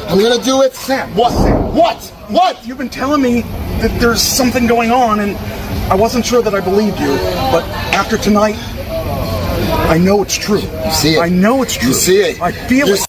I'm gonna do it. Sam. What? Sam. What? You've been telling me that there's something going on, and I wasn't sure that I believed you. But after tonight, I know it's true. You see it. I know it's true. You see it. I feel it.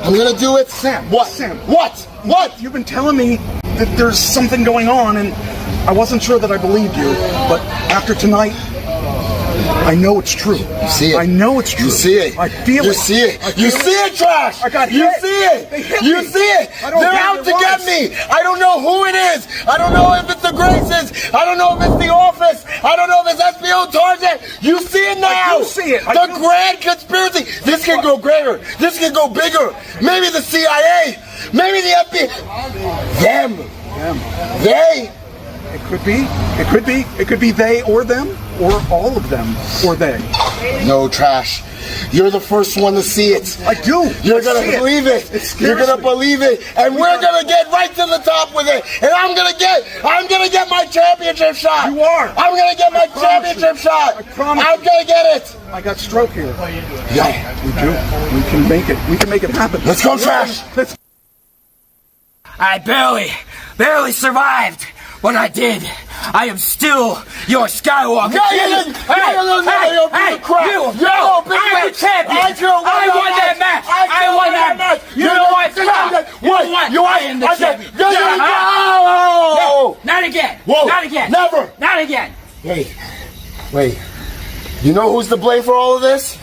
I'm gonna do it. Sam. What? Sam. What? You've been telling me that there's something going on, and I wasn't sure that I believed you. But after tonight, I know it's true. You see it. I know it's true. You see it. I feel you it. See it. You see it, Trash. I got you hit. see it. They hit you me. see it. They're out to get me. I don't know who it is. I don't know if it's the Graces. I don't know if it's the office. I don't know if it's SPO Target. You see it now. I do see it. The grand conspiracy. This can go greater. This can go bigger. Maybe the CIA. Maybe the FBI. Them. They. It could be. It could be. It could be they or them. or all of them, or they. No, Trash. You're the first one to see it. I do. You're gonna believe it. You're gonna believe it, and we're gonna get right to the top with it. And I'm gonna get my championship shot. You are. I'm gonna get my championship shot. I promise. I'm gonna get it. I got stroke here. Yeah, We do. We can make it. We can make it happen. let's go, Trash. I barely survived, but I did. I am still your Skywalker. I'm the champion. I won that match. I won that match. You know what? I am the champion. No, not again. Whoa. Not again. Never. Not again. Wait. You know who's to blame for all of this?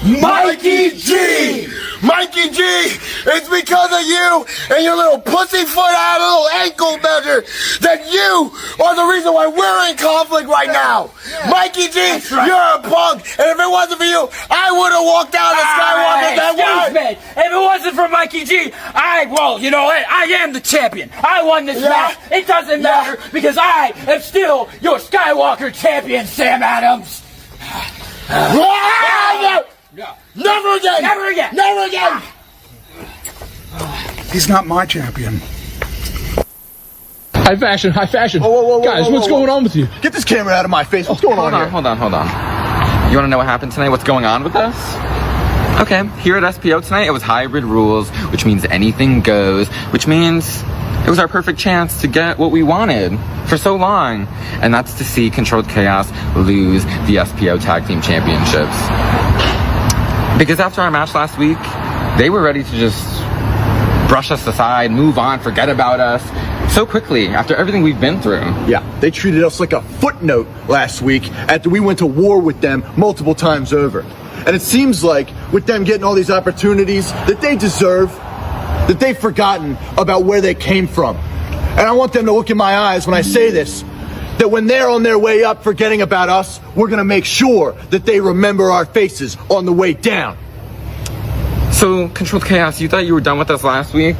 Mikey G! Mikey G! It's because of you and your little pussyfoot out little ankle measure that you are the reason why we're in conflict right now. Mikey G, right. You're a punk, and if it wasn't for you, I would have walked down the Skywalker that way. If it wasn't for Mikey G, well, you know what? I am the champion. I won this match. It doesn't matter because I am still your Skywalker champion, Sam Adams. No. Never again! Never again! Never again! He's not my champion. High fashion. Whoa, Guys, what's going on with you? Get this camera out of my face. What's going on here? Hold on. You want to know what happened tonight? What's going on with us? Okay, here at SPO tonight, it was hybrid rules, which means anything goes, which means it was our perfect chance to get what we wanted for so long, and that's to see Controlled Chaos lose the SPO Tag Team Championships. Because after our match last week, they were ready to just brush us aside, move on, forget about us so quickly after everything we've been through. Yeah, they treated us like a footnote last week after we went to war with them multiple times over. And it seems like with them getting all these opportunities that they deserve, that they've forgotten about where they came from. And I want them to look in my eyes when I say this, that when they're on their way up forgetting about us, we're gonna make sure that they remember our faces on the way down. So, Controlled Chaos, you thought you were done with us last week?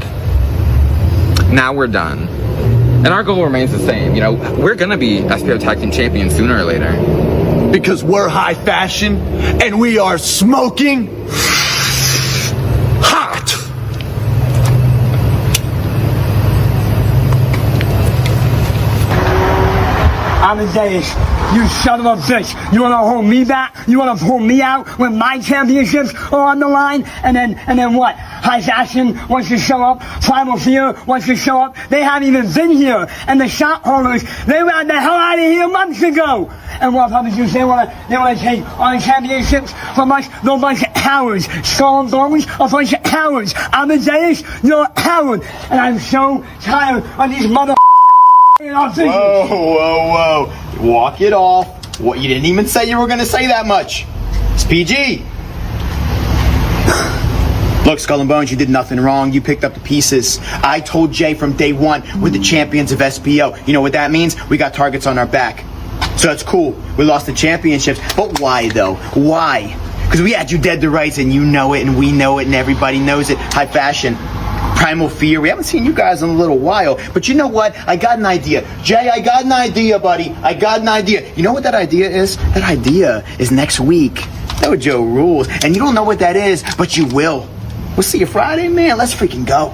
Now we're done. And our goal remains the same. You know, we're gonna be SPO Tag Team Champions sooner or later. Because we're high fashion and we are smoking hot. Amadeus, you son of a bitch. You wanna hold me back? You wanna pull me out when my championships are on the line? And then what? High Fashion wants to show up. Primal Fear wants to show up. They haven't even been here. And the shop holders, they ran the hell out of here months ago. And what publishers, they wanna take on championships from us? They're a bunch of cowards. Skull and Bones, a bunch of cowards. Amadeus, you're a coward. And I'm so tired of these mother. Whoa. Walk it off. What, you didn't even say you were going to say that much. It's PG. Look, Skull and Bones, you did nothing wrong. You picked up the pieces. I told Jay from day one, we're the champions of SPO. You know what that means? We got targets on our back. So that's cool. We lost the championships. But why, though? Why? Because we had you dead to rights, and you know it, and we know it, and everybody knows it. High Fashion. Primal Fear. We haven't seen you guys in a little while. But you know what? I got an idea. Jay, I got an idea, buddy. I got an idea. You know what that idea is? That idea is next week. Dojo rules. And you don't know what that is, but you will. We'll see you Friday, man. Let's freaking go.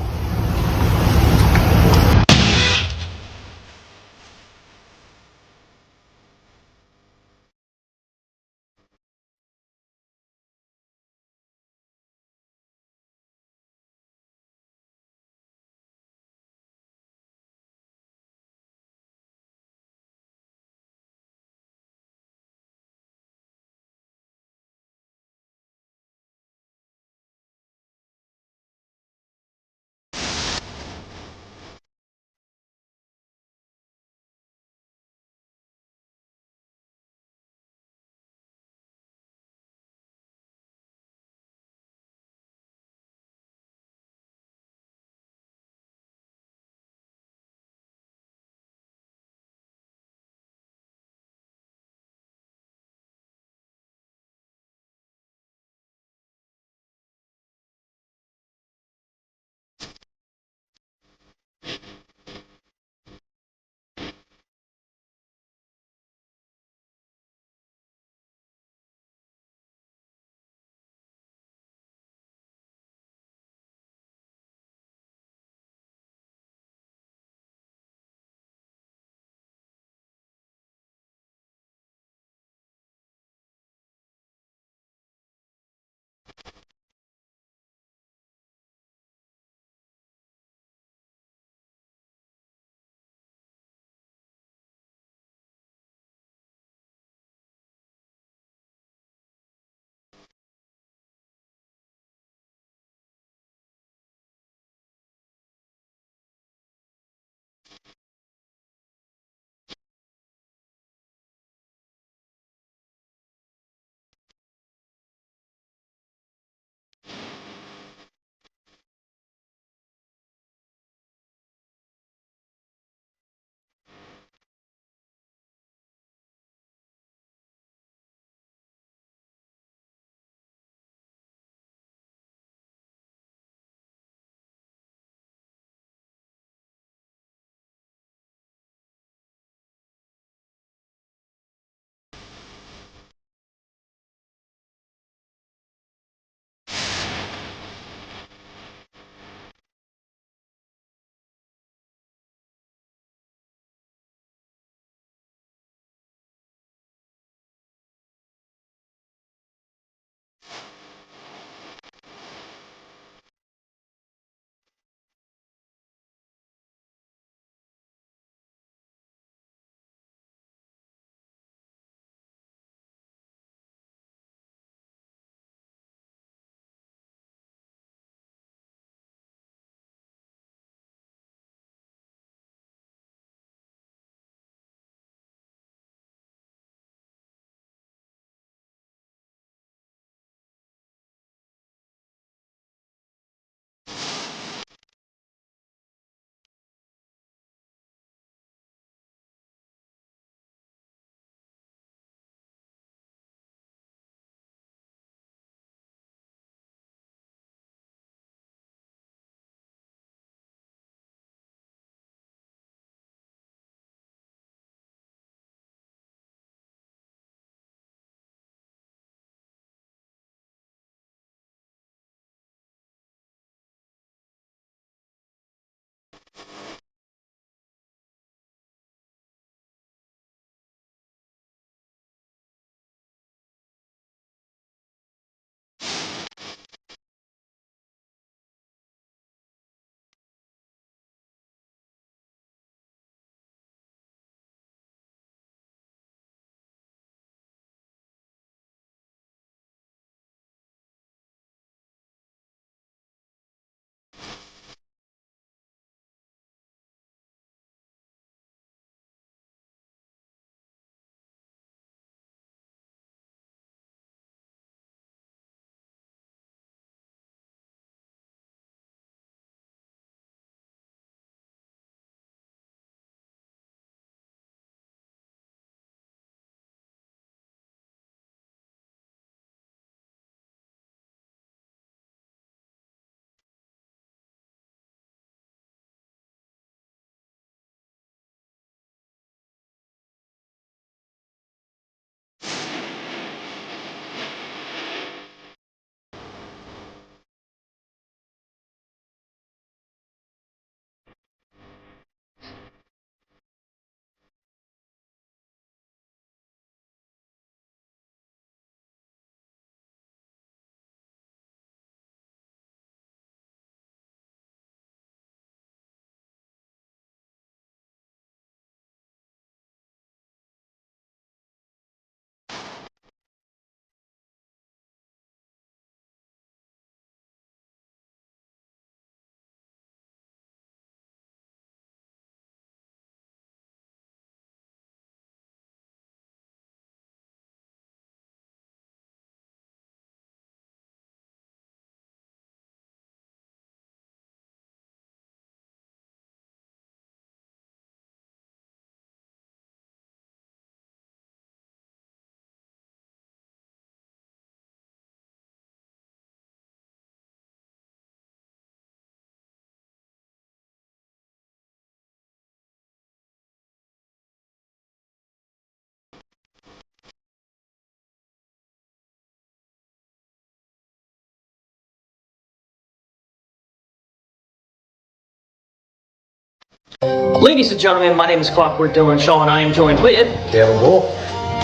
Ladies and gentlemen, my name is Clockwork Dylan Shaw, and I am joined with David Wolf.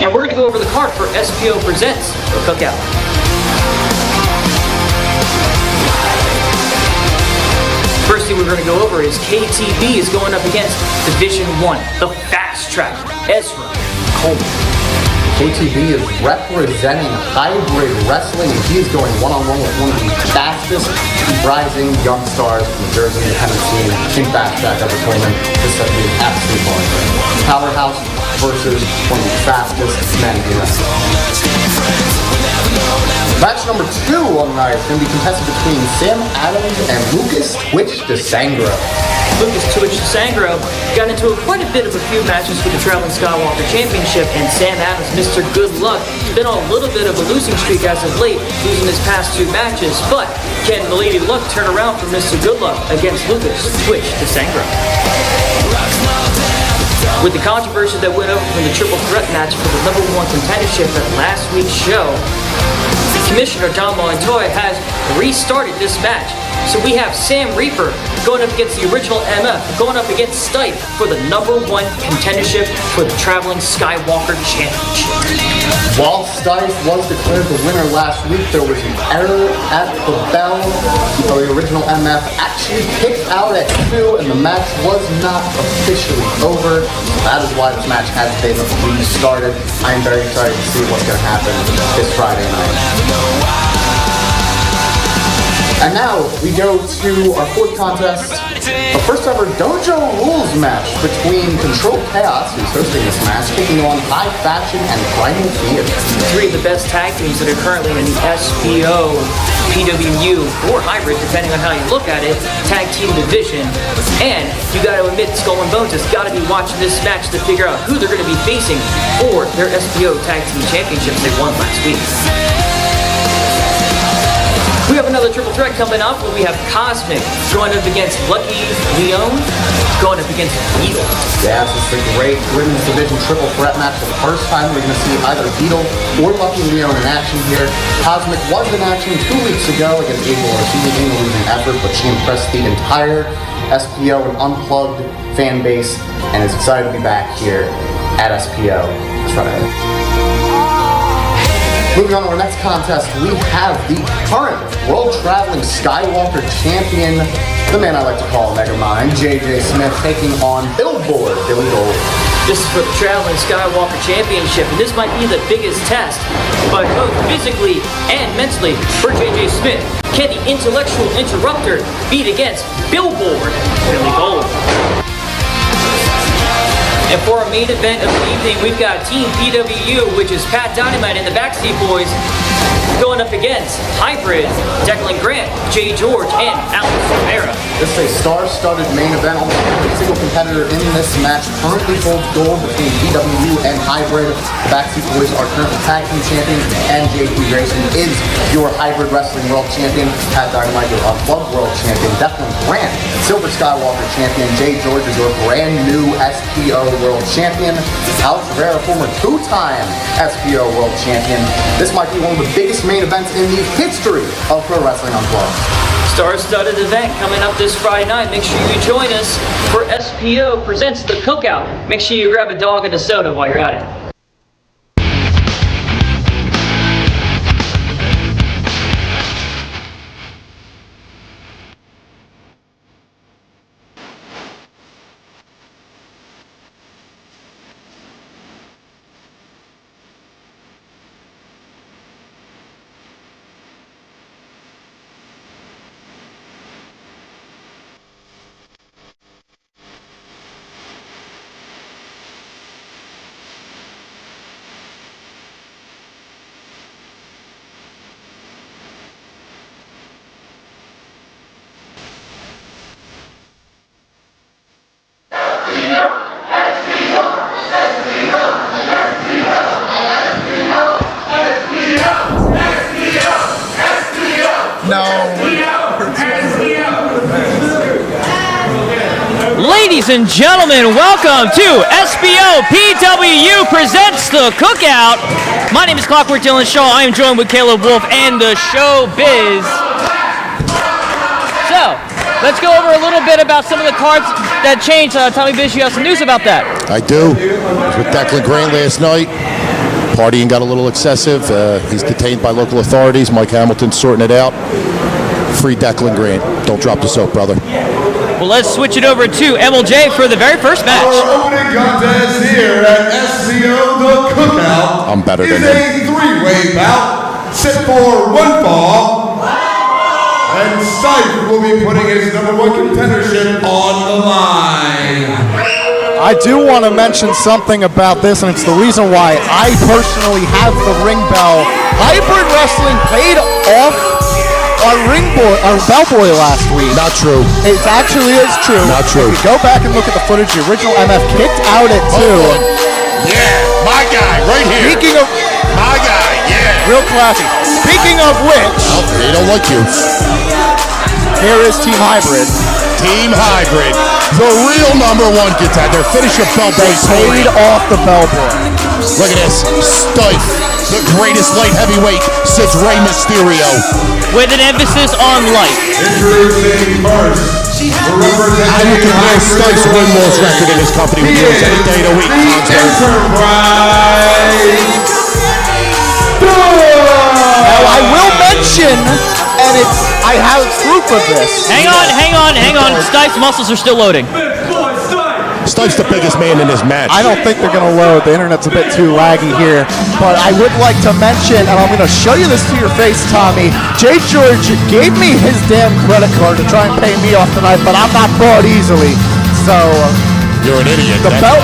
and we're going to go over the card for SPO Presents The Cookout. First thing we're going to go over is KTB is going up against Division 1, the Fast Track, Ezra Coleman. KTB is representing hybrid wrestling, and he is going one-on-one with one of the fastest rising young stars from the Jersey independent scene in Fast Track, Ezra Coleman. This is going to be an absolute baller. Powerhouse versus one of the fastest men in wrestling. Match number 2 on the night is going to be contested between Sam Adams and Lucas Twitch DeSangro. Lucas Twitch DeSangro got into quite a bit of a few matches for the Traveling Skywalker Championship, and Sam Adams, Mr. Good Luck, has been on a little bit of a losing streak as of late, losing his past 2 matches. But can the Lady Luck turn around for Mr. Good Luck against Lucas Twitch DeSangro? With the controversy that went over from the triple threat match for the number 1 contendership at last week's show, Commissioner Don Montoya has restarted this match. So we have Sam Reaper going up against the original MF, going up against Stipe for the number 1 contendership for the Traveling Skywalker Championship. While Stipe was declared the winner last week, there was an error at the bell. The original MF actually kicked out at 2, and the match was not officially over. That is why this match has been restarted. I am very excited to see what's going to happen this Friday night. And now we go to our 4th contest, the first ever Dojo Rules match between Control Chaos, who's hosting this match, taking on High Fashion and Primal Fear. 3 of the best tag teams that are currently in the SPO, PWU, or hybrid, depending on how you look at it, tag team division. And you got to admit, Skull and Bones has got to be watching this match to figure out who they're going to be facing for their SPO tag team championships they won last week. We have another triple threat coming up where we have Cosmic going up against Lucky Leon, going up against Beetle. Yes, it's a great women's division triple threat match. For the first time we're going to see either Beetle or Lucky Leon in action here. Cosmic was in action 2 weeks ago against April Orsini in a losing effort, but she impressed the entire SPO and Unplugged fan base and is excited to be back here at SPO this Friday. Moving on to our next contest, we have the current World Traveling Skywalker Champion, the man I like to call Megamind, JJ Smith, taking on Billboard Billy Gold. This is for the Traveling Skywalker Championship, and this might be the biggest test, but both physically and mentally for JJ Smith. Can the intellectual interrupter beat against Billboard Billy Gold? And for our main event of the evening, we've got Team PWU, which is Pat Dynamite and the Backseat Boys, going up against Hybrid, Declan Grant, Jay George, and Alex Rivera. This is a star-studded main event. Almost every single competitor in this match currently holds gold between PWU and Hybrid. The Backseat Boys are currently tag team champions, and JP Grayson is your Hybrid Wrestling World Champion. Pat Dynamite, your Unplugged World Champion. Declan Grant, Silver Skywalker Champion. Jay George is your brand new SPO World Champion. Alex Rivera, former 2-time SPO World Champion. This might be one of the biggest main events in the history of Pro Wrestling Unplugged. Star-studded event coming up this Friday night. Make sure you join us for SPO Presents The Cookout. Make sure you grab a dog and a soda while you're at it. Ladies and gentlemen, welcome to SPO PWU Presents The Cookout. My name is Clockwork Dylan Shaw. I am joined with Caleb Wolf and the Showbiz. So, let's go over a little bit about some of the cards that change. Tommy Bish, you have some news about that. I do. I was with Declan Grant last night. Partying got a little excessive. He's detained by local authorities. Mike Hamilton's sorting it out. Free Declan Grant. Don't drop the soap, brother. Well, let's switch it over to MLJ for the very first match. Our opening contest here at SPO The Cookout I'm better than is a three-way bout, set for one fall, and Stipe will be putting his #1 contendership on the line. I do want to mention something about this, and it's the reason why I personally have the ring bell. Hybrid Wrestling paid off our bellboy last week. Not true. It actually is true. Not true. If you go back and look at the footage, the original MF kicked out at 2. Yeah, my guy, right here. Speaking of... My guy, yeah. Real classy. Speaking of which... Oh, they don't like you. Here is Team Hybrid. Team Hybrid. The real #1 contender. Finish your bellboy. They paid off the bellboy. Look at this. Stipe, the greatest light heavyweight since Rey Mysterio. With an emphasis on light. Introducing first, I would compare Stipe's win-loss record in his company with yours any day of the week. Now I will mention, and I have proof of this. Hang on. Stipe's muscles are still loading. Stipe's the biggest man in this match. I don't think they're going to load. The internet's a bit too laggy here. But I would like to mention, and I'm going to show you this to your face, Tommy. Jay George gave me his damn credit card to try and pay me off tonight, but I'm not bought easily. So... You're an idiot. The belt...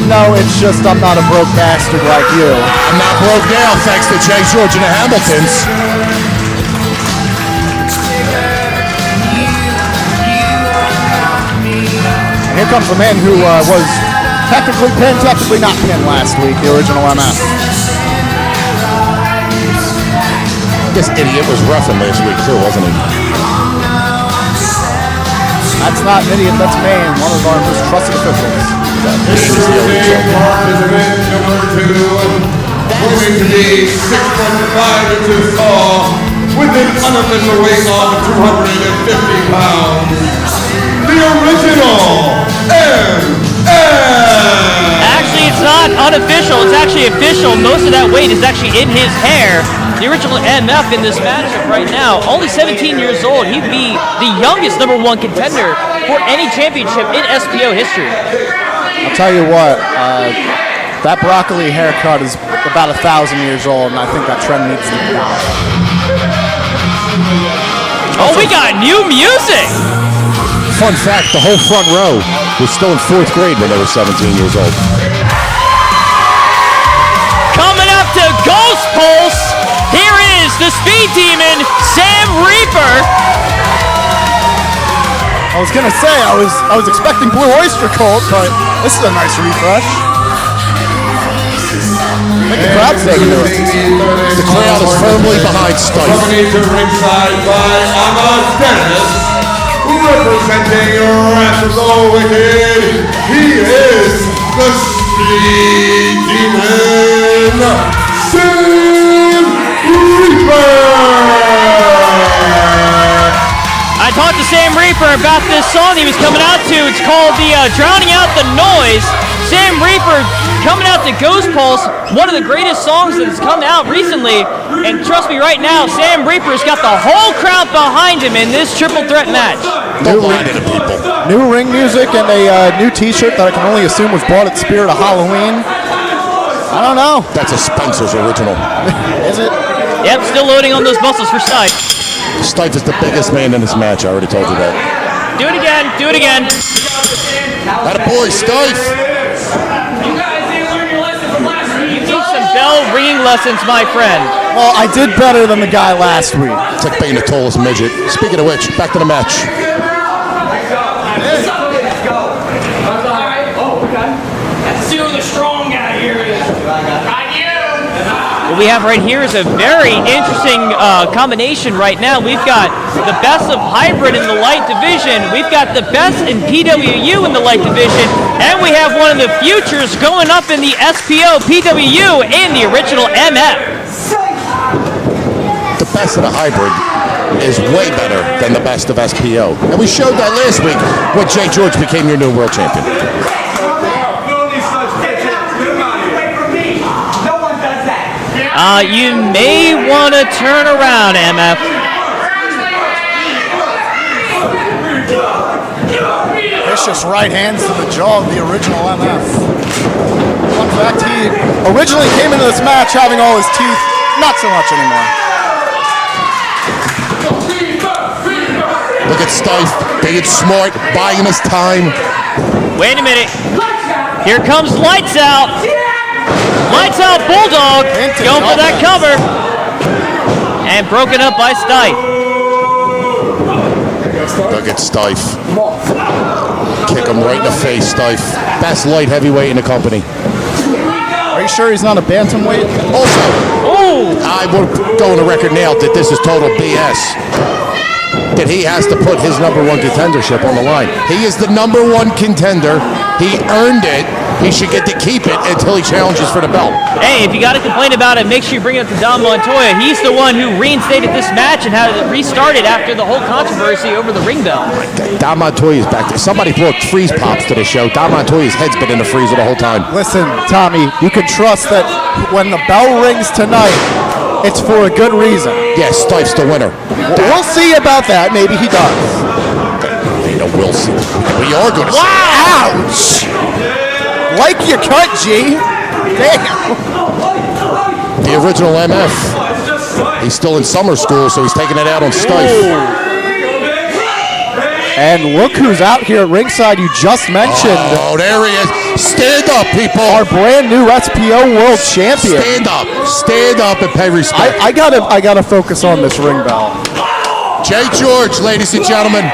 No, it's just I'm not a broke bastard like you. I'm not broke now, thanks to Jay George and the Hamiltons. Here comes the man who was technically pinned, technically not pinned last week, the original MF. This idiot was roughing last week too, wasn't he? That's not an idiot, that's Maine, one of our most trusted officials. Introducing participant #2, proving to be 6'5" inches tall, with an unofficial weight of 250 pounds. The original MF! Actually, it's not unofficial. It's actually official. Most of that weight is actually in his hair. The original MF in this matchup right now, only 17 years old. He'd be the youngest #1 contender for any championship in SPO history. I'll tell you what, that broccoli haircut is about 1,000 years old, and I think that trend needs to die. Oh, we got new music! Fun fact, the whole front row was still in 4th grade when they were 17 years old. Coming up to Ghost Pulse, here is the Speed Demon, Sam Reaper. I was gonna say, I was expecting Blue Oyster Cult, but this is a nice refresh. I think the crowd's taking to it. The crowd is firmly behind Stipe. Coming to ringside by Ahmad Dennis, representing Wrath of the Wicked, he is the Speed Demon, Sam Reaper! I talked to Sam Reaper about this song he was coming out to. It's called the Drowning Out the Noise. Sam Reaper coming out to Ghost Pulse, one of the greatest songs that has come out recently. And trust me right now, Sam Reaper's got the whole crowd behind him in this triple threat match. New ring music and a new t-shirt that I can only assume was bought at Spirit of Halloween. I don't know. That's a Spencer's original. Is it? Yep, still loading on those muscles for Stipe. Stipe is the biggest man in this match, I already told you that. Do it again. Attaboy, Stipe! You guys didn't learn your lesson from last week. You need some bell ringing lessons, my friend. Well, I did better than the guy last week. It's like being the tallest midget. Speaking of which, back to the match. Let's see who the strong guy here is. What we have right here is a very interesting combination right now. We've got the best of hybrid in the light division. We've got the best in PWU in the light division. And we have one of the futures going up in the SPO PWU in the original MF. The best of the hybrid is way better than the best of SPO. And we showed that last week when Jay George became your new world champion. You may want to turn around, MF. Vicious right hands to the jaw of the original MF. Fun fact, he originally came into this match having all his teeth, not so much anymore. Look at Stife, being smart, buying his time. Wait a minute. Here comes Lights Out. Lights Out Bulldog going for that cover. And broken up by Stife. Look at Stife. Kick him right in the face, Stife. Best light heavyweight in the company. Are you sure he's not a bantamweight? Also, I will go on the record now that this is total BS. That he has to put his number one contendership on the line. He is the number one contender. He earned it. He should get to keep it until he challenges for the belt. Hey, if you got to complain about it, make sure you bring it up to Don Montoya. He's the one who reinstated this match and had it restarted after the whole controversy over the ring bell. Don Montoya's back there. Somebody brought freeze pops to the show. Don Montoya's head's been in the freezer the whole time. Listen, Tommy, you can trust that when the bell rings tonight, it's for a good reason. Yes, Stife's the winner. We'll see about that. Maybe he does. Ain't no we'll see. We are going to see. Wow! Ouch! Like your cut, G. Damn. The original MF. He's still in summer school, so he's taking it out on Stife. And look who's out here at ringside you just mentioned. Oh, there he is. Stand up, people. Our brand new SPO World Champion. Stand up. Stand up and pay respect. I gotta focus on this ring bell. Jay George, ladies and gentlemen.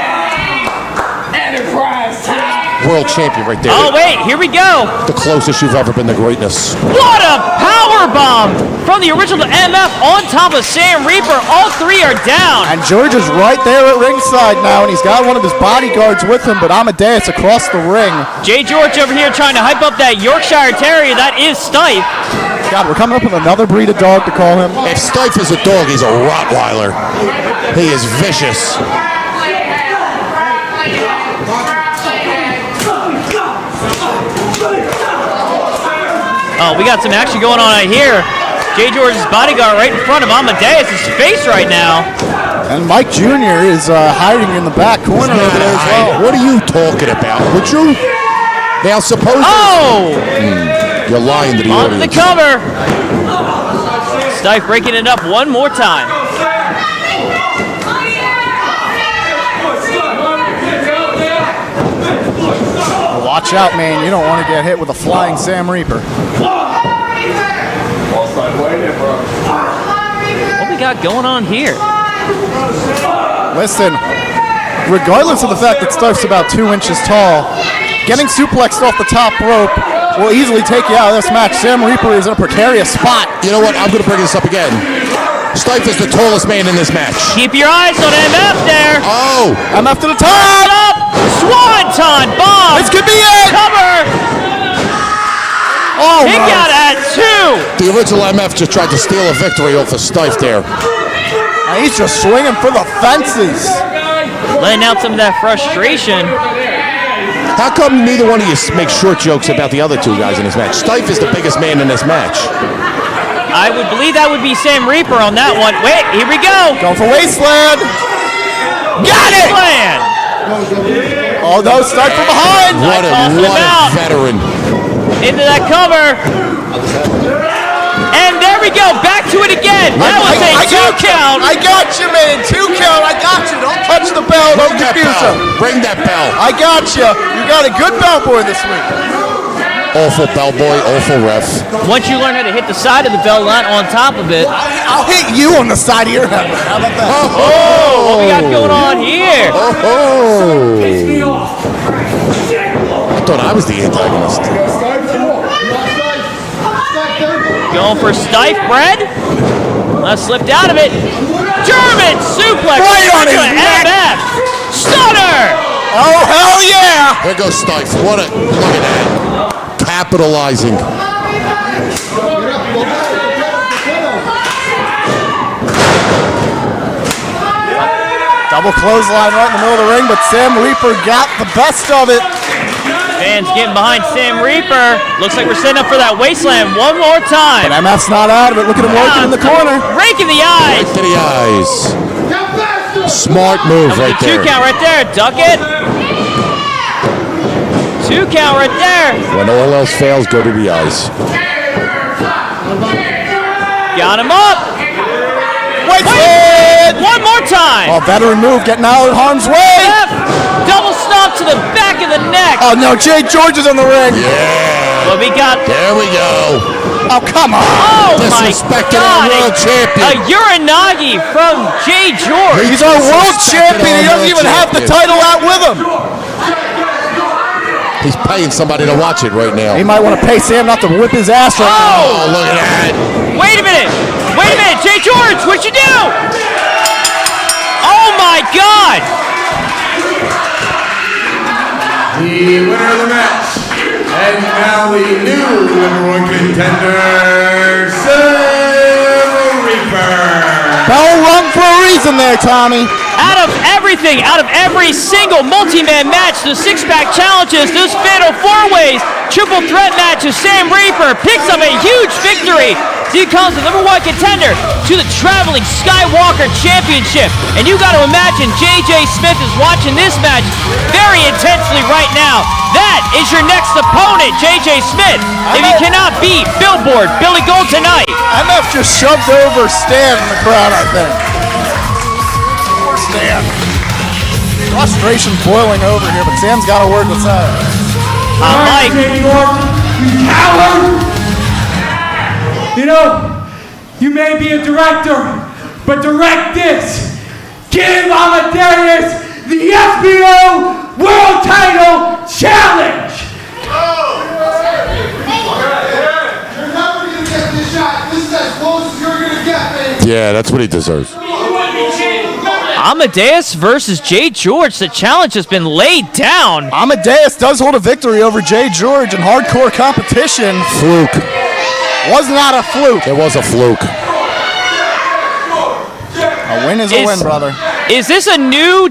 World champion right there. Oh, wait, here we go. The closest you've ever been to greatness. What a power bomb from the original MF on top of Sam Reaper. All three are down. And George is right there at ringside now, and he's got one of his bodyguards with him, but Amadeus across the ring. Jay George over here trying to hype up that Yorkshire Terrier. That is Stife. God, we're coming up with another breed of dog to call him. If Stife is a dog, he's a Rottweiler. He is vicious. Oh, we got some action going on right here. Jay George's bodyguard right in front of Amadeus' face right now. And Mike Jr. is hiding in the back corner over there as well. What are you talking about? Would you? Now, suppose... Oh! You're lying to the On audience. the cover. Stife breaking it up one more time. Watch out, man. You don't want to get hit with a flying Sam Reaper. What we got going on here? Listen, regardless of the fact that Stife's about 2 inches tall, getting suplexed off the top rope will easily take you out of this match. Sam Reaper is in a precarious spot. You know what? I'm going to bring this up again. Stife is the tallest man in this match. Keep your eyes on MF there. Oh! MF to the top! Up! Swanton bomb! This could be it! Cover! Oh, Kick out at 2! The original MF just tried to steal a victory off of Stife there. And he's just swinging for the fences. Letting out some of that frustration. How come neither one of you make short jokes about the other two guys in this match? Stife is the biggest man in this match. I would believe that would be Sam Reaper on that one. Wait, here we go. Going for Wasteland. Got it! Wasteland. Oh, no, start from behind. What a veteran. Into that cover. And there we go. Back to it again. That was a 2 count. I got you, man. 2 count. I got you. Don't touch the bell. Don't confuse him. Bring that bell. I got you. You got a good bell boy this week. Awful bell boy, awful ref. Once you learn how to hit the side of the bell, not on top of it. I'll hit you on the side of your head. How about that? Oh, what we got going on here? I thought I was the antagonist. Going for Stife bread. Slipped out of it. German suplex. Right on his neck. MF. Stunner. Oh, hell yeah. There goes Stife. Look at that. Capitalizing. Double clothesline right in the middle of the ring, but Sam Reaper got the best of it. Fans getting behind Sam Reaper. Looks like we're setting up for that wasteland one more time. But MF's not out of it. Look at him working in the corner. Rake in the eyes. Right to the eyes. Smart move right there. 2 count right there. Duck it. 2 count right there. When all else fails, go to the eyes. Got him up. Wait. One more time. Oh, veteran move, getting out of harm's way. Double stomp to the back of the neck. Oh no, Jay George is in the ring. Yeah. Well, we got. There we go. Oh, come on. Oh, my Disrespecting God. our world champion. A Uranagi from Jay George. He's our world champion. He doesn't even have the title out with him. He's paying somebody to watch it right now. He might want to pay Sam not to whip his ass right now. Oh, look at that. Wait a minute. Jay George, what'd you do? Oh, my God. The winner of the match, and now the new #1 contender, Sam Reaper. Bell rung for a reason there, Tommy. Out of everything, out of every single multi-man match, the six-pack challenges, those fatal four-ways, triple threat matches, Sam Reaper picks up a huge victory. He becomes the #1 contender to the Traveling Skywalker Championship. And you got to imagine JJ Smith is watching this match very intensely right now. That is your next opponent, JJ Smith. If you cannot beat Billboard, Billy Gold tonight. MF just shoved over Stan in the crowd, I think. Poor Stan. Frustration boiling over here, but Sam's got a word to say. Mike. Coward! You know, you may be a director, but direct this. Give Amadeus the SPO World Title Challenge! You're never going to get this shot. This is as close as you're going to get, baby. Yeah, that's what he deserves. Amadeus versus Jay George. The challenge has been laid down. Amadeus does hold a victory over Jay George in hardcore competition. Fluke. Was not a fluke. It was a fluke. A win is a win, brother. Is this a new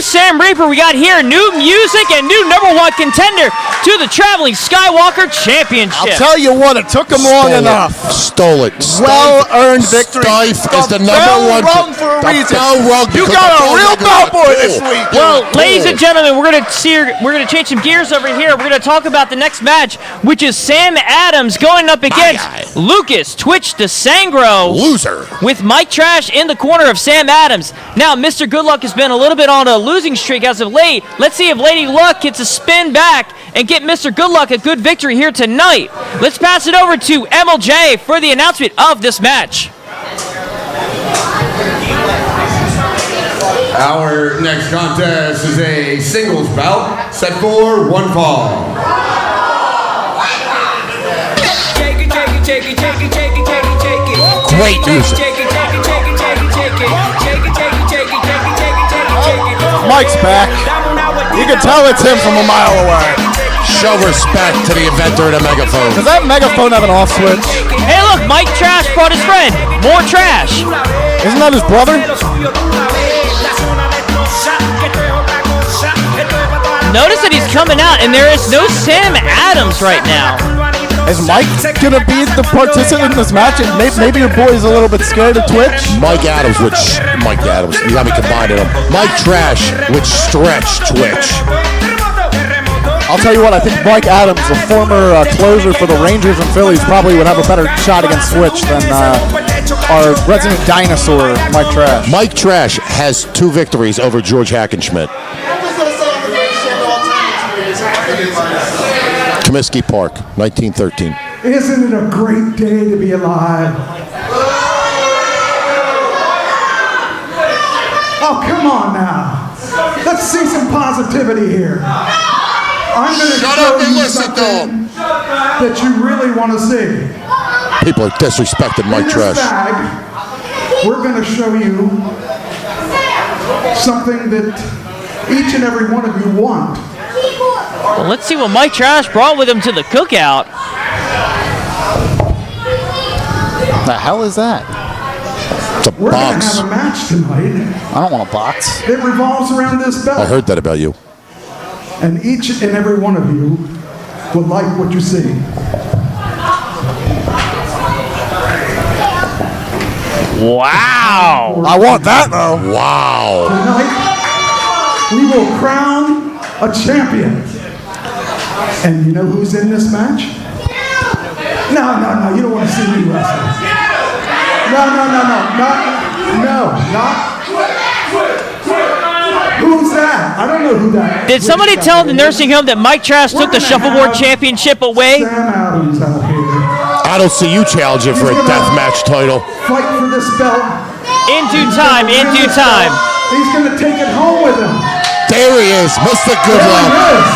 Sam Reaper we got here? New music and new #1 contender to the Traveling Skywalker Championship. I'll tell you what, it took him long enough. Stole it. Well-earned victory. Stife is the #1. Rung for a reason. You because got the a real bell boy this week. Well, ladies and gentlemen, we're gonna change some gears over here. We're gonna talk about the next match, which is Sam Adams going up against Lucas Twitch DeSangro. Loser. With Mike Trash in the corner of Sam Adams. Now, Mr. Goodluck has been a little bit on a losing streak as of late. Let's see if Lady Luck gets a spin back and get Mr. Goodluck a good victory here tonight. Let's pass it over to MLJ for the announcement of this match. Our next contest is a singles bout set for 1 fall. Great music. Mike's back. You can tell it's him from a mile away. Show respect to the inventor of the megaphone. Does that megaphone have an off switch? Hey, look, Mike Trash brought his friend. More trash. Isn't that his brother? Notice that he's coming out, and there is no Sam Adams right now. Is Mike gonna be the participant in this match? And maybe your boy's a little bit scared of Twitch? Mike Adams, you got me combining them. Mike Trash, which stretch Twitch. I'll tell you what, I think Mike Adams, a former closer for the Rangers and Phillies, probably would have a better shot against Twitch than our resident dinosaur, Mike Trash. Mike Trash has 2 victories over George Hackenschmidt. Comiskey Park, 1913. Isn't it a great day to be alive? Oh, come on now. Let's see some positivity here. I'm going to show you something that you really want to see. People are disrespecting Mike Trash. Bag, we're going to show you something that each and every one of you want. Well, let's see what Mike Trash brought with him to the cookout. The hell is that? It's a We're going to box. have a match tonight. I don't want a box. It revolves around this belt. I heard that about you. And each and every one of you will like what you see. Wow. I want that, though. Wow. Tonight, we will crown a champion. And you know who's in this match? No, you don't want to see me wrestle. Not. Who's that? I don't know who that is. Did somebody tell the nursing home that Mike Trash took the Shuffleboard Championship away? Sam Adams out here. I don't see you challenging for a death match title. Fight for this belt. In due time, in due time. He's going to take it home with him. There he is, Mr. Good There Luck. he is.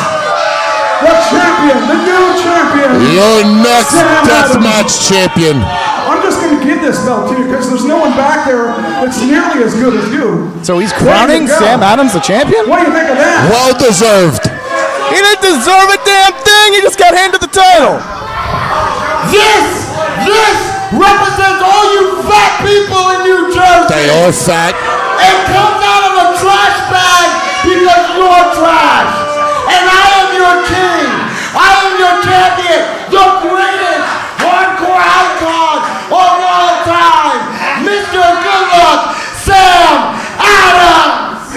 The champion, the new champion. Your next Sam death Adams. match champion. I'm just going to give this belt to you because there's no one back there that's nearly as good as you. So he's crowning There you go. Sam Adams the champion? What do you think of that? Well deserved. He didn't deserve a damn thing. He just got handed the title. This represents all you fat people in New Jersey. They are fat. It comes out of a trash bag because you're trash. And I am your king. I am your champion. The greatest hardcore icon of all time. Mr. Good Luck, Sam Adams.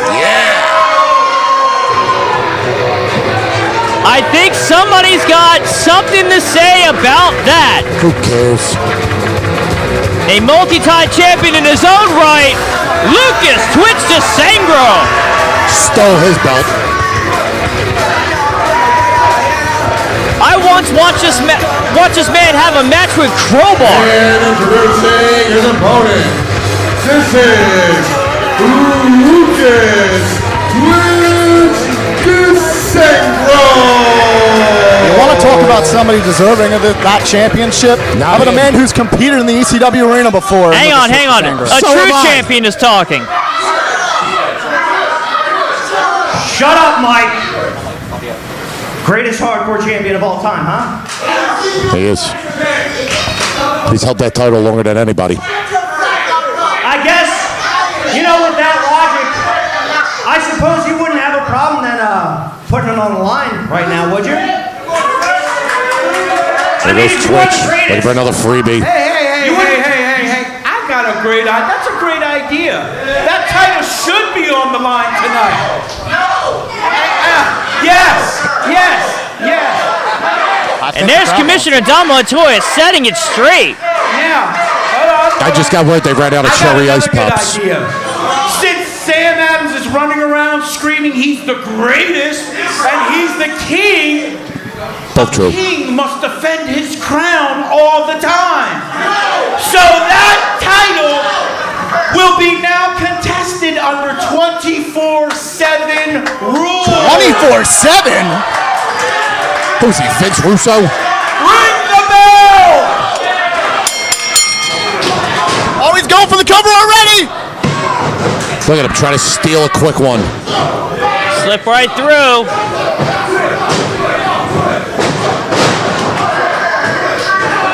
I think somebody's got something to say about that. Who cares? A multi-time champion in his own right, Lucas Twitch DeSangro. Stole his belt. I once watched this man have a match with Crowbar. And introducing his opponent, this is Lucas Twitch DeSangro. You want to talk about somebody deserving of that championship? How about a man who's competed in the ECW arena before? Hang on. A true champion is talking. Shut up, Mike. Greatest hardcore champion of all time, huh? He is. He's held that title longer than anybody. I guess, with that logic, I suppose you wouldn't have a problem then putting him on the line right now, would you? There goes Twitch. Looking for another freebie. Hey. I've got a great idea. That's a great idea. That title should be on the line tonight. No! Yes. And there's Commissioner Don Montoya setting it straight. Now, I just got word they ran out of cherry ice pops. Since Sam Adams is running around screaming he's the greatest and he's the king, Both true. the king must defend his crown all the time. So that title will be now contested under 24/7 rules. 24/7? Who's he, Vince Russo? Ring the bell! Oh, he's going for the cover already! Look at him trying to steal a quick one. Slip right through.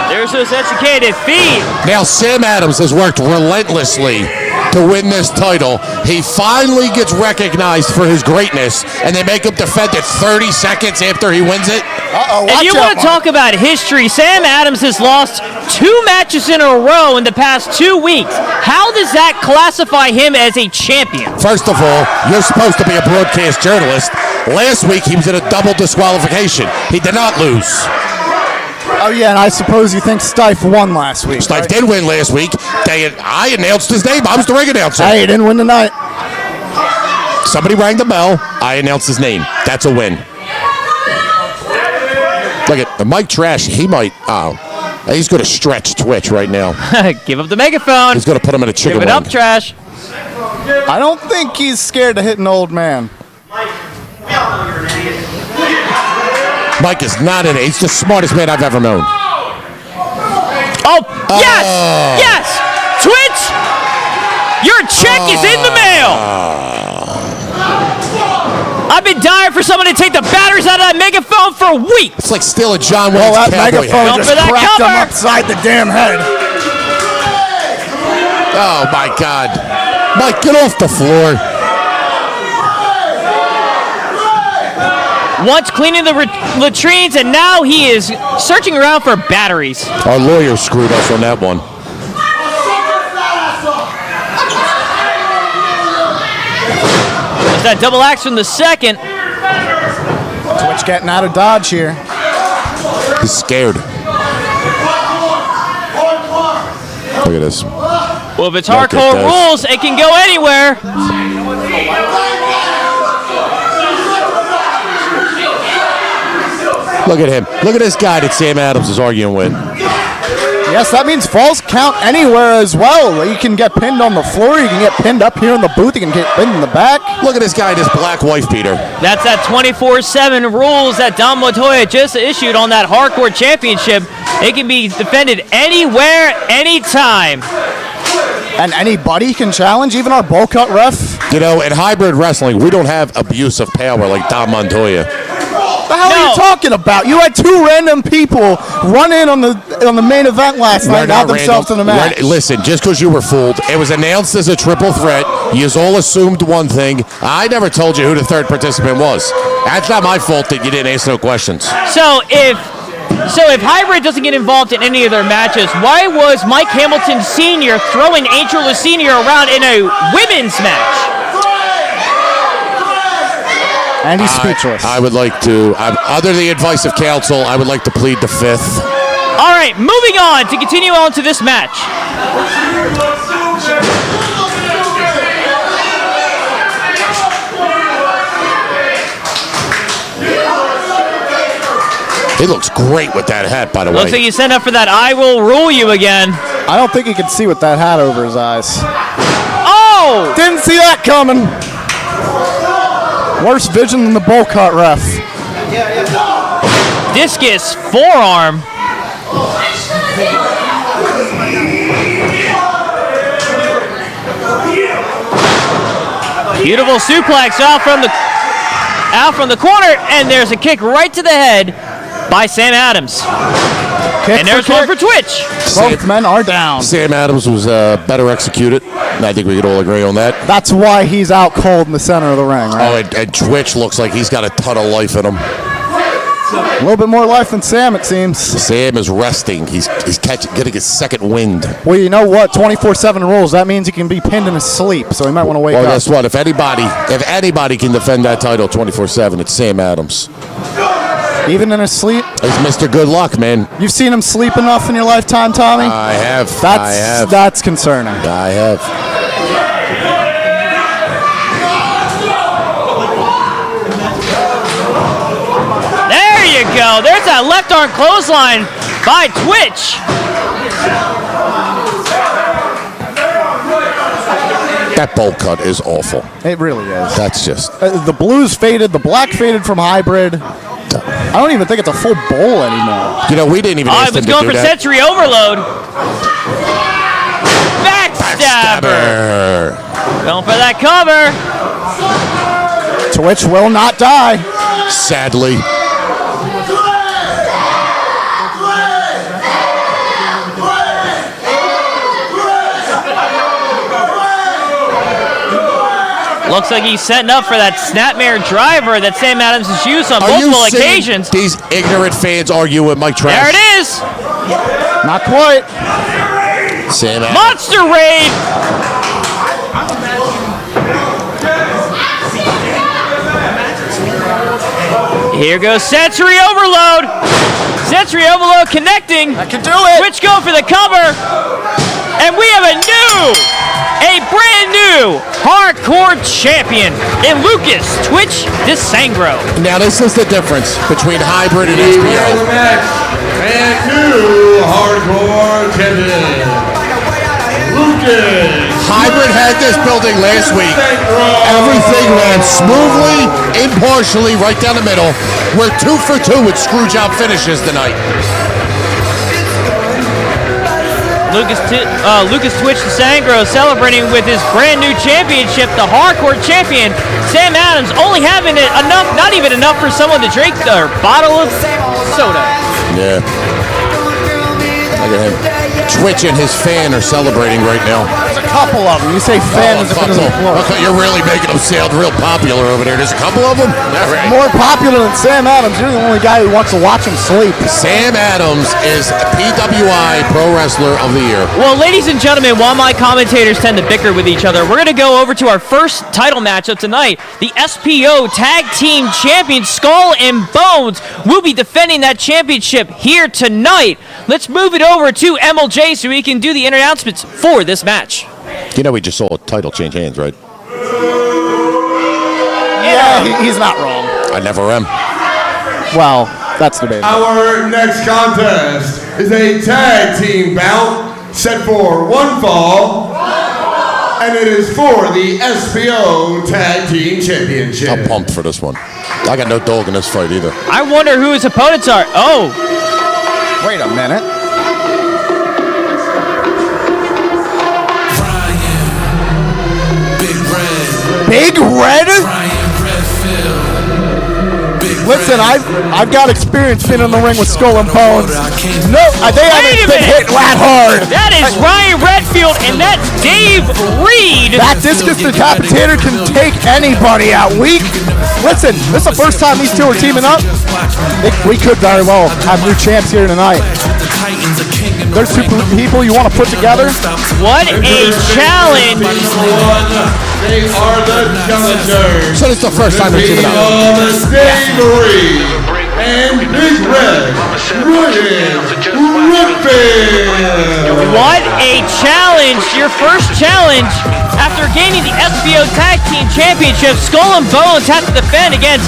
There's those educated feet. Now Sam Adams has worked relentlessly to win this title. He finally gets recognized for his greatness, and they make him defend it 30 seconds after he wins it. If you want to talk about history, Sam Adams has lost 2 matches in a row in the past 2 weeks. How does that classify him as a champion? First of all, you're supposed to be a broadcast journalist. Last week, he was in a double disqualification. He did not lose. Oh, yeah, and I suppose you think Stife won last week. Stife did win last week. I announced his name. I was the ring announcer. Hey, he didn't win tonight. Somebody rang the bell. I announced his name. That's a win. Look at the Mike Trash. He might. He's going to stretch Twitch right now. Give him the megaphone. He's going to put him in a chicken Give it wing. up, Trash. I don't think he's scared to hit an old man. Mike is not an He's the smartest man I've ever known. Oh, yes! Yes! Twitch! Your check is in the mail! I've been dying for someone to take the batteries out of that megaphone for weeks! It's like stealing John Well, Wayne's that cowboy megaphone hat. just cracked him upside the damn head. Oh, my God. Mike, get off the floor. Once cleaning the latrines, and now he is searching around for batteries. Our lawyer screwed us on that one. There's that double axe from the second. Twitch getting out of dodge here. He's scared. Look at this. Well, if it's Look at hardcore this. rules, it can go anywhere. Look at him. Look at this guy that Sam Adams is arguing with. Yes, that means falls count anywhere as well. You can get pinned on the floor. You can get pinned up here in the booth. You can get pinned in the back. Look at this guy, this black wife beater. That's that 24/7 rules that Dom Montoya just issued on that Hardcore Championship. It can be defended anywhere, anytime. And anybody can challenge, even our bowl cut ref. You know, in hybrid wrestling, we don't have abuse of power like Dom Montoya. What the hell are you talking about? You had two random people run in on the main event last night and got themselves in the match. Listen, just because you were fooled, it was announced as a triple threat. You all assumed one thing. I never told you who the third participant was. That's not my fault that you didn't ask no questions. So if Hybrid doesn't get involved in any of their matches, why was Mike Hamilton Sr. throwing Angel Sr. around in a women's match? And he's speechless. I would like to, under the advice of counsel, I would like to plead the fifth. All right, moving on to continue on to this match. He looks great with that hat, by the way. Looks like he's set up for that I will rule you again. I don't think he can see with that hat over his eyes. Oh! Didn't see that coming. Worse vision than the bowl cut ref. Discus forearm. Beautiful suplex out from the corner, and there's a kick right to the head by Sam Adams. And there's one for Twitch. Both men are down. Sam Adams was better executed. I think we could all agree on that. That's why he's out cold in the center of the ring, right? Oh, and Twitch looks like he's got a ton of life in him. A little bit more life than Sam, it seems. Sam is resting. He's getting his second wind. Well, you know what? 24/7 rules. That means he can be pinned in his sleep, so he might want to wake up. Well, guess what? If anybody can defend that title 24/7, it's Sam Adams. Even in his sleep? He's Mr. Good Luck, man. You've seen him sleep enough in your lifetime, Tommy? I have. That's concerning. I have. There you go. There's that left arm clothesline by Twitch. That bowl cut is awful. It really is. That's just... the blues faded, the black faded from hybrid. I don't even think it's a full bowl anymore. You know, we didn't even ask I was them to going do for that. sensory overload. Backstabber. Going for that cover. Twitch will not die. Sadly. Looks like he's setting up for that snapmare driver that Sam Adams has used on multiple occasions. These ignorant fans argue with Mike Trash. There it is. Not quite. Sam Adams. Monster Raid. Here goes Sensory Overload. Sensory Overload connecting. I can do it. Twitch go for the cover. And we have a brand new hardcore champion in Lucas Twitch DeSangro. Now this is the difference between hybrid and SPO. And new hardcore champion, Lucas. Hybrid had this building last week. Everything ran smoothly, impartially, right down the middle. We're 2 for 2 with screwjob finishes tonight. Lucas Twitch DeSangro celebrating with his brand new championship, the hardcore champion. Sam Adams only having it enough, not even enough for someone to drink their bottle of soda. Yeah. Look at him. Twitch and his fan are celebrating right now. There's a couple of them. You say fan as if it doesn't floor. Okay, you're really making them sound real popular over there. There's a couple of them? All right. More popular than Sam Adams. You're the only guy who wants to watch him sleep. Sam Adams is PWI Pro Wrestler of the Year. Well, ladies and gentlemen, while my commentators tend to bicker with each other, we're going to go over to our first title match of tonight. The SPO Tag Team Champions Skull and Bones will be defending that championship here tonight. Let's move it over to MLJ so we can do the announcements for this match. You know we just saw a title change hands, right? Yeah, he's not wrong. I never am. Well, that's debatable. Our next contest is a tag team bout set for one fall, and it is for the SPO Tag Team Championship. I'm pumped for this one. I got no dog in this fight either. I wonder who his opponents are. Oh. Wait a minute. Big Red? Listen, I've got experience being in the ring with Skull and Bones. No, they haven't been hit that hard. That is Ryan Redfield, and that's Dave Reed. That discus decapitator can take anybody out. Listen, this is the first time these two are teaming up. We could very well have new champs here tonight. There's two people you want to put together. What a challenge! They are the challengers. So it's the first time they're teaming up. Dave Reed and Big Red Ryan Redfield. What a challenge! Your first challenge after gaining the SPO Tag Team Championship. Skull and Bones have to defend against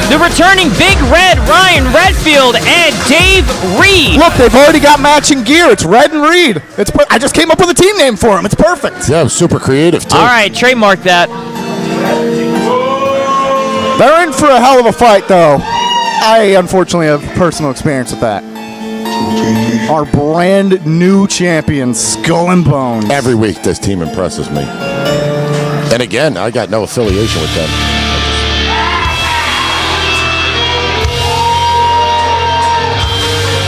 the returning Big Red, Ryan Redfield, and Dave Reed. Look, they've already got matching gear. It's Red and Reed. I just came up with a team name for him. It's perfect. Yeah, super creative, too. All right, trademark that. They're in for a hell of a fight, though. I, unfortunately, have personal experience with that. Our brand new champions, Skull and Bones. Every week, this team impresses me. And again, I got no affiliation with them.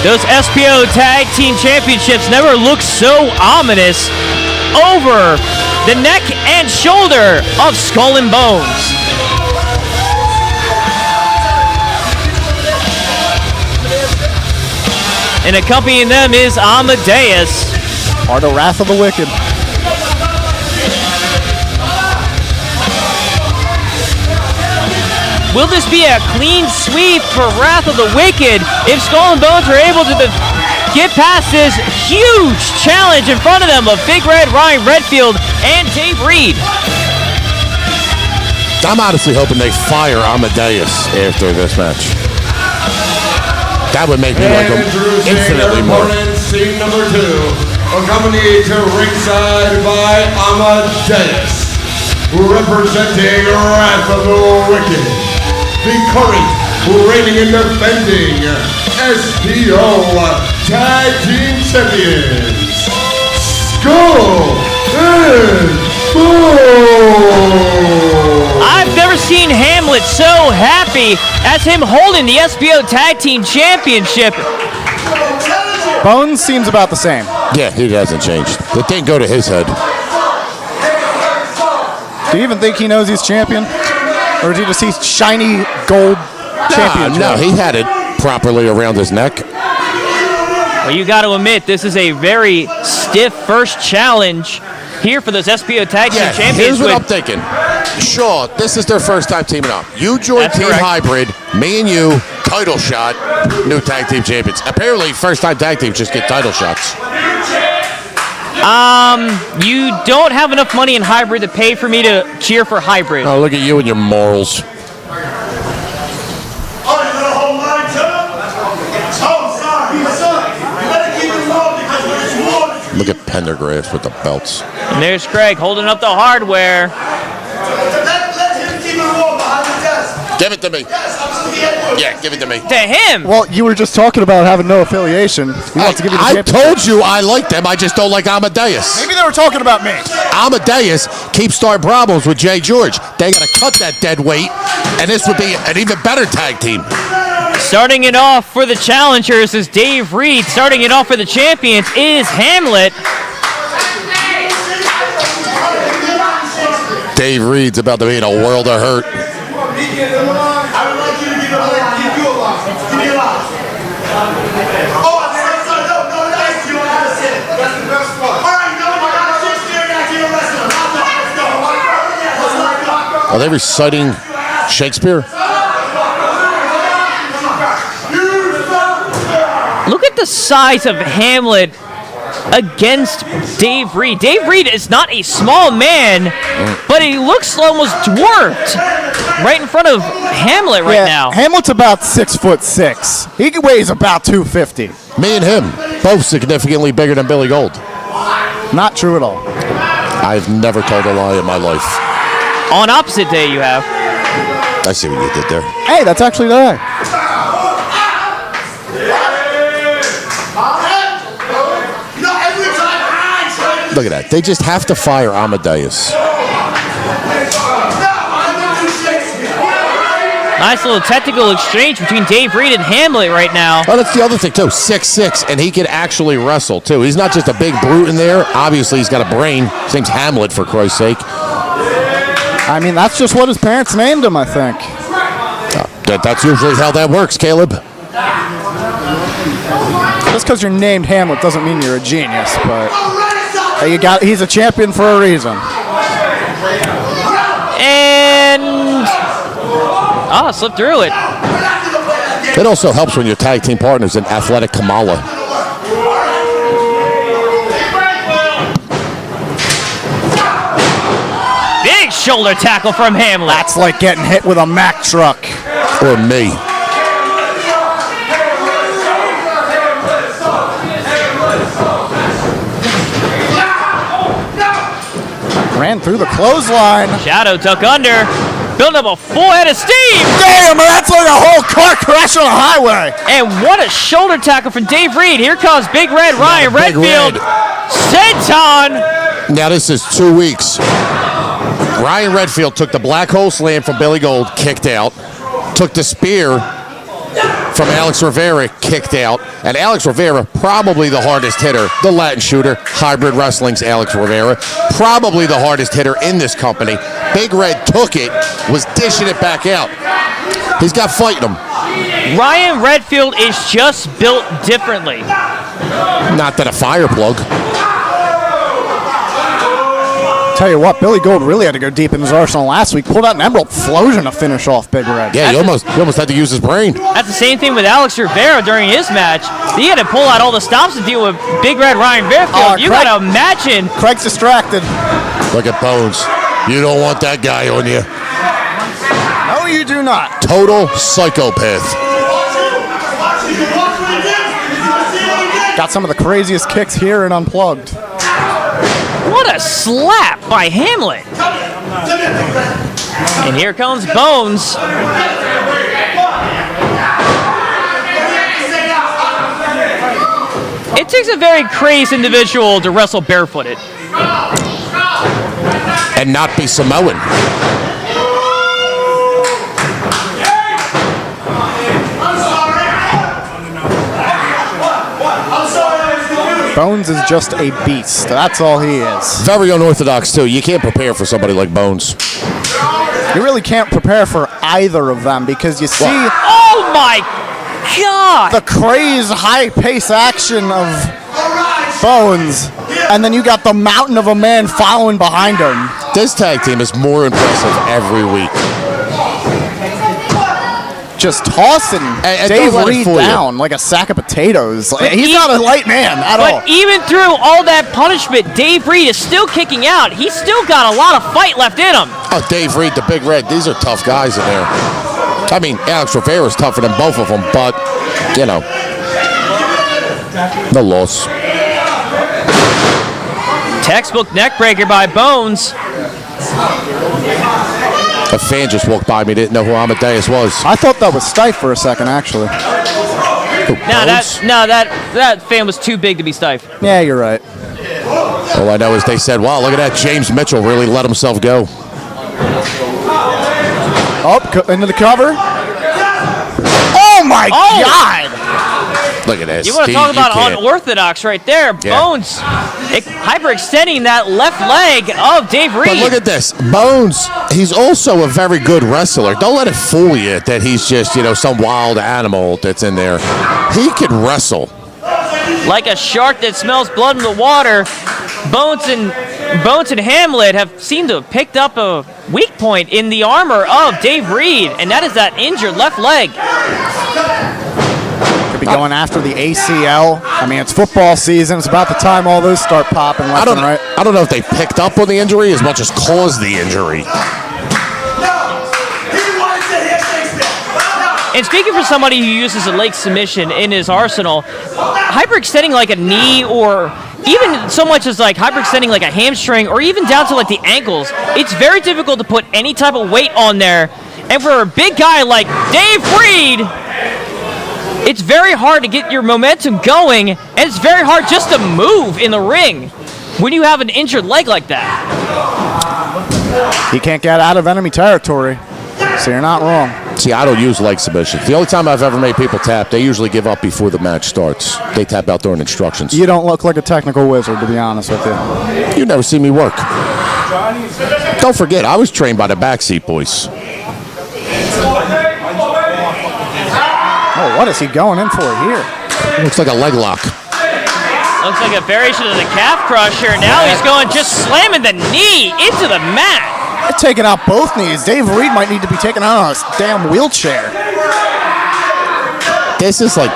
Those SPO Tag Team Championships never look so ominous over the neck and shoulder of Skull and Bones. And accompanying them is Amadeus. Or the Wrath of the Wicked. Will this be a clean sweep for Wrath of the Wicked if Skull and Bones are able to get past this huge challenge in front of them of Big Red, Ryan Redfield, and Dave Reed? I'm honestly hoping they fire Amadeus after this match. That would make me like him infinitely more. Scene number 2, accompanied to ringside by Amadeus, representing Wrath of the Wicked, the current reigning and defending SPO Tag Team Champions, Skull and Bones. I've never seen Hamlet so happy as him holding the SPO Tag Team Championship. Bones seems about the same. Yeah, he hasn't changed. It didn't go to his head. Do you even think he knows he's champion? Or did he just see shiny gold championship? No, he had it properly around his neck. Well, you got to admit, this is a very stiff first challenge here for those SPO Tag Team Champions. Here's what I'm thinking. Sure, this is their first time teaming up. You join Team Hybrid, me and you, title shot, new tag team champions. Apparently, first time tag teams just get title shots. You don't have enough money in Hybrid to pay for me to cheer for Hybrid. Oh, look at you and your morals. Look at Pendergrass with the belts. And there's Craig holding up the hardware. Give it to me. Yeah, give it to me. To him. Well, you were just talking about having no affiliation. He wants to give you the I championship. told you I like them. I just don't like Amadeus. Maybe they were talking about me. Amadeus keeps starting problems with Jay George. They got to cut that dead weight, and this would be an even better tag team. Starting it off for the challengers is Dave Reed. Starting it off for the champions is Hamlet. Dave Reed's about to be in a world of hurt. Are they reciting Shakespeare? Look at the size of Hamlet against Dave Reed. Dave Reed is not a small man, but he looks almost dwarfed right in front of Hamlet right now. Hamlet's about 6'6". He weighs about 250. Me and him, both significantly bigger than Billy Gold. Not true at all. I've never told a lie in my life. On opposite day you have. I see what you did there. Hey, that's actually there. Look at that. They just have to fire Amadeus. Nice little technical exchange between Dave Reed and Hamlet right now. Oh, that's the other thing, too. 6'6", and he can actually wrestle, too. He's not just a big brute in there. Obviously, he's got a brain. His name's Hamlet, for Christ's sake. I mean, that's just what his parents named him, I think. That's usually how that works, Caleb. Just because you're named Hamlet doesn't mean you're a genius, but he's a champion for a reason. And slipped through it. It also helps when your tag team partner's an athletic Kamala. Big shoulder tackle from Hamlet. That's like getting hit with a Mack truck. Or me. Ran through the clothesline. Shadow tuck under. Build up a full head of steam. Damn, that's like a whole car crash on a highway. And what a shoulder tackle from Dave Reed. Here comes Big Red Ryan Redfield. Senton. Now this is 2 weeks. Ryan Redfield took the black hole slam from Billy Gold, kicked out. Took the spear from Alex Rivera, kicked out. And Alex Rivera, probably the hardest hitter, the Latin shooter, Hybrid Wrestling's Alex Rivera, probably the hardest hitter in this company. Big Red took it, was dishing it back out. He's got fighting him. Ryan Redfield is just built differently. Not that a fire plug. Tell you what, Billy Gold really had to go deep in his arsenal last week. Pulled out an Emerald Flosion to finish off Big Red. Yeah, he almost had to use his brain. That's the same thing with Alex Rivera during his match. He had to pull out all the stops to deal with Big Red Ryan Redfield. You gotta imagine. Craig's distracted. Look at Bones. You don't want that guy on you. No, you do not. Total psychopath. Got some of the craziest kicks here in Unplugged. What a slap by Hamlet. And here comes Bones. It takes a very crazed individual to wrestle barefooted. And not be Samoan. Bones is just a beast. That's all he is. Very unorthodox, too. You can't prepare for somebody like Bones. You really can't prepare for either of them because you see... Oh, my God! The crazed high-pace action of Bones, and then you got the mountain of a man following behind him. This tag team is more impressive every week. Just tossing Dave Reed down like a sack of potatoes. He's not a light man at all. But even through all that punishment, Dave Reed is still kicking out. He's still got a lot of fight left in him. Oh, Dave Reed, the Big Red, these are tough guys in there. I mean, Alex Rivera's tougher than both of them, but, you know, no loss. Textbook neckbreaker by Bones. A fan just walked by me, didn't know who Amadeus was. I thought that was Stife for a second, actually. That fan was too big to be Stife. Yeah, you're right. All I know is they said, wow, look at that. James Mitchell really let himself go. Oh, into the cover. Oh my God! Look at this. You want to talk about unorthodox right there. Bones hyperextending that left leg of Dave Reed. But look at this. Bones, he's also a very good wrestler. Don't let it fool you that he's just, some wild animal that's in there. He can wrestle. Like a shark that smells blood in the water, Bones and Hamlet have seemed to have picked up a weak point in the armor of Dave Reed, and that is that injured left leg. Could be going after the ACL. I mean, it's football season. It's about the time all those start popping left and right. I don't know if they picked up on the injury as much as caused the injury. And speaking for somebody who uses a leg submission in his arsenal, hyperextending like a knee or even so much as like hyperextending like a hamstring or even down to like the ankles, it's very difficult to put any type of weight on there. And for a big guy like Dave Reed, it's very hard to get your momentum going, and it's very hard just to move in the ring when you have an injured leg like that. He can't get out of enemy territory, so you're not wrong. See, I don't use leg submissions. The only time I've ever made people tap, they usually give up before the match starts. They tap out during instructions. You don't look like a technical wizard, to be honest with you. You never see me work. Don't forget, I was trained by the Backseat Boys. Oh, what is he going in for here? Looks like a leg lock. Looks like a variation of the calf crusher. Now he's going just slamming the knee into the mat. They're taking out both knees. Dave Reed might need to be taken out on a damn wheelchair. This is like,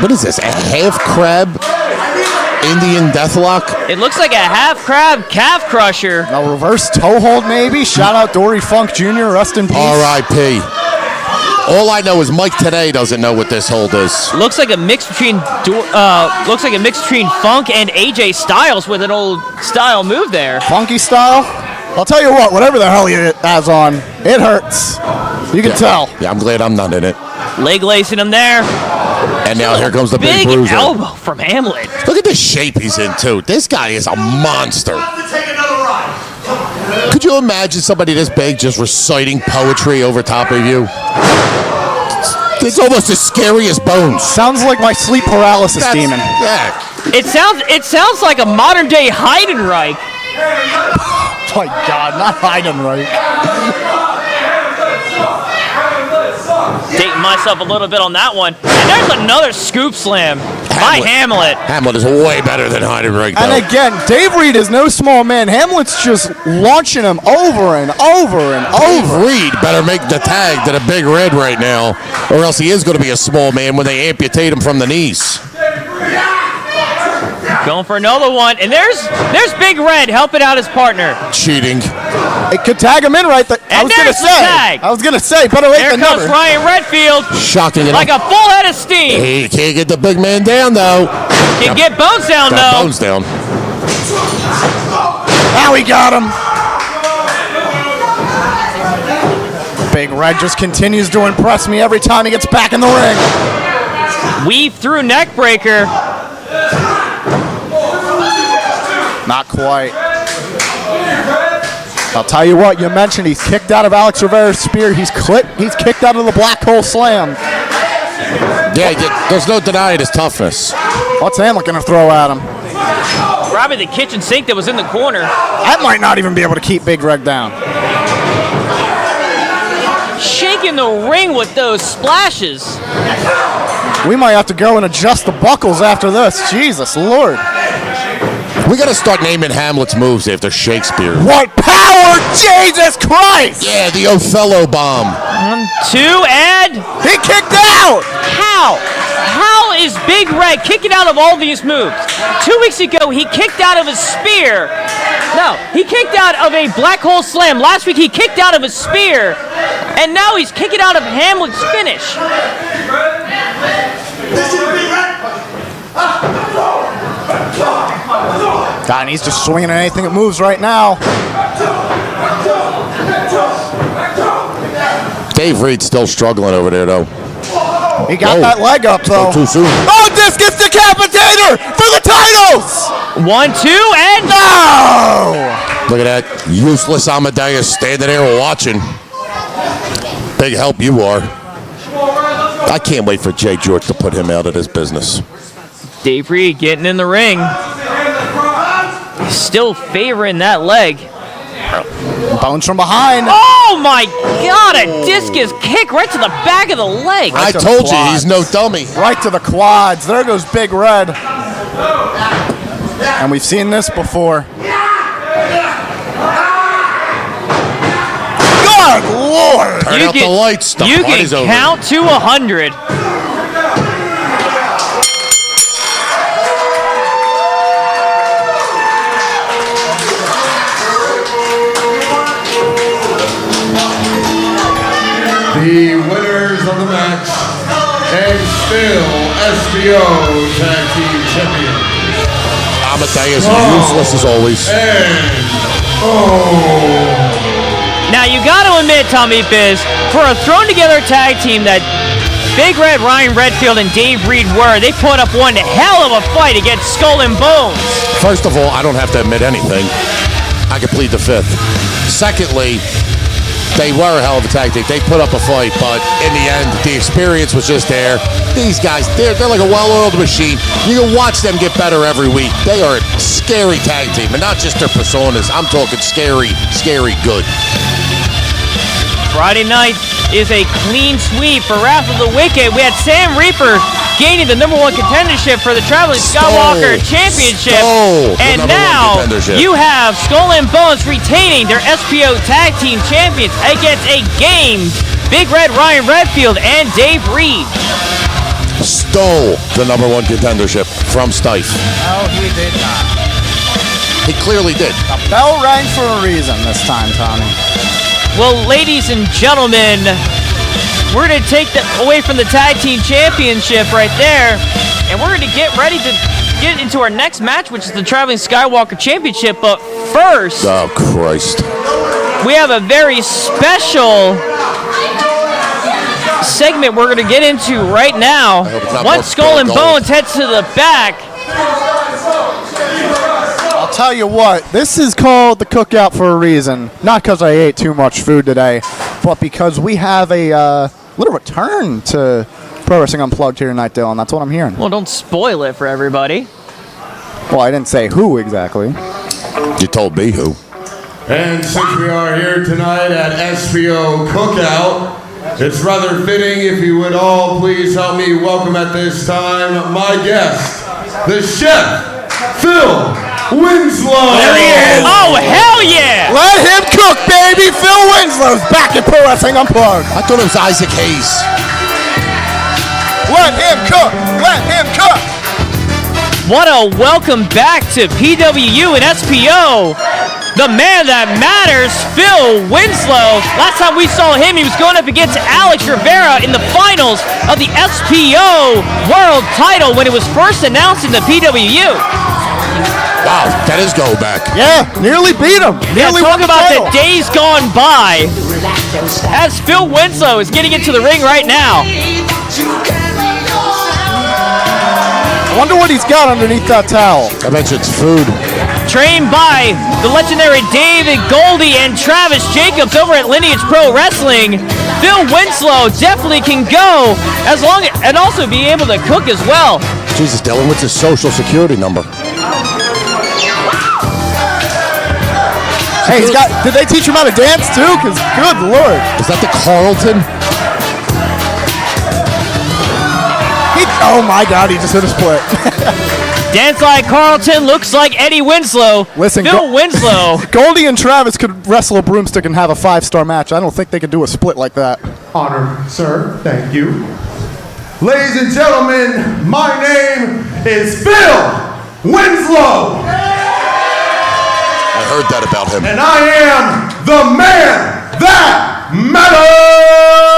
what is this, a half crab Indian deathlock? It looks like a half crab calf crusher. A reverse toe hold maybe. Shout out Dory Funk Jr. Rest in peace. R.I.P. All I know is Mike today doesn't know what this hold is. Looks like a mix between Funk and AJ Styles with an old style move there. Funky style? I'll tell you what, whatever the hell he has on, it hurts. You can tell. Yeah, I'm glad I'm not in it. Leg lacing him there. And now here comes the big bruiser. Elbow from Hamlet. Look at the shape he's in, too. This guy is a monster. Could you imagine somebody this big just reciting poetry over top of you? It's almost as scary as Bones. Sounds like my sleep paralysis demon. Yeah. It sounds like a modern day Heidenreich. Oh my God, not Heidenreich. Dating myself a little bit on that one. And there's another scoop slam by Hamlet. Hamlet is way better than Heidenreich, though. And again, Dave Reed is no small man. Hamlet's just launching him over and over and over. Dave Reed better make the tag to the Big Red right now, or else he is going to be a small man when they amputate him from the knees. Going for another one, and there's Big Red helping out his partner. Cheating. It could tag him in right there. I was gonna say, better late than never. Here comes Ryan Redfield. Shocking. Like a full head of steam. He can't get the big man down, though. Can get Bones down, Got though. Bones down. Now he got him. Big Red just continues to impress me every time he gets back in the ring. Weave through neck breaker. Not quite. I'll tell you what, you mentioned he's kicked out of Alex Rivera's spear. He's kicked out of the black hole slam. Yeah, there's no denying his toughness. What's Hamlet going to throw at him? Grabbing the kitchen sink that was in the corner. That might not even be able to keep Big Red down. Shaking the ring with those splashes. We might have to go and adjust the buckles after this. Jesus Lord. We got to start naming Hamlet's moves after Shakespeare. What power! Jesus Christ! Yeah, the Othello bomb. 1, 2, and he kicked out! How? How is Big Red kicking out of all these moves? 2 weeks ago, he kicked out of his spear. No, he kicked out of a black hole slam. Last week, he kicked out of a spear. And now he's kicking out of Hamlet's finish. God, and he's just swinging at anything that moves right now. Dave Reed's still struggling over there, though. He got that leg up, though. Too soon. Oh, discus decapitator for the titles! 1, 2, and no! Look at that useless Amadeus standing there watching. Big help you are. I can't wait for Jay George to put him out of this business. Dave Reed getting in the ring. Still favoring that leg. Bones from behind. Oh my God, a discus kick right to the back of the leg. I told you, he's no dummy. Right to the quads. There goes Big Red. And we've seen this before. Good Lord! Turn out the lights. The you party's can over. count to 100. The winners of the match and still SPO Tag Team Champions. Amadeus is useless as always. Now you got to admit, Tommy Biz, for a thrown together tag team that Big Red, Ryan Redfield, and Dave Reed were, they put up one hell of a fight against Skull and Bones. First of all, I don't have to admit anything. I can plead the fifth. Secondly, they were a hell of a tag team. They put up a fight, but in the end, the experience was just there. These guys, they're like a well-oiled machine. You can watch them get better every week. They are a scary tag team, and not just their personas. I'm talking scary, scary good. Friday night is a clean sweep for Wrath of the Wicked. We had Sam Reaper gaining the #1 contendership for the Traveling Skywalker Championship. And now you have Skull and Bones retaining their SPO Tag Team Champions against a game Big Red, Ryan Redfield, and Dave Reed. Stole the #1 contendership from Stife. No, he did not. He clearly did. The bell rang for a reason this time, Tommy. Well, ladies and gentlemen, we're going to take that away from the Tag Team Championship right there, and we're going to get ready to get into our next match, which is the Traveling Skywalker Championship. But first, oh Christ, we have a very special segment we're going to get into right now. Once Skull and Bones heads to the back. I'll tell you what, this is called the Cookout for a reason. Not because I ate too much food today, but because we have a little return to Pro Wrestling Unplugged here tonight, Dylan. That's what I'm hearing. Well, don't spoil it for everybody. Well, I didn't say who exactly. You told me who. And since we are here tonight at SPO Cookout, it's rather fitting if you would all please help me welcome at this time my guest, the chef, Phil Winslow. There he is. Oh, hell yeah. Let him cook, baby. Phil Winslow's back at Pro Wrestling Unplugged. I thought it was Isaac Hayes. Let him cook. Let him cook. What a welcome back to PWU and SPO. The man that matters, Phil Winslow. Last time we saw him, he was going up against Alex Rivera in the finals of the SPO World title when it was first announced in the PWU. Wow, that is go back. Yeah, nearly beat him. Nearly talk won the about title. the days gone by. As Phil Winslow is getting into the ring right now. I wonder what he's got underneath that towel. I bet you it's food. Trained by the legendary David Goldie and Travis Jacobs over at Lineage Pro Wrestling, Phil Winslow definitely can go as long and also be able to cook as well. Jesus, Dylan, what's his social security number? Hey, he's got. Did they teach him how to dance too? Cause good Lord. Is that the Carlton? Oh my God, he just hit a split. Dance like Carlton, looks like Eddie Winslow. Listen, Phil Winslow. Goldie and Travis could wrestle a broomstick and have a 5-star match. I don't think they could do a split like that. Honored, sir. Thank you. Ladies and gentlemen, my name is Phil Winslow. I heard that about him. And I am the man that matters.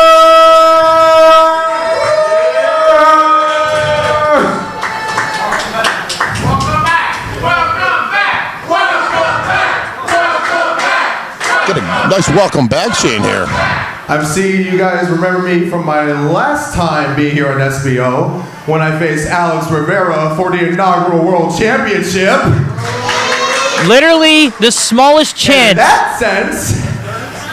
Get a nice welcome back, Shane, here. I'm seeing you guys remember me from my last time being here on SBO when I faced Alex Rivera for the inaugural World Championship. Literally the smallest chance. In that sense,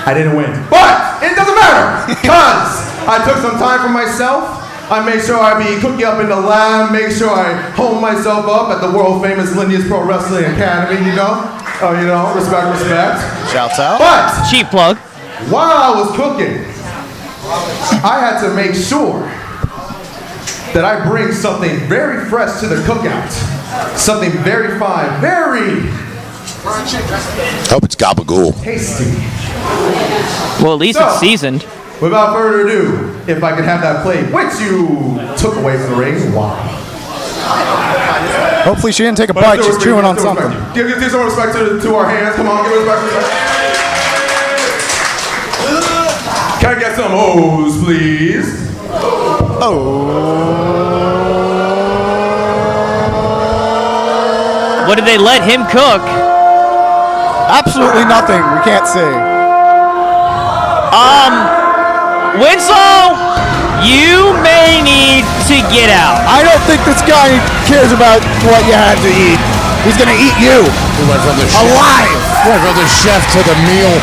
I didn't win. But it doesn't matter because I took some time for myself I make sure I be cooking up in the lab, make sure I hone myself up at the world famous Lindy's Pro Wrestling Academy, you know? Respect. Shouts out. But cheap plug. While I was cooking, I had to make sure that I bring something very fresh to the cookout. Something very fine, very Hope it's gabagool. tasty. Well, at least it's seasoned. Without further ado, if I could have that plate, which you took away from the ring, wow. Hopefully she didn't take a bite. She's chewing on something. Give some respect to our hands. Come on, give respect. Can I get some O's, please? What did they let him cook? Absolutely nothing. We can't see. Winslow, you may need to get out. I don't think this guy cares about what you had to eat. He's gonna eat you. He went from the alive. Went from the chef to the meal.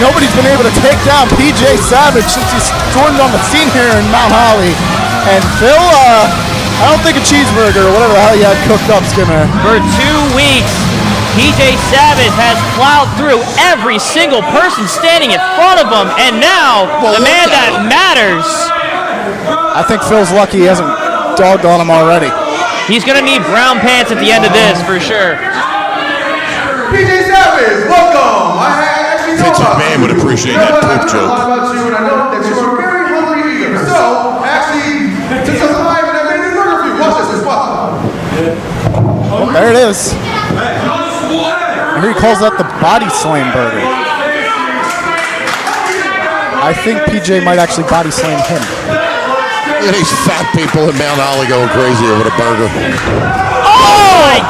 Nobody's been able to take down PJ Savage since he stormed on the scene here in Mount Holly. And Phil, I don't think a cheeseburger or whatever the hell you had cooked up is gonna. For 2 weeks, PJ Savage has plowed through every single person standing in front of him, and now the man that matters. I think Phil's lucky he hasn't dogged on him already. He's gonna need brown pants at the end of this for sure. PJ Savage, welcome. I actually know Vince about McMahon you. would appreciate that poop joke. I know about you, and I know that you are very hungry eater. So, actually, took some time and I made this burger for you. Watch this, watch. There it is. I hear he calls that the body slam burger. I think PJ might actually body slam him. Look at these fat people in Mount Holly going crazy over the burger. Oh my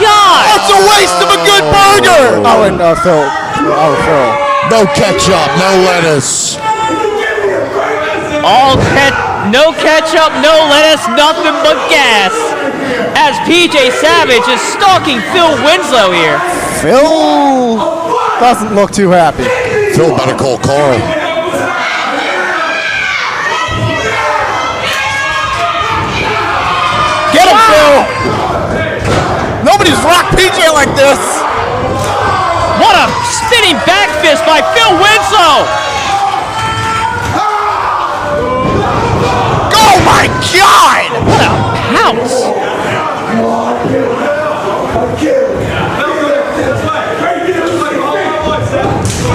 God! That's a waste of a good burger! Oh, and Phil. Oh, Phil. No ketchup, no lettuce. No ketchup, no lettuce, nothing but gas. As PJ Savage is stalking Phil Winslow here. Phil doesn't look too happy. Phil better call Carl. Get him, Phil! Nobody's rocked PJ like this. What a spinning back fist by Phil Winslow! Oh my God! What a pounce!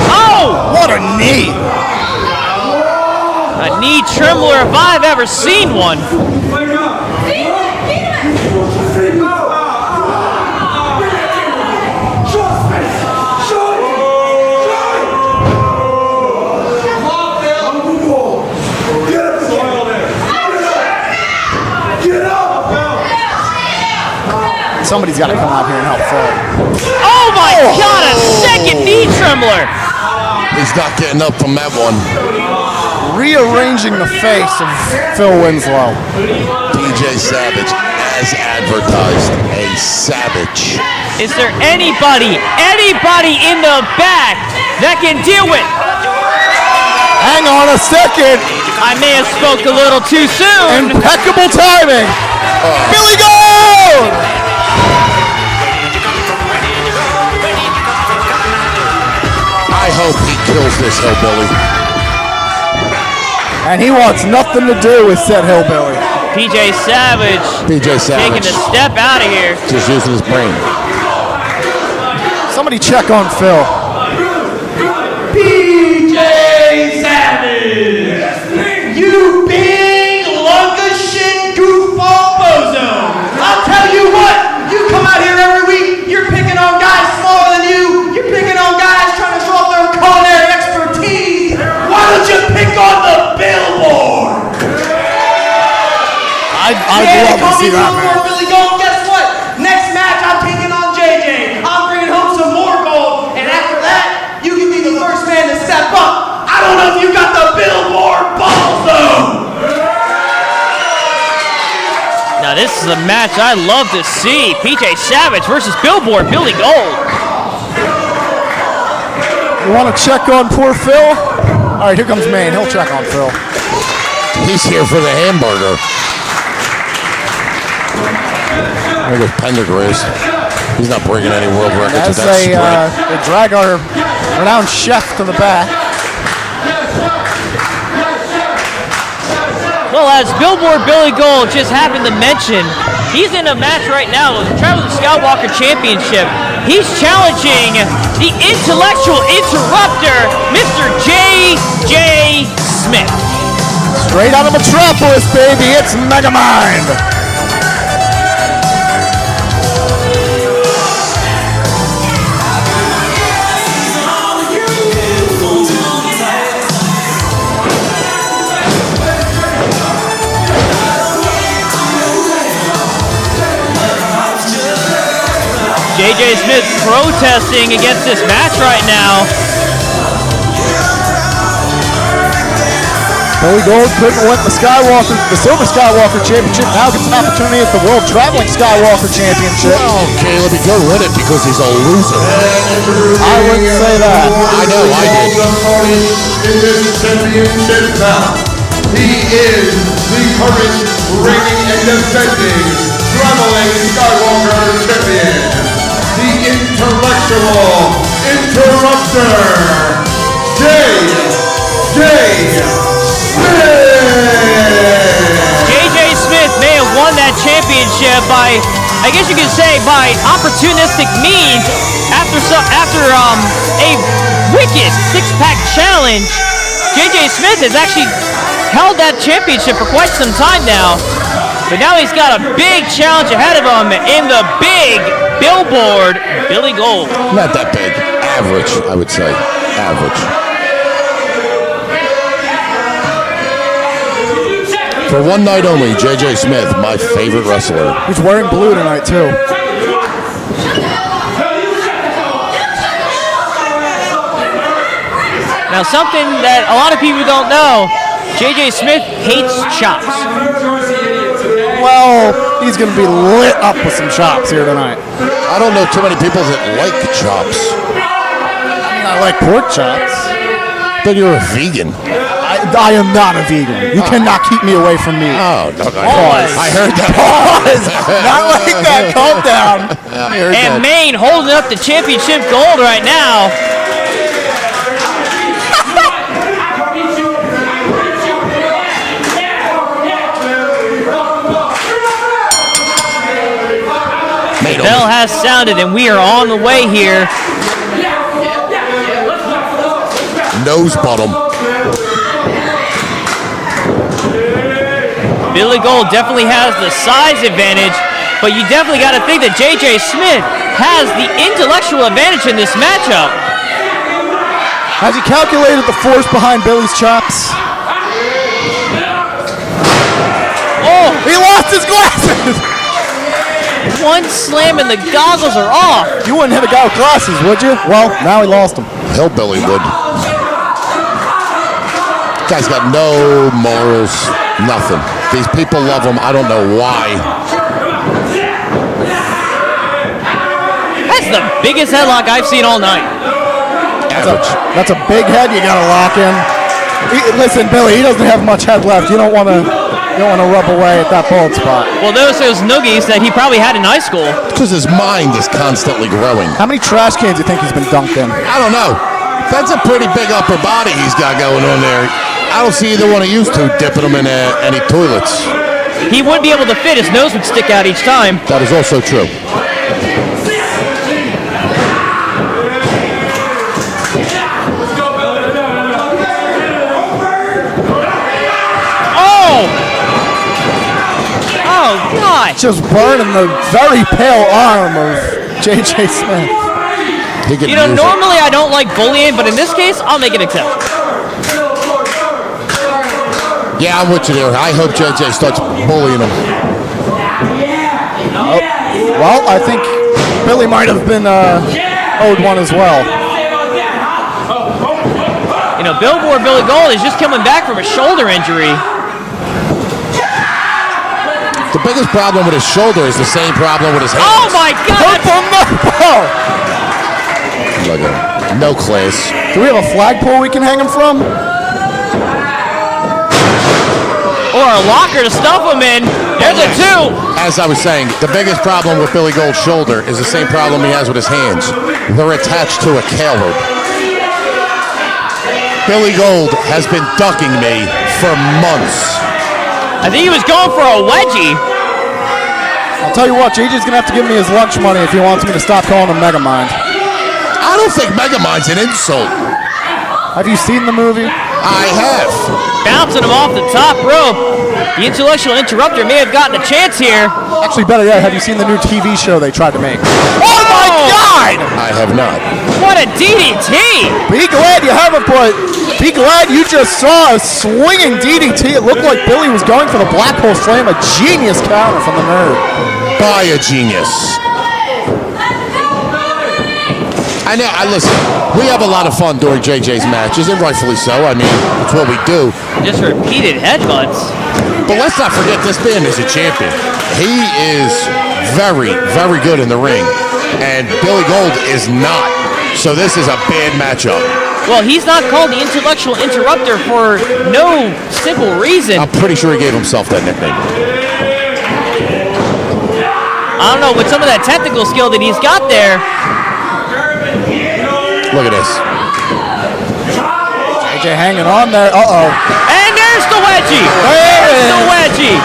Oh! What a knee! A knee trembler if I've ever seen one. Somebody's got to come out here and help Phil. Oh my God, a second knee trembler! He's not getting up from that one. Rearranging the face of Phil Winslow. PJ Savage, as advertised, a savage. Is there anybody in the back that can deal with? Hang on a second. I may have spoke a little too soon. Impeccable timing. Billy Gold! I hope he kills this hillbilly. And he wants nothing to do with said hillbilly. PJ Savage. Taking a step out of here. Just using his brain. Somebody check on Phil. PJ Savage! You big lunk of shit goofball bozo! I'll tell you what! You come out here every week, you're picking on guys smaller than you, you're picking on guys trying to show off their culinary expertise. Why don't you pick on the billboard? I'd love to see that, man. Billy Gold, guess what? Next match, I'm taking on JJ. I'm bringing home some more gold, and after that, you can be the first man to step up. I don't know if you got the billboard balls, though. Now this is a match I love to see. PJ Savage versus Billboard Billy Gold. You want to check on poor Phil? All right, here comes Maine. He'll check on Phil. He's here for the hamburger. There goes Pendergrass. He's not breaking any world records. As they drag our renowned chef to the back. Well, as Billboard Billy Gold just happened to mention, he's in a match right now with the Traveling Skywalker Championship. He's challenging the intellectual interrupter, Mr. J.J. Smith. Straight out of Metropolis, baby. It's Megamind. J.J. Smith protesting against this match right now. Billy Gold couldn't win the Silver Skywalker Championship. Now gets an opportunity at the World Traveling Skywalker Championship. Oh, Caleb, he could win it because he's a loser. I wouldn't say that. I know, I did. In this championship bout, he is the current reigning and defending Traveling Skywalker Champion, the intellectual interrupter, J.J. J.J. Smith may have won that championship by, I guess you could say, by opportunistic means after a wicked six-pack challenge. J.J. Smith has actually held that championship for quite some time now, but now he's got a big challenge ahead of him in the big Billboard Billy Gold. Not that big. Average, I would say. Average. For one night only, J.J. Smith, my favorite wrestler. He's wearing blue tonight, too. Now, something that a lot of people don't know, J.J. Smith hates chops. Well, he's going to be lit up with some chops here tonight. I don't know too many people that like chops. I like pork chops. But you're a vegan. I am not a vegan. You cannot keep me away from meat. Oh, no, I heard that. Pause. Not like that. Calm down. And Maine holding up the championship gold right now. The bell has sounded and we are on the way here. Nose bottom. Billy Gold definitely has the size advantage, but you definitely got to think that J.J. Smith has the intellectual advantage in this matchup. Has he calculated the force behind Billy's chops? Oh! He lost his glasses! One slam and the goggles are off. You wouldn't hit a guy with glasses, would you? Well, now he lost them. Hillbilly would. Guy's got no morals, nothing. These people love him. I don't know why. That's the biggest headlock I've seen all night. That's a big head you got to lock in. Listen, Billy, he doesn't have much head left. You don't want to rub away at that bald spot. Well, those noogies that he probably had in high school. Because his mind is constantly growing. How many trash cans do you think he's been dunked in? I don't know. That's a pretty big upper body he's got going on there. I don't see either one of you two dipping him in any toilets. He wouldn't be able to fit. His nose would stick out each time. That is also true. Oh, God. Just burning the very pale arm of J.J. Smith. You know, normally I don't like bullying, but in this case, I'll make an exception. Yeah, I'm with you there. I hope J.J. starts bullying him. Oh, well, I think Billy might have been owed one as well. You know, Billboard Billy Gold is just coming back from a shoulder injury. The biggest problem with his shoulder is the same problem with his hands. Oh my God! Look at him. No class. Do we have a flagpole we can hang him from? a locker to stuff him in. There's a 2. As I was saying, the biggest problem with Billy Gold's shoulder is the same problem he has with his hands. They're attached to a caleb. Billy Gold has been ducking me for months. I think he was going for a wedgie. I'll tell you what, JJ's gonna have to give me his lunch money if he wants me to stop calling him Megamind. I don't think Megamind's an insult. Have you seen the movie? I have. Bouncing him off the top rope. The intellectual interrupter may have gotten a chance here. Actually, better yet, have you seen the new TV show they tried to make? Oh my God! I have not. What a DDT! Be glad you haven't, but be glad you just saw a swinging DDT. It looked like Billy was going for the black hole slam, a genius counter from the nerd. By a genius. I know, listen, we have a lot of fun during JJ's matches, and rightfully so. I mean, it's what we do. Just repeated headbutts. But let's not forget, this man is a champion. He is very, very good in the ring, and Billy Gold is not. So this is a bad matchup. Well, he's not called the intellectual interrupter for no simple reason. I'm pretty sure he gave himself that nickname. I don't know, with some of that technical skill that he's got there. Look at this. JJ hanging on there. Uh-oh. And there's the wedgie. There's the wedgie.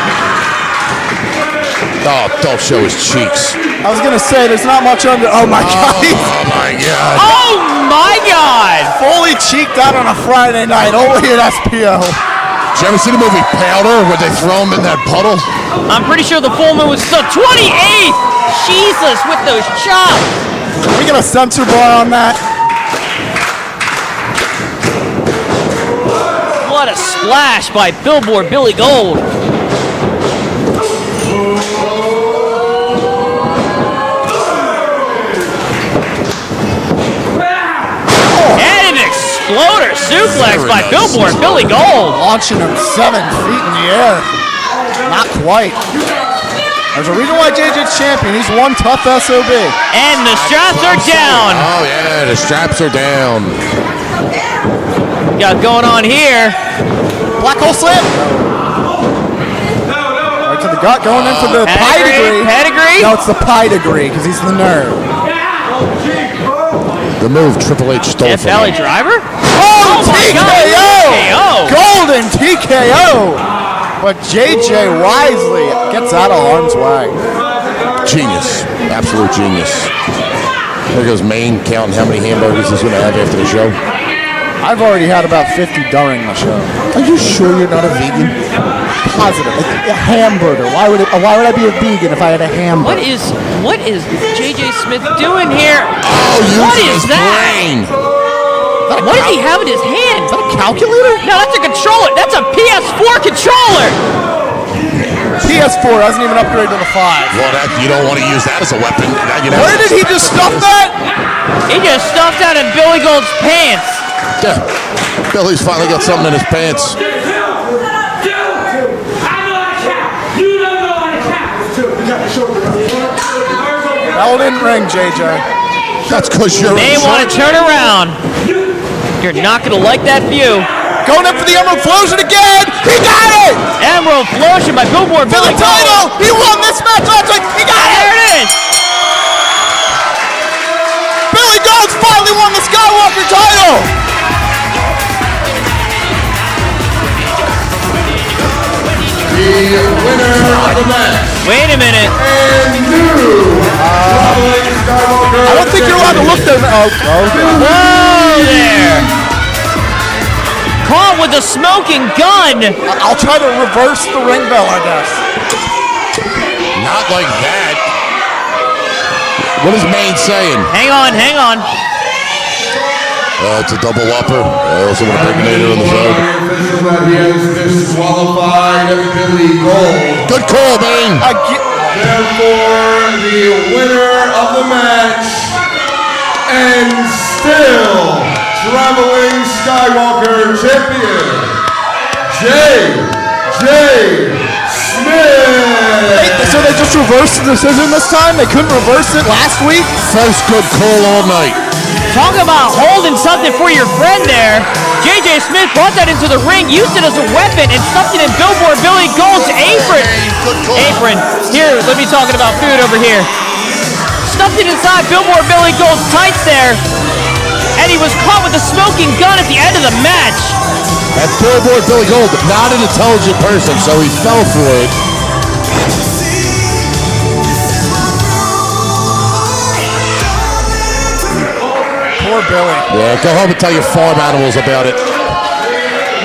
Oh, don't show his cheeks. I was gonna say there's not much under. Oh my God. Oh my God. Oh my God. Fully cheeked out on a Friday night only at SPO. Did you ever see the movie Powder where they throw him in that puddle? I'm pretty sure the full moon was still 28th. Jesus, with those chops. We got a censor bar on that. What a splash by Billboard Billy Gold. And an exploder suplex by Billboard Billy Gold. Launching him 7 feet in the air. Not quite. There's a reason why JJ's champion. He's one tough SOB. And the straps are down. Oh yeah, the straps are down. Got going on here. Black hole slam. Right to the gut, going in for the pedigree. Pedigree? No, it's the pedigree because he's the nerd. The move Triple H stole Death from Valley him. Driver? Oh, my TKO! God, Golden TKO! But JJ wisely gets out of harm's way. Genius. Absolute genius. There goes Maine counting how many hamburgers he's going to have after the show. I've already had about 50 during the show. Are you sure you're not a vegan? Positive. A hamburger. Why would I be a vegan if I had a hamburger? What is JJ Smith doing here? Oh, what using is his that? brain. What does he have in his hand? Is that a calculator? No, that's a controller. That's a PS4 controller. PS4 hasn't even upgraded to the 5. Well, you don't want to use that as a weapon. Where did he just stuff that? He just stuffed that in Billy Gold's pants. Yeah. Billy's finally got something in his pants. Bell didn't ring, JJ. That's because you're May want to turn around. You're not going to like that view. Going up for the Emerald Flosion again. He got it. Emerald Flosion by Billboard For Billy the title. He won this match last week. He got it. There it is. Billy Gold's finally won the Skywalker title. The winner of the match. Wait a minute. And new Skywalker. I don't think you're allowed to look there. Oh, Whoa there. Caught with a smoking gun. I'll try to reverse the ring bell, I guess. Not like that. What is Maine saying? Hang on, hang on. It's a double whopper. I also want to bring Nader on the side. That he has disqualified Billy Gold. Good call, Maine. Therefore, the winner of the match and still traveling Skywalker champion, J.J. Smith. So they just reversed the decision this time? They couldn't reverse it last week? First good call all night. Talk about holding something for your friend there. JJ Smith brought that into the ring, used it as a weapon, and stuffed it in Billboard Billy Gold's apron. Here, let me talking about food over here. Stuffed it inside Billboard Billy Gold's tights there, and he was caught with a smoking gun at the end of the match. That Billboard Billy Gold, not an intelligent person, so he fell for it. Poor Billy. Yeah, go home and tell your farm animals about it.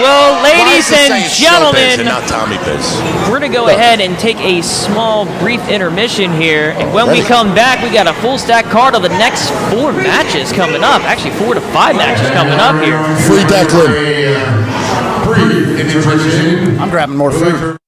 Well, ladies and gentlemen, not Tommy Biz. we're going to go ahead and take a small, brief intermission here. And when we come back, we got a full stack card of the next 4 matches coming up. Actually, 4 to 5 matches coming up here. Free Declan. Brief intermission. I'm grabbing more food.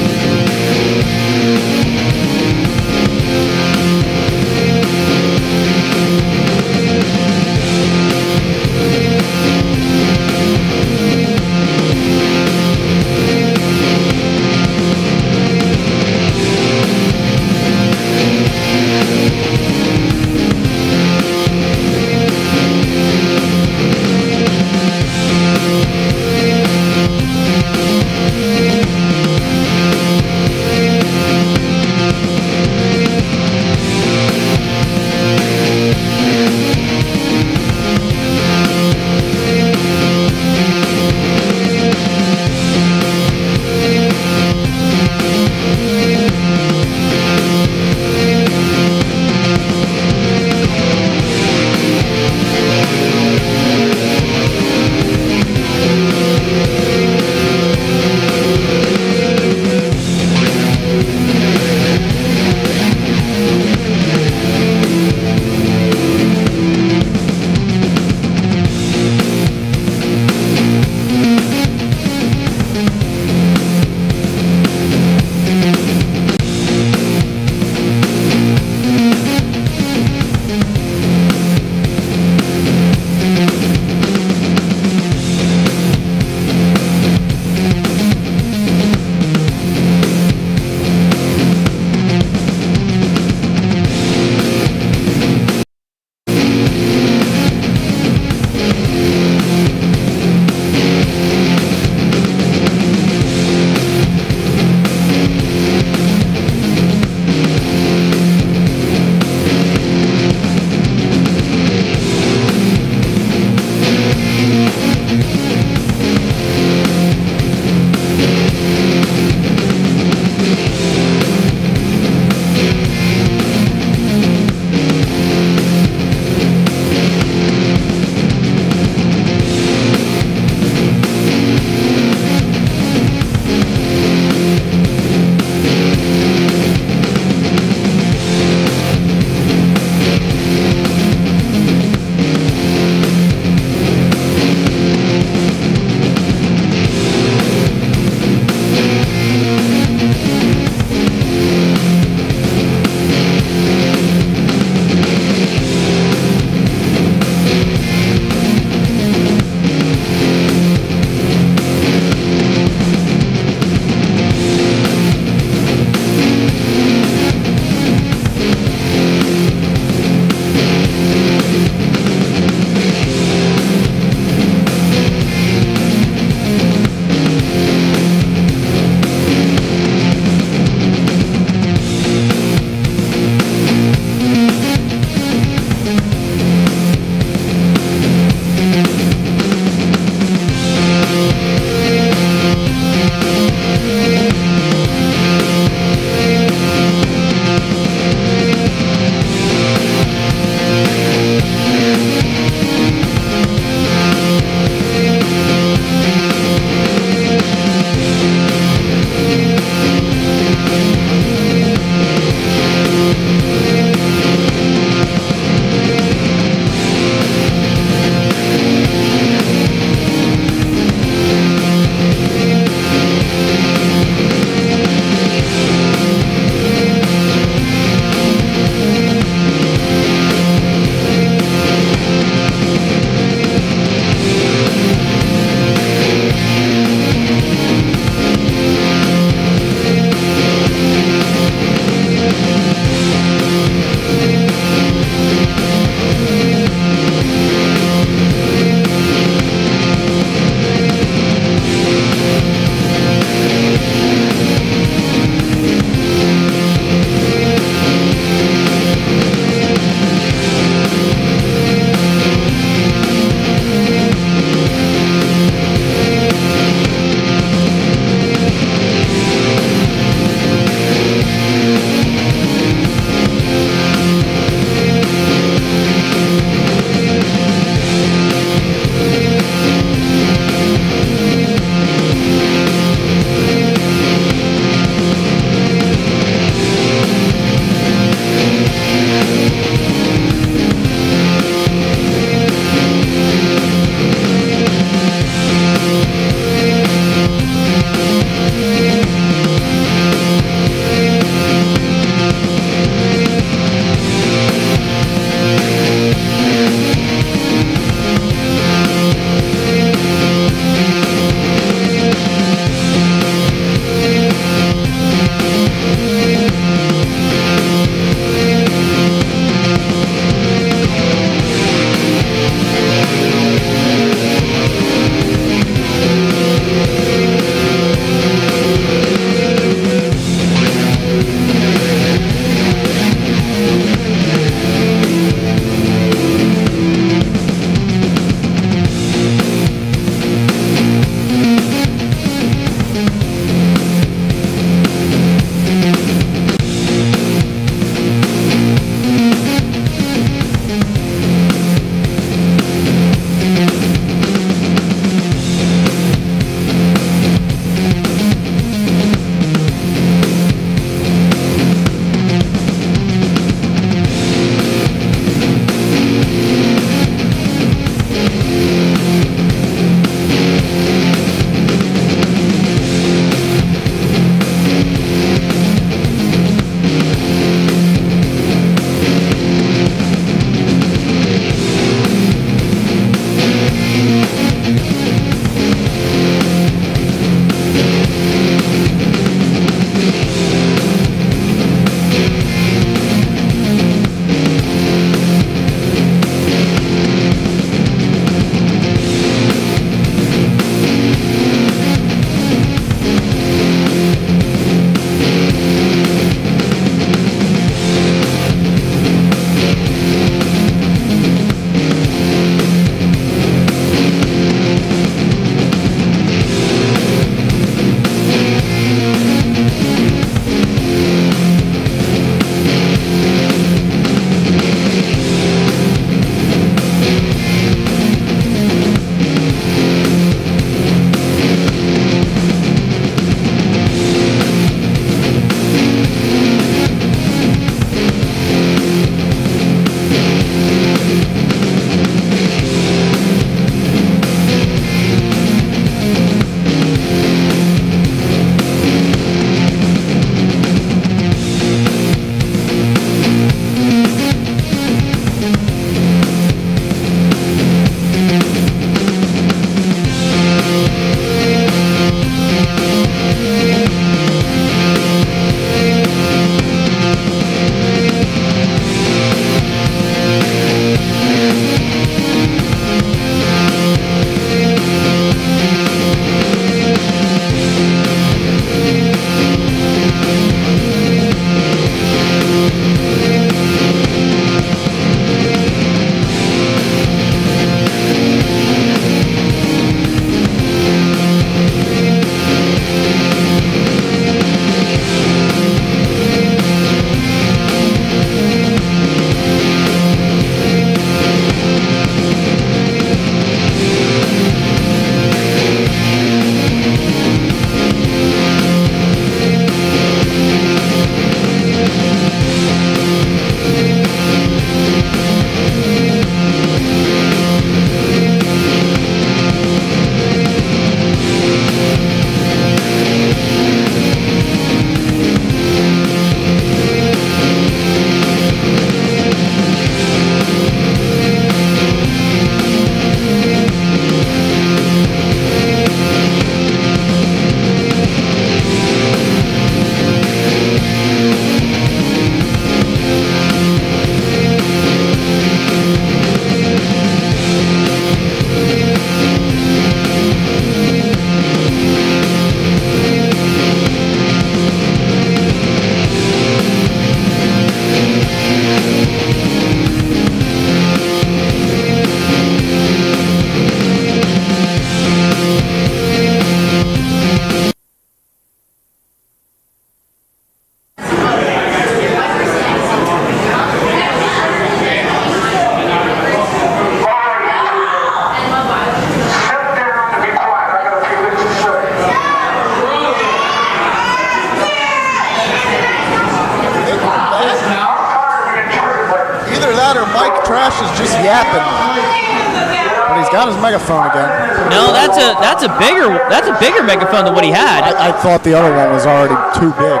his megaphone again. No, that's a bigger megaphone than what he had. I thought the other one was already too big.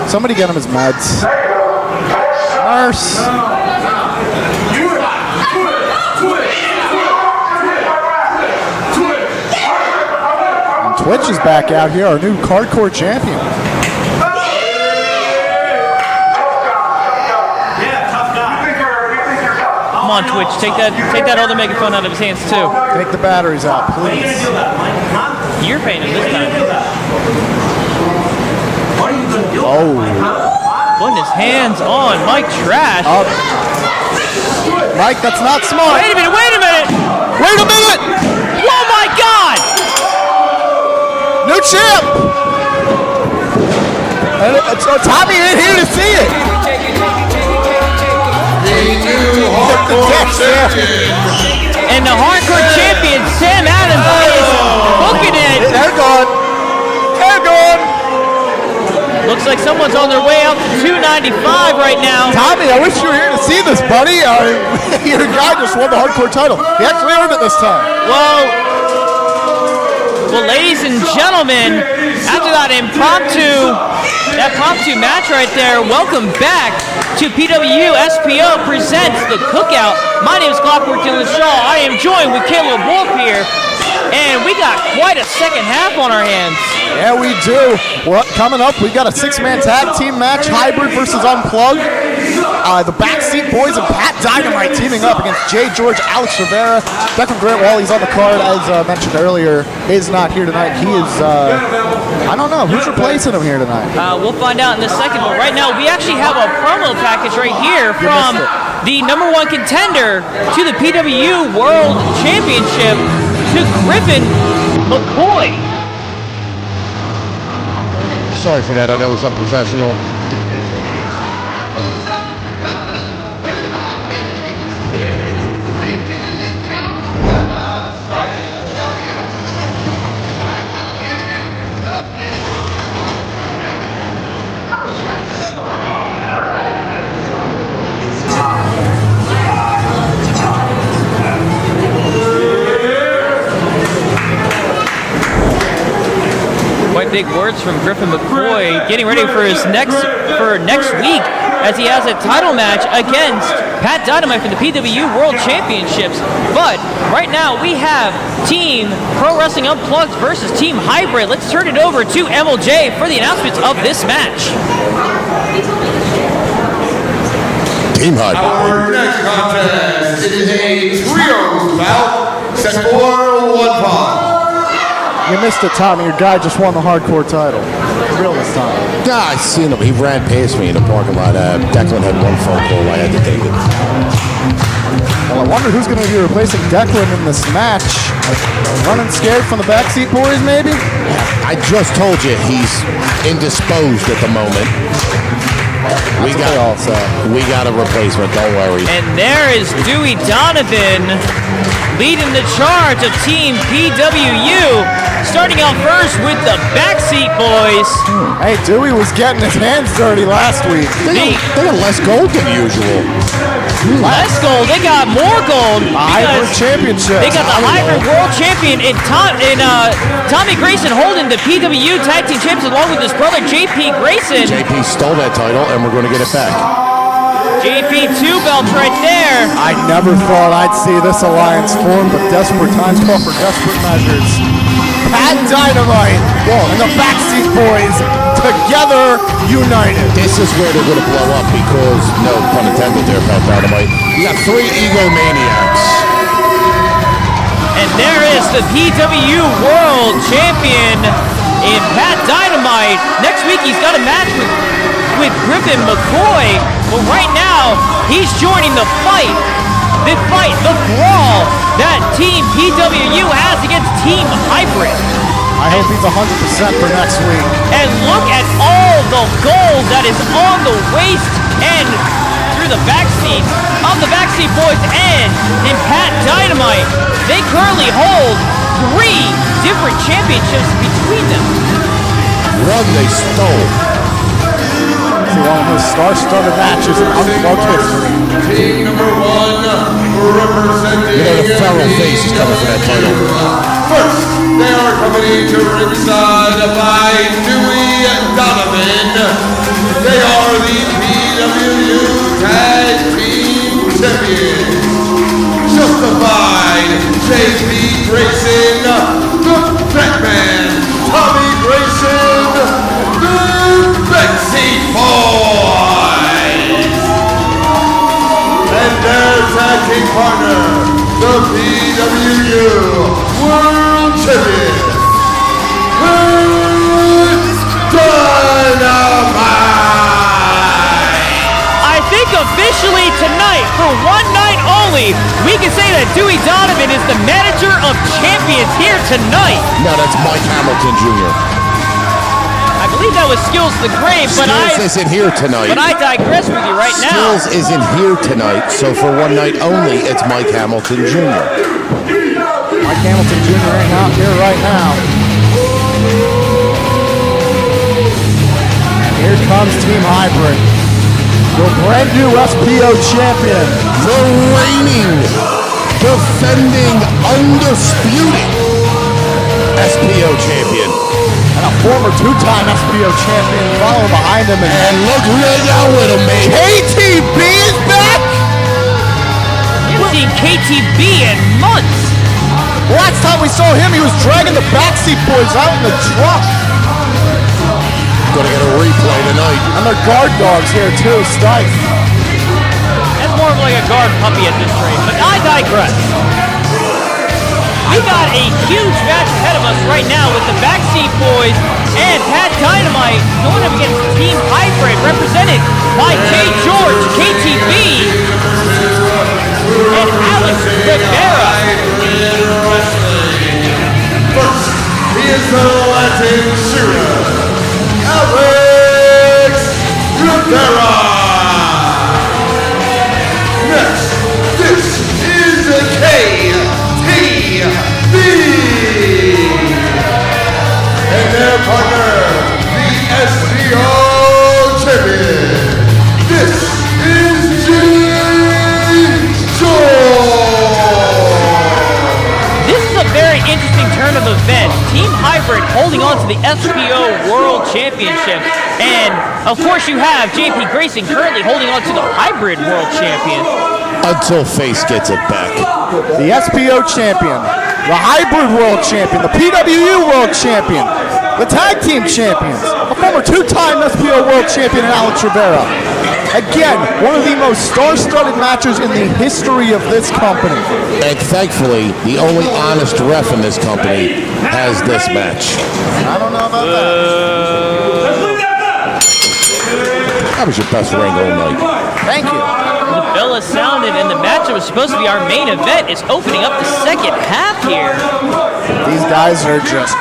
Somebody get him his meds. Nurse. And Twitch is back out here, our new hardcore champion. Come on, Twitch, take that other megaphone out of his hands too. Take the batteries out, please. You're paying him this time. Oh. Putting his hands on Mike Trash. Mike, that's not smart. Wait a minute. Wait a minute! Oh my God! New champ! Tommy ain't here to see it. The new hardcore champion. And the hardcore champion, Sam Adams, is booking it. They're gone. Looks like someone's on their way out to 295 right now. Tommy, I wish you were here to see this, buddy. Your guy just won the hardcore title. He actually earned it this time. Well, ladies and gentlemen, after that impromptu match right there, welcome back to PWSA presents The Cookout. My name is Clockwork Dylan Shaw. I am joined with Caleb Wolf here, and we got quite a second half on our hands. Yeah, we do. Well, coming up, we got a six-man tag team match, Hybrid versus Unplugged. The Backseat Boys and Pat Dynamite teaming up against Jay George, Alex Rivera. Declan Grant, while he's on the card, as mentioned earlier, is not here tonight. He is, I don't know, who's replacing him here tonight? We'll find out in a second, but right now we actually have a promo package right here from the #1 contender to the PWU World Championship, to Griffin McCoy. Sorry for that. I know it's unprofessional. Quite big words from Griffin McCoy, getting ready for his next week, as he has a title match against Pat Dynamite for the PWU World Championships. But right now we have Team Pro Wrestling Unplugged versus Team Hybrid. Let's turn it over to MLJ for the announcements of this match. Team Hybrid. Our next contest, it is a trios bout set for 1 fall. You missed it, Tommy. Your guy just won the hardcore title. Real this time. Yeah, I seen him. He ran past me in the parking lot. Declan had one phone call. I had to take it. Well, I wonder who's going to be replacing Declan in this match. Running scared from the Backseat Boys, maybe? I just told you he's indisposed at the moment. We got a replacement. Don't worry. And there is Dewey Donovan leading the charge of Team PWU. Starting out first with the Backseat Boys. Hey, Dewey was getting his hands dirty last week. They got less gold than usual. Less gold. They got more gold. Hybrid Championship. They got the Hybrid World Champion in Tommy Grayson holding the PWU Tag Team Champions along with his brother JP Grayson. JP stole that title, and we're going to get it back. JP 2 belts right there. I never thought I'd see this alliance form, but desperate times call for desperate measures. Pat Dynamite and the Backseat Boys together united. This is where they're going to blow up because, no pun intended there, Pat Dynamite. You got 3 egomaniacs. And there is the PWU World Champion in Pat Dynamite. Next week he's got a match with Griffin McCoy. But right now he's joining the fight, the brawl that Team PWU has against Team Hybrid. I hope he's 100% for next week. And look at all the gold that is on the waist and through the backseat of the Backseat Boys and in Pat Dynamite. They currently hold 3 different championships between them. One they stole. One of the most star-studded matches in Unplugged history. Team number 1 representing the feral face is coming for that title. First, they are coming to ringside by Dewey Donovan. They are the PWU Tag Team Champions. Justified, JP Grayson, the Batman, Tommy Grayson, the Betsy Boys, and their tag team partner, the PWU World Champion, Dynamite. I think officially tonight, for one night only, we can say that Dewey Donovan is the manager of champions here tonight. No, that's Mike Hamilton Jr. I believe that was Skills the Grave, but Skills isn't here tonight. But I digress with you right now. Skills isn't here tonight, so for one night only, it's Mike Hamilton Jr. Mike Hamilton Jr. ain't out here right now. And here comes Team Hybrid. Your brand new SPO champion. The reigning, defending, undisputed SPO champion. And a former two-time SPO champion following behind him. And look who they got with him, man. KTB is back! You haven't seen KTB in months. Last time we saw him, he was dragging the Backseat Boys out in the truck. Gonna get a replay tonight. And their guard dogs here too, Stife. That's more of like a guard puppy at this rate, but I digress. We got a huge match ahead of us right now with the Backseat Boys and Pat Dynamite going up against Team Hybrid, represented by Jay George, KTB, and Alex Rivera. First, he is the Latin shooter, Alex Rivera. Next, this is KTB. And their partner, the SPO champion. This is This is a very interesting turn of events. Team Hybrid holding on to the SPO World Championship. And, of course, you have JP Grayson currently holding on to the Hybrid World Champion. Until Face gets it back. The SPO champion, the Hybrid World Champion, the PWU World Champion, the Tag Team Champions, a former two-time SPO World Champion in Alex Rivera. Again, one of the most star-studded matches in the history of this company. And thankfully, the only honest ref in this company has this match. I don't know about that. That was your best ring all night. Thank you. The bell has sounded, and the match that was supposed to be our main event is opening up the second half here. These guys are just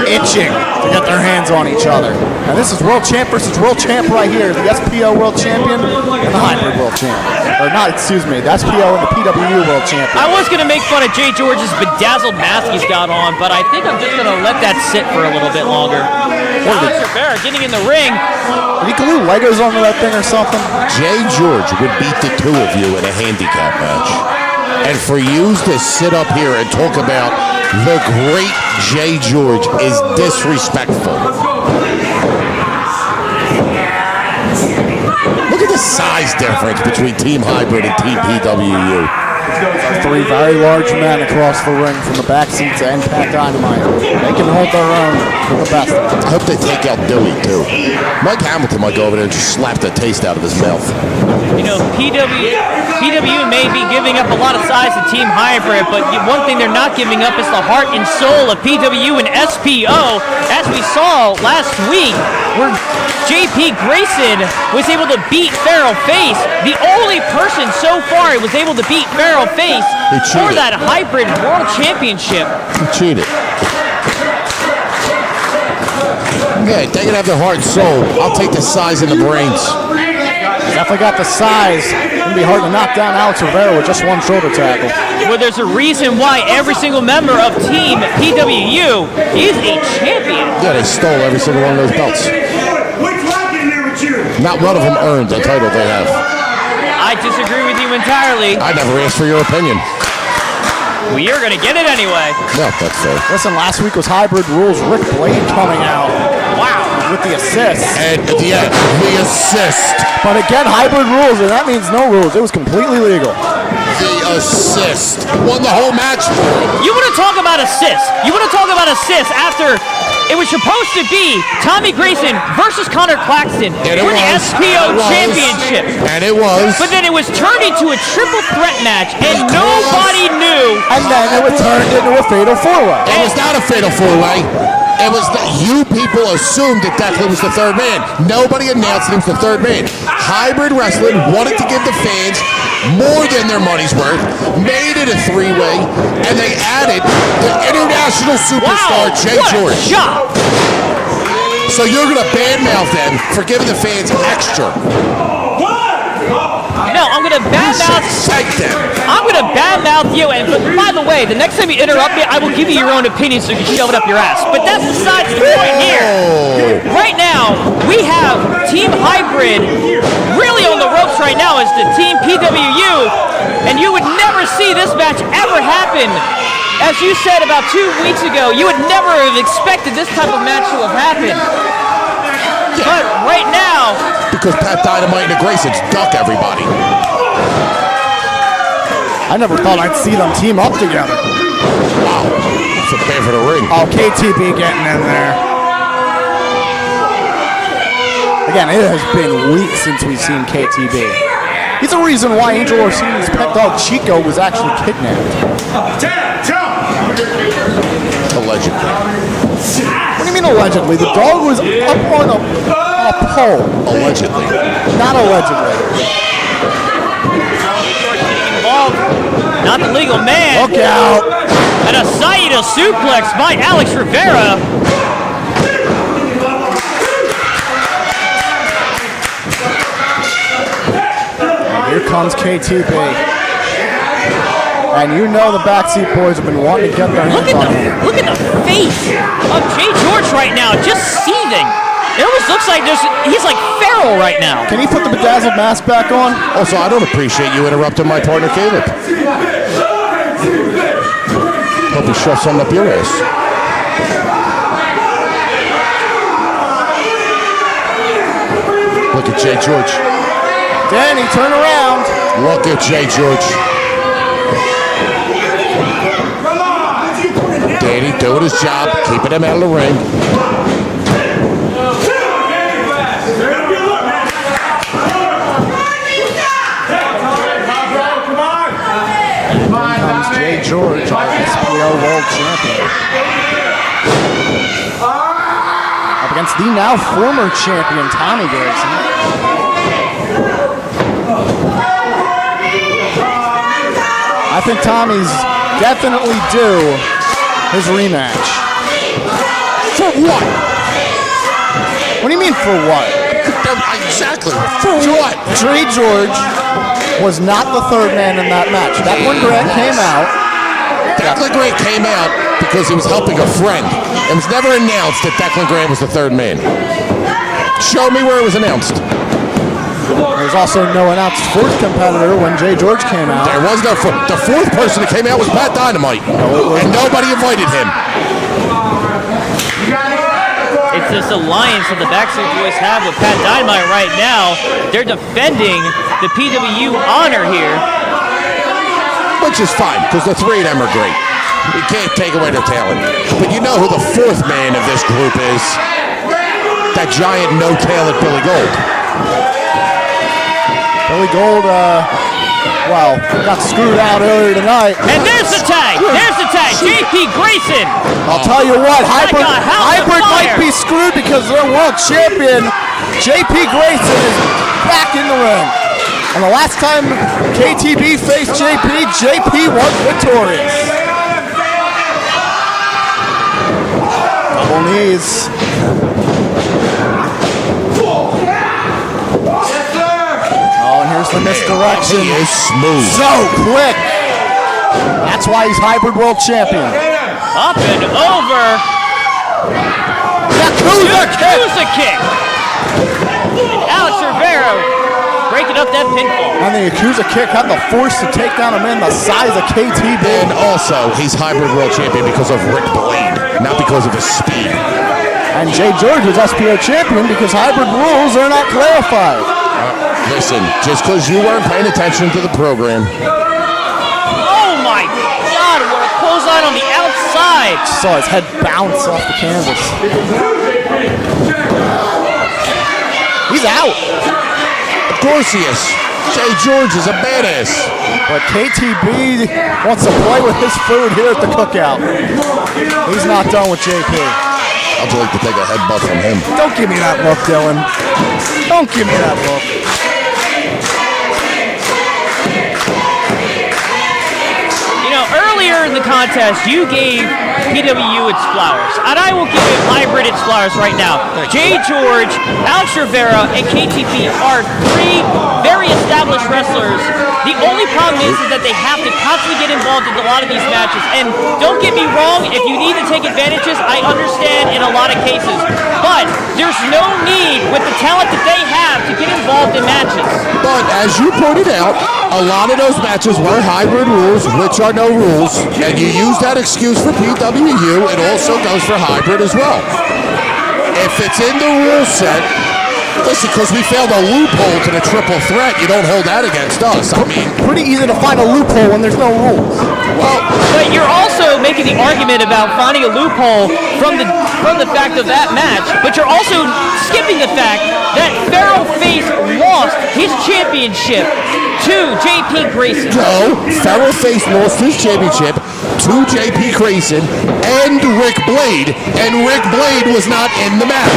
itching to get their hands on each other. And this is World Champ versus World Champ right here. The SPO World Champion and the Hybrid World Champion. Or not, excuse me, the SPO and the PWU World Champion. I was going to make fun of Jay George's bedazzled mask he's got on, but I think I'm just going to let that sit for a little bit longer. Alex Rivera getting in the ring. Did he glue Legos onto that thing or something? Jay George would beat the two of you in a handicap match. And for you to sit up here and talk about the great Jay George is disrespectful. Look at the size difference between Team Hybrid and Team PWU. Three very large men across the ring from the back seats and Pat Dynamite. They can hold their own with the best. I hope they take out Dewey, too. Mike Hamilton might go over there and just slap the taste out of his mouth. You know, PWU may be giving up a lot of size to Team Hybrid, but one thing they're not giving up is the heart and soul of PWU and SPO, as we saw last week, where JP Grayson was able to beat Feral Face, the only person so far who was able to beat Feral Face for that Hybrid World Championship. He cheated. Okay, they can have the heart and soul. I'll take the size and the brains. That definitely got the size. It'll be hard to knock down Alex Rivera with just one shoulder tackle. Well, there's a reason why every single member of Team PWU is a champion. Yeah, they stole every single one of those belts. Not one of them earned the title they have. I disagree with you entirely. I never asked for your opinion. Well, you're going to get it anyway. Yeah, that's fair. Listen, last week was Hybrid Rules. Rick Blade coming out. Wow. With the assist. And yeah, the assist. But again, Hybrid Rules, and that means no rules. It was completely legal. The assist. Won the whole match for him. You want to talk about assists. You want to talk about assists after it was supposed to be Tommy Grayson versus Connor Claxton for the SPO Championship. And it was. But then it was turned into a triple threat match, and nobody knew. And then it was turned into a fatal four-way. It was not a fatal four-way. It was that you people assumed that Declan was the third man. Nobody announced that he was the third man. Hybrid Wrestling wanted to give the fans more than their money's worth, made it a three-way, and they added the international superstar Jay George. Shot. So you're going to badmouth them for giving the fans extra. No, I'm going to badmouth. I'm going to badmouth you. And but by the way, the next time you interrupt me, I will give you your own opinion so you can shove it up your ass. But that's besides the point here. Right now, we have Team Hybrid really on the ropes right now as the Team PWU, and you would never see this match ever happen. As you said about 2 weeks ago, you would never have expected this type of match to have happened. But right now, because Pat Dynamite and the Graysons duck everybody. I never thought I'd see them team up together. Wow. It's a bad for the ring. Oh, KTB getting in there. Again, it has been weeks since we've seen KTB. He's the reason why Angel Orsini's pet dog Chico was actually kidnapped. Allegedly. What do you mean allegedly? The dog was up on a pole. Allegedly. Not allegedly. involved, not the legal man. Look out. And a Saida suplex by Alex Rivera. Here comes KTB. And you know the Backseat Boys have been wanting to get their hands on him. Look at the face of Jay George right now, just seething. It almost looks like he's like feral right now. Can he put the bedazzled mask back on? Also, I don't appreciate you interrupting my partner, Caleb. Hope you shove something up your ass. Look at Jay George. Danny, turn around. Look at Jay George. Danny doing his job, keeping him out of the ring. Here comes Jay George, our SPO World Champion. Up against the now former champion, Tommy Grayson. I think Tommy's definitely due his rematch. For what? What do you mean for what? Exactly. For what? Jay George was not the third man in that match. Declan Grant came out. Declan Grant came out because he was helping a friend. It was never announced that Declan Grant was the third man. Show me where it was announced. There's also no announced fourth competitor when Jay George came out. There was no fourth. The fourth person that came out was Pat Dynamite. And nobody invited him. It's this alliance that the Backstreet Boys have with Pat Dynamite right now. They're defending the PWU honor here. Which is fine, because the three of them are great. You can't take away their talent. But you know who the fourth man of this group is? That giant no-talent Billy Gold. Billy Gold, got screwed out earlier tonight. And there's the tag. There's the tag. JP Grayson. I'll tell you what, Hybrid might be screwed because their world champion, JP Grayson, is back in the ring. And the last time KTB faced JP was victorious. Double knees. in this direction. He is smooth. So quick. That's why he's hybrid world champion. Up and over. Yakuza kick. And Alex Rivera breaking up that pinfall. And the Yakuza kick had the force to take down a man the size of KTB. And also, he's hybrid world champion because of Rick Blade, not because of his speed. And Jay George was SPO champion because hybrid rules are not clarified. Listen, just because you weren't paying attention to the program. Oh my God, what a clothesline on the outside. Saw his head bounce off the canvas. He's out. Of course he is. Jay George is a badass. But KTB wants to play with his food here at the Cookout. He's not done with JP. I'd like to take a headbutt from him. Don't give me that look, Dylan. Don't give me that look. You know, earlier in the contest, you gave PWU its flowers, and I will give it hybrid its flowers right now. Jay George, Alex Rivera, and KTB are three very established wrestlers. The only problem is that they have to constantly get involved in a lot of these matches. And don't get me wrong, if you need to take advantages, I understand in a lot of cases. But there's no need with the talent that they have to get involved in matches. But as you pointed out, a lot of those matches were hybrid rules, which are no rules. And you use that excuse for PWU, it also goes for hybrid as well. If it's in the rule set, listen, because we failed a loophole to the triple threat, you don't hold that against us. I mean, pretty easy to find a loophole when there's no rules. Well, but you're also making the argument about finding a loophole from the fact of that match, but you're also skipping the fact that Feral Face lost his championship to JP Grayson. No, Feral Face lost his championship to JP Grayson and Rick Blade, and Rick Blade was not in the match.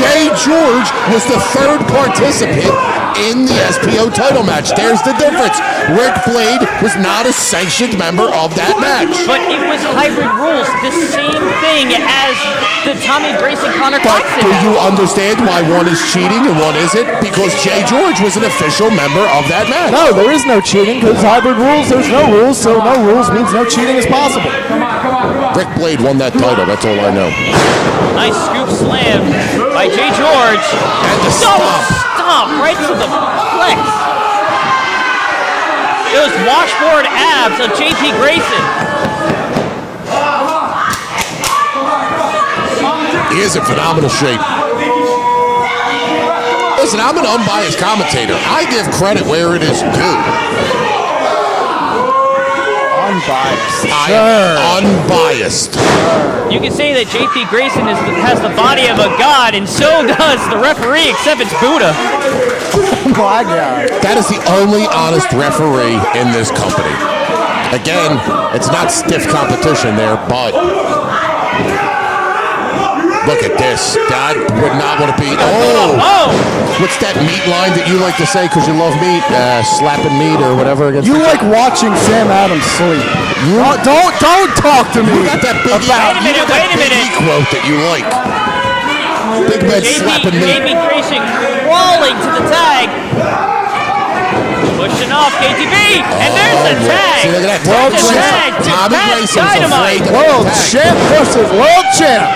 Jay George was the third participant in the SPO title match. There's the difference. Rick Blade was not a sanctioned member of that match. But it was hybrid rules, the same thing as the Tommy Grayson Connor But Claxton do match. you understand why one is cheating and one isn't? Because Jay George was an official member of that match. No, there is no cheating because hybrid rules, there's no rules, so no rules means no cheating is possible. Rick Blade won that title, that's all I know. Nice scoop slam by Jay George. And the stomp right to the flex. Those washboard abs of JP Grayson. He is in phenomenal shape. Listen, I'm an unbiased commentator. I give credit where it is due. Unbiased. I am unbiased. You can say that JP Grayson has the body of a god, and so does the referee, except it's Buddha. My God. That is the only honest referee in this company. Again, it's not stiff competition there, but look at this. That would not want to be. Oh! What's that meat line that you like to say because you love meat? Slapping meat or whatever. Against You like watching Sam Adams sleep. Don't talk to me. You got that big Wait a minute. quote that you like. Big man slapping meat. JP Grayson crawling to the tag. Pushing off KTB, and there's the tag. See, look at that. World tag. Tommy Grayson's afraid to World tag. champ versus world champ.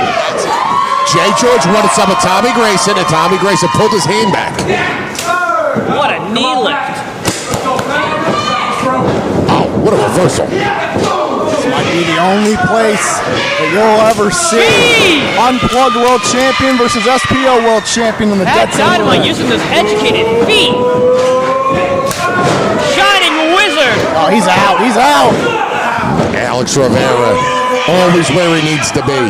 Jay George wanted some of Tommy Grayson, and Tommy Grayson pulled his hand back. What a knee lift. Oh, what a reversal. This might be the only place that you'll ever see Unplugged World Champion versus SPO World Champion in the Pat Dead Center. Dynamite using those educated feet. Shining Wizard. Oh, he's out. He's out. Alex Rivera, always where he needs to be.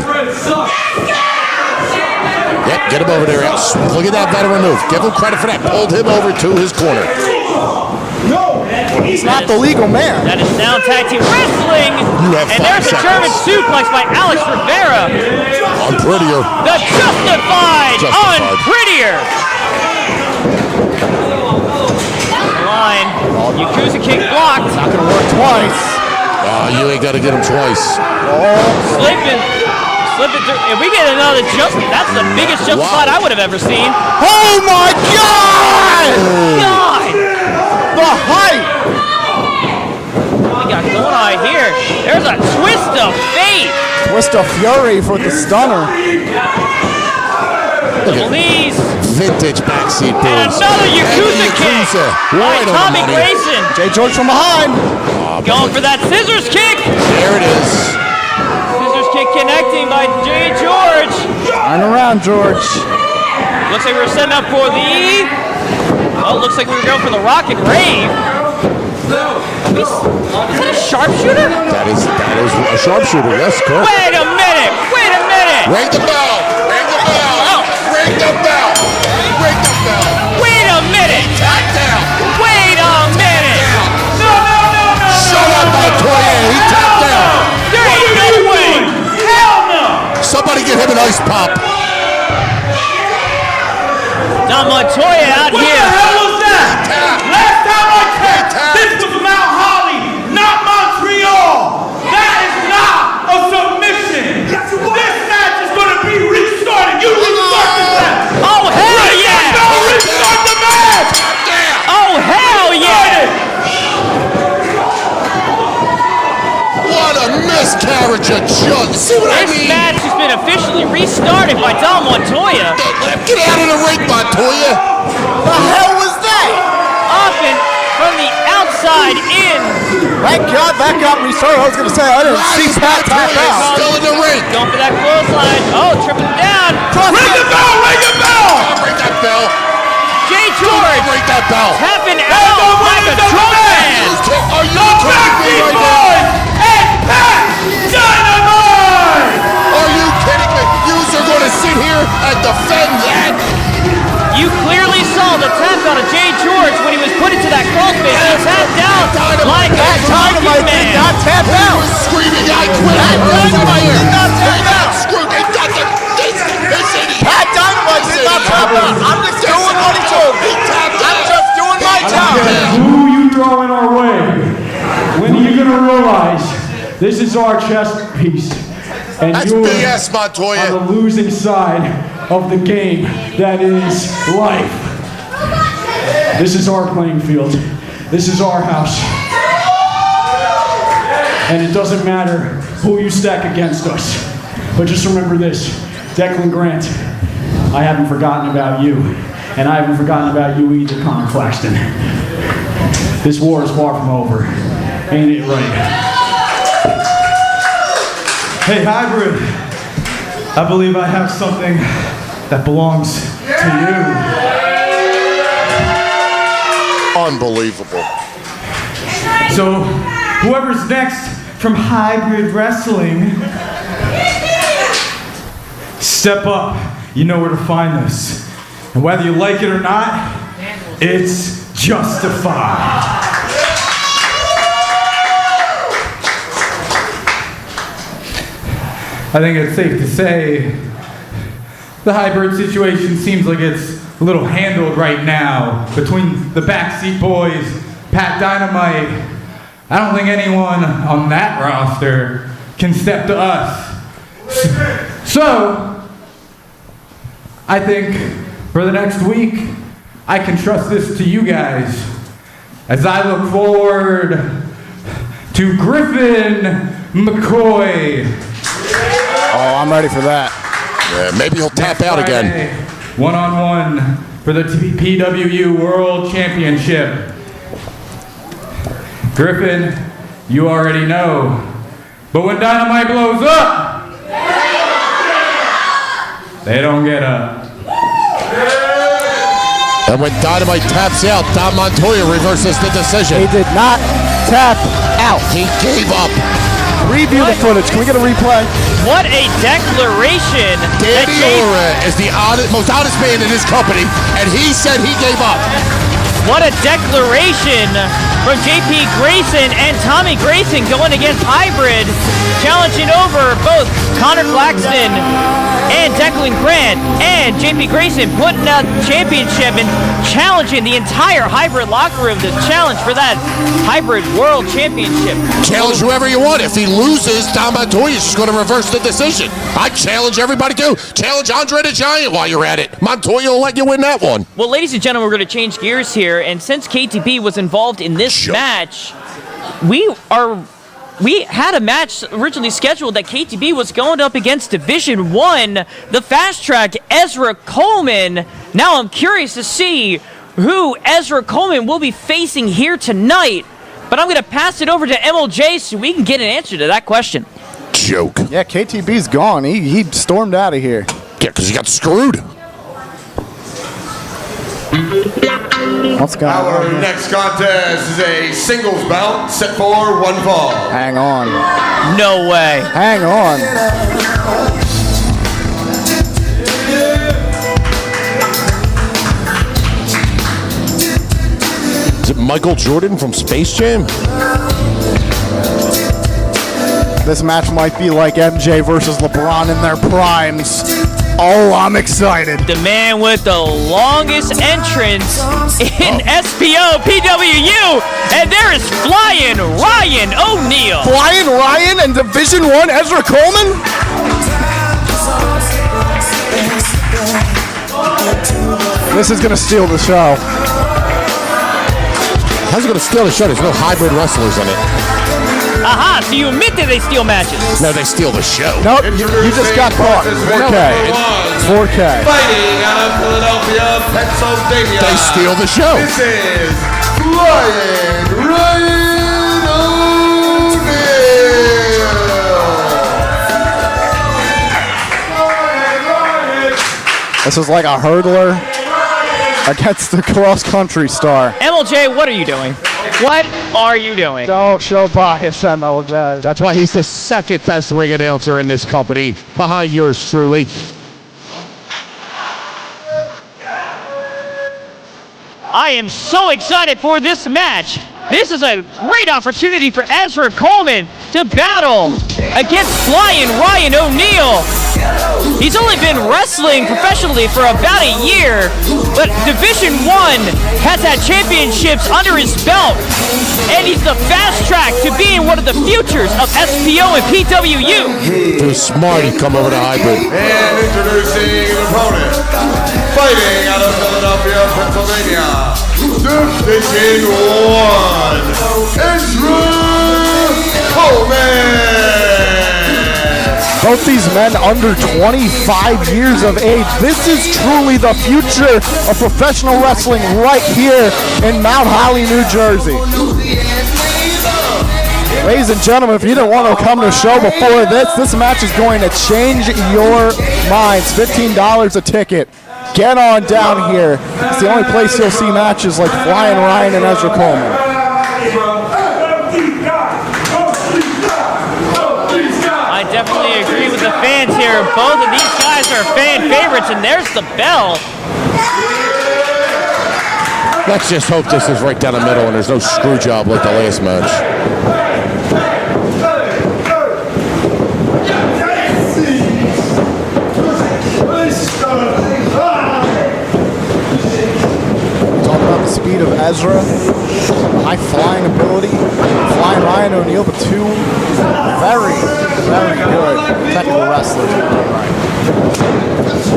Yep, get him over there, Alex. Look at that veteran move. Give him credit for that. Pulled him over to his corner. He's not the legal man. That is now tag team wrestling. You have and 5 there's a German seconds. suplex by Alex Rivera. Unprettier. The Justified. Unprettier. Line. Yakuza kick blocked. Not gonna work twice. You ain't got to get him twice. Slipping through. If we get another that's the biggest Justified I would have ever seen. Oh my God! God! of fate. Twist of fury for the stunner. Please. Vintage backseat And boys. another Yakuza kick by Right on the Tommy money. Grayson. Jay George from behind. Going for that scissors kick. There it is. Scissors kick connecting by Jay George. Turn around, George. Looks like we're setting up for the... Oh, looks like we were going for the Rocket Rave. Is that a sharpshooter? That is a sharpshooter. Yes, correct. Wait a minute. Wait a minute. Ring the bell. Ring the bell. Oh. Ring the bell. Ring the bell. Wait a minute. Tap down. Wait a minute. No. Shut up, Montoya. He tapped down. There ain't no way. Hell no. Somebody get him an ice pop. Now Montoya out What here. the hell was that? Last time I checked, this was Mount Holly, not Montreal. That is not a submission. This match is going to be restarted. You restart this match. Oh, hell yeah. Restart the match. Oh, hell yeah. What a miscarriage of justice. See what I This mean? match has been officially restarted by Dom Montoya. Get out of the ring, Montoya. The hell was that? Often from the outside in. Thank God that got restarted. I was going to say, I didn't see Pat tap out. Still in the ring. Going for that clothesline. Oh, tripping down. Ring the bell. Ring the bell. Ring that bell. Jay George Ring that bell. tapping out like a drum man. Are you kidding me right now? And Pat Dynamite. Are you kidding me? Yous are going to sit here and defend that? You clearly saw the tap out of Jay George when he was put into that crawl space. He tapped out like a drunken Dynamite did man. not tap He out. was screaming, I quit. Dynamite did not tap out. Screwed. They got this idiot. Pat Dynamite did not tap out. I'm just doing what he told me. I'm just doing my job. Who you throw in our way? When are you gonna realize this is our chess piece, and That's you're BS, Montoya. on the losing side of the game that is life. This is our playing field. This is our house. And it doesn't matter who you stack against us. But just remember this, Declan Grant, I haven't forgotten about you. And I haven't forgotten about you either, Connor Claxton. This war is far from over. Ain't it right? Hey, Hybrid. I believe I have something that belongs to you. Unbelievable. So, whoever's next from Hybrid Wrestling, step up. You know where to find this. And whether you like it or not, it's justified. I think it's safe to say the Hybrid situation seems like it's a little handled right now between the Backseat Boys, Pat Dynamite. I don't think anyone on that roster can step to us. So, I think for the next week, I can trust this to you guys as I look forward to Griffin McCoy. Oh, I'm ready for that. Yeah, maybe he'll tap out again. One-on-one for the PWU World Championship. Griffin, you already know. But when Dynamite blows up, they don't get up. And when Dynamite taps out, Dom Montoya reverses the decision. He did not tap out. He gave up. Review the footage. Can we get a replay? What a declaration. Danny Ora is the most honest man in his company, and he said he gave up. What a declaration from JP Grayson and Tommy Grayson going against Hybrid, challenging over both Connor Claxton and Declan Grant, and JP Grayson putting out the championship and challenging the entire Hybrid locker room to challenge for that Hybrid World Championship. Challenge whoever you want. If he loses, Dom Montoya is just going to reverse the decision. I challenge everybody to. Challenge Andre the Giant while you're at it. Montoya will let you win that one. Well, ladies and gentlemen, we're going to change gears here, and since KTB was involved in this match, we are we had a match originally scheduled that KTB was going up against Division 1, the Fast Track, Ezra Coleman. Now I'm curious to see who Ezra Coleman will be facing here tonight. But I'm going to pass it over to MLJ so we can get an answer to that question. Joke. Yeah, KTB's gone. He stormed out of here. Yeah, because he got screwed. What's going on? Our next contest is a singles bout set for one fall. Hang on. No way. Hang on. Is it Michael Jordan from Space Jam? This match might be like MJ versus LeBron in their primes. Oh, I'm excited. The man with the longest entrance in SPO PWU, and there is Flying Ryan O'Neal. Flying Ryan and Division 1 Ezra Coleman? This is going to steal the show. How's it going to steal the show? There's no hybrid wrestlers in it. Aha, so you admit that they steal matches. No, they steal the show. Nope, you just got caught. 4K. 4K. Fighting out of Philadelphia, Pennsylvania. They steal the show. This is Flying Ryan O'Neal. This is like a hurdler against the cross-country star. MLJ, what are you doing? What are you doing? Don't show bias, MLJ. That's why he's the second best ring announcer in this company, behind yours truly. I am so excited for this match. This is a great opportunity for Ezra Coleman to battle against Flying Ryan O'Neal. He's only been wrestling professionally for about a year, but Division 1 has had championships under his belt, and he's the fast track to being one of the futures of SPO and PWU. Too smart, he'd come over to hybrid. And introducing an opponent, fighting out of Philadelphia, Pennsylvania, Division 1, Ezra Coleman. Both these men under 25 years of age. This is truly the future of professional wrestling right here in Mount Holly, New Jersey. Ladies and gentlemen, if you didn't want to come to a show before this match is going to change your minds. $15 a ticket. Get on down here. It's the only place you'll see matches like Flying Ryan and Ezra Coleman. I definitely agree with the fans here. Both of these guys are fan favorites, and there's the bell. Let's just hope this is right down the middle and there's no screw job like the last match. Talk about the speed of Ezra, high flying ability, Flying Ryan O'Neal, but two very, very good technical wrestlers.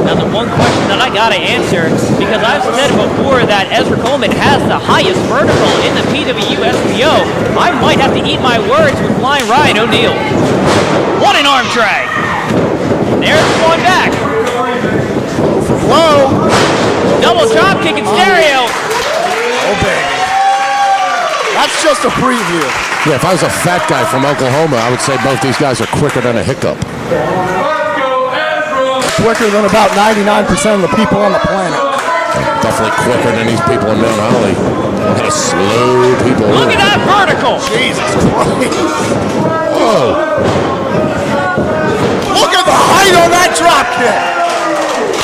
Now the one question that I gotta answer, because I've said before that Ezra Coleman has the highest vertical in the PWSPO, I might have to eat my words with Flying Ryan O'Neal. What an arm drag! There's one back. Whoa! Double drop kick in stereo. Oh baby. That's just a preview. Yeah, if I was a fat guy from Oklahoma, I would say both these guys are quicker than a hiccup. Quicker than about 99% of the people on the planet. Definitely quicker than these people in Mount Holly. They slow people. Look at that vertical. Jesus Christ. Whoa. Look at the height on that drop kick.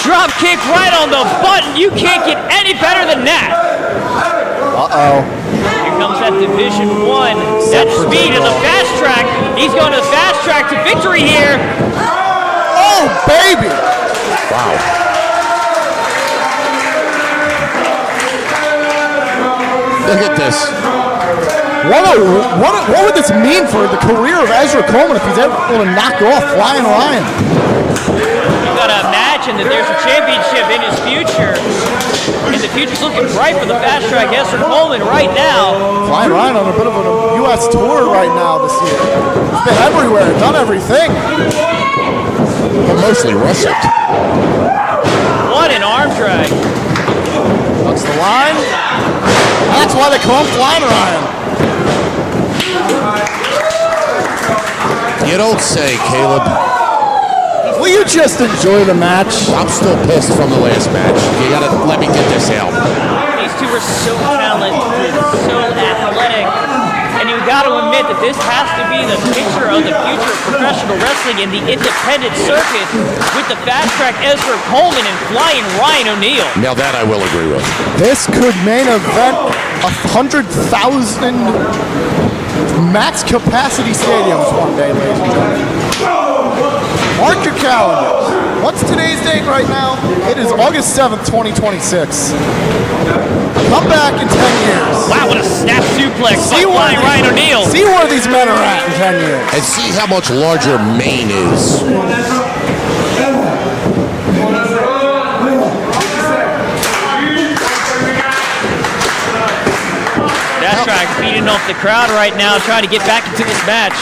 Drop kick right on the button. You can't get any better than that. Uh-oh. Here comes that Division 1. That speed of the fast track. He's going to the fast track to victory here. Oh, baby. Wow. Look at this. What would this mean for the career of Ezra Coleman if he's ever going to knock off Flying Ryan? We've got a match mentioned that there's a championship in his future, and the future's looking bright for the fast track Ezra Coleman right now. Flying Ryan on a bit of a U.S. tour right now this year. He's been everywhere, done everything. But mostly wrestled. What an arm drag. That's the line. That's why they call him Flying Ryan. You don't say, Caleb. Will you just enjoy the match? I'm still pissed from the last match. You gotta let me get this out. These two are so talented, so athletic, and you got to admit that this has to be the picture of the future of professional wrestling in the independent circuit with the fast track Ezra Coleman and Flying Ryan O'Neal. Now that I will agree with. This could main event 100,000 max capacity stadiums one day, ladies and gentlemen. Mark your calendars. What's today's date right now? It is August 7th, 2026. Come back in 10 years. Wow, what a snap suplex by Flying Ryan O'Neal. See where these men are at in 10 years. And see how much larger Maine is. That track feeding off the crowd right now, trying to get back into this match.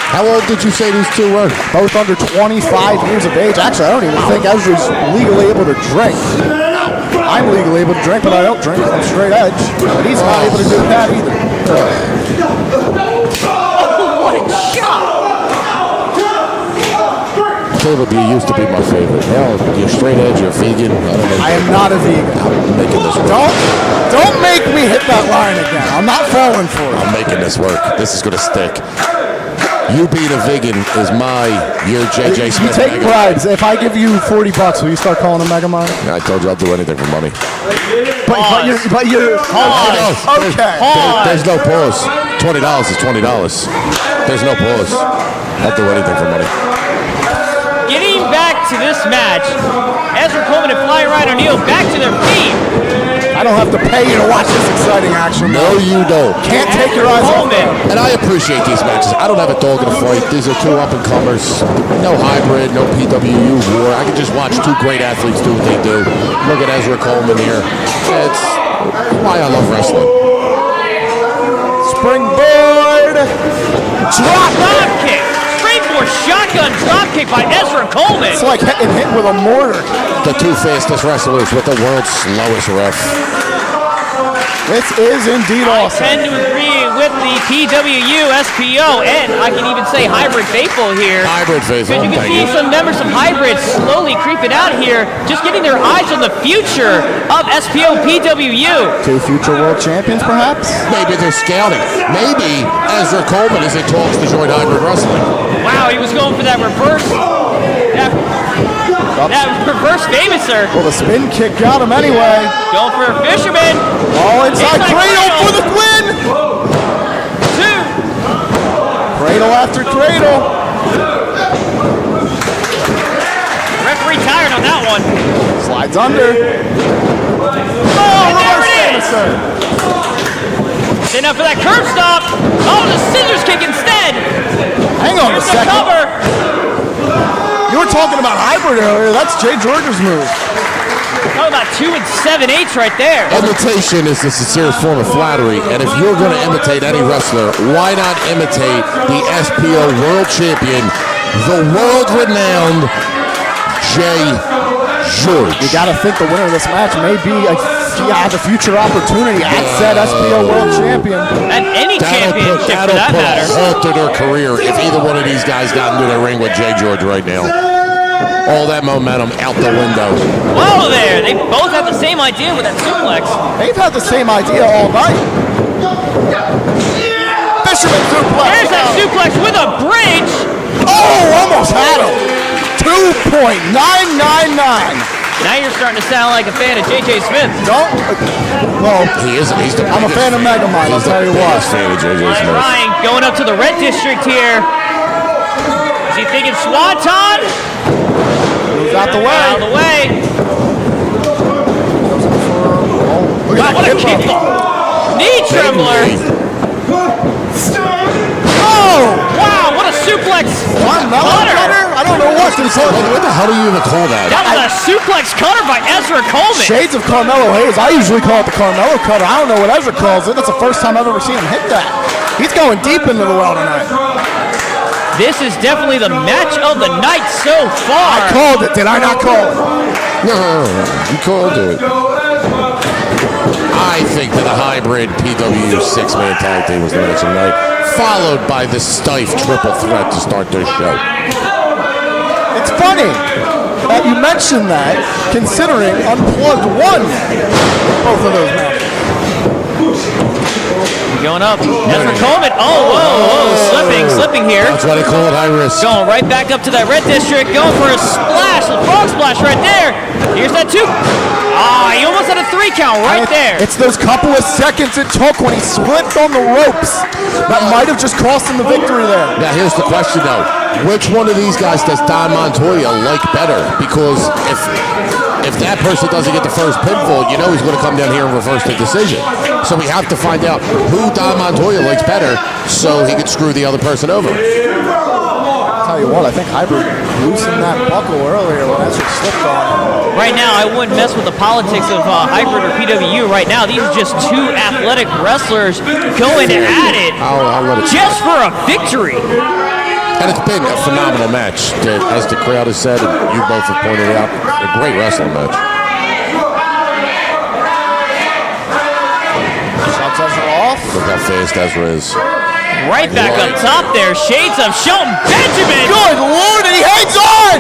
How old did you say these two were? Both under 25 years of age. Actually, I don't even think Ezra's legally able to drink. I'm legally able to drink, but I don't drink. I'm straight edge. But he's not able to do that either. Oh, what a shot! Caleb, you used to be my favorite. Now you're straight edge, you're vegan. I don't know. I am not a vegan. I'm making this work. Don't make me hit that line again. I'm not falling for it. I'm making this work. This is gonna stick. You being a vegan is your JJ Smith. You take bribes. If I give you $40, will you start calling him Mega Mind? I told you I'll do anything for money. But you're okay. There's no pause. $20 is $20. There's no pause. I'll do anything for money. Getting back to this match, Ezra Coleman and Flying Ryan O'Neal back to their feet. I don't have to pay you to watch this exciting action. No, you don't. Can't take your eyes off them. And I appreciate these matches. I don't have a dog in the fight. These are two up-and-comers. No hybrid, no PWU war. I can just watch two great athletes do what they do. Look at Ezra Coleman here. It's why I love wrestling. Springboard. Drop kick. Springboard shotgun drop kick by Ezra Coleman. It's like hitting with a mortar. The two fastest wrestlers with the world's slowest ref. This is indeed awesome. I tend to agree with the PWU, SPO, and I can even say Hybrid Faithful here. Hybrid Faithful, Because you can see some members of Hybrid slowly creeping out here, just getting their eyes on the future of SPO PWU. Two future world champions, perhaps? Maybe they're scouting. Maybe Ezra Coleman is in talks to join Hybrid Wrestling. Wow, he was going for that reverse. That reverse famouser. Well, the spin kick got him anyway. Going for a fisherman. Oh, inside cradle for the win. Two. Cradle after cradle. Referee tired on that one. Slides under. Oh, there it is. Setting up for that curb stop. Oh, the scissors kick instead. Hang on a Here's the second. cover. You were talking about hybrid earlier. That's Jay George's move. Talking about 2 7/8 right there. Imitation is the sincerest form of flattery, and if you're going to imitate any wrestler, why not imitate the SPO World Champion, the world-renowned Jay George? You got to think the winner of this match may be the future opportunity at said SPO World Champion. At any championship for that matter. That'll put a halt to their career if either one of these guys got into the ring with Jay George right now. All that momentum out the window. Whoa there! They both have the same idea with that suplex. They've had the same idea all night. Fisherman suplex. There's that suplex with a bridge. Oh, almost had him. 2.999. Now you're starting to sound like a fan of JJ Smith. Don't. Well, he is. I'm a fan of Mega Mind. I'll tell you what. Fan of JJ Smith. Ryan going up to the red district here. Is he thinking Swanton? Moves out the way. Out of the way. Wow, what a kick! Knee trembler. Oh! Wow, what a suplex! Cutter. I don't know what to going to say, what the hell do you even call that? That was a suplex cutter by Ezra Coleman. Shades of Carmelo Hayes. I usually call it the Carmelo cutter. I don't know what Ezra calls it. That's the first time I've ever seen him hit that. He's going deep into the well tonight. This is definitely the match of the night so far. I called it. Did I not call it? No, you called it. I think that a hybrid PW 6-man tag team was the match of the night, followed by the Stife triple threat to start their show. It's funny that you mentioned that, considering Unplugged won both of those matches. Going up. Ezra Coleman. Oh, whoa. Slipping here. That's why they call it high risk. Going right back up to that red district. Going for a splash. The frog splash right there. Here's that 2. He almost had a 3 count right there. It's those couple of seconds it took when he slipped on the ropes that might have just cost him the victory there. Now, here's the question, though. Which one of these guys does Don Montoya like better? Because if that person doesn't get the first pinfall, you know he's going to come down here and reverse the decision. So we have to find out who Don Montoya likes better so he could screw the other person over. I'll tell you what, I think Hybrid loosened that buckle earlier when Ezra slipped on him. Right now, I wouldn't mess with the politics of Hybrid or PWU. Right now, these are just 2 athletic wrestlers going at it just for a victory. And it's been a phenomenal match, as the crowd has said, and you both have pointed out, a great wrestling match. Shots Ezra off. Look how fast Ezra is. Right back up top there, shades of Shelton Benjamin. Good Lord, and he hangs on!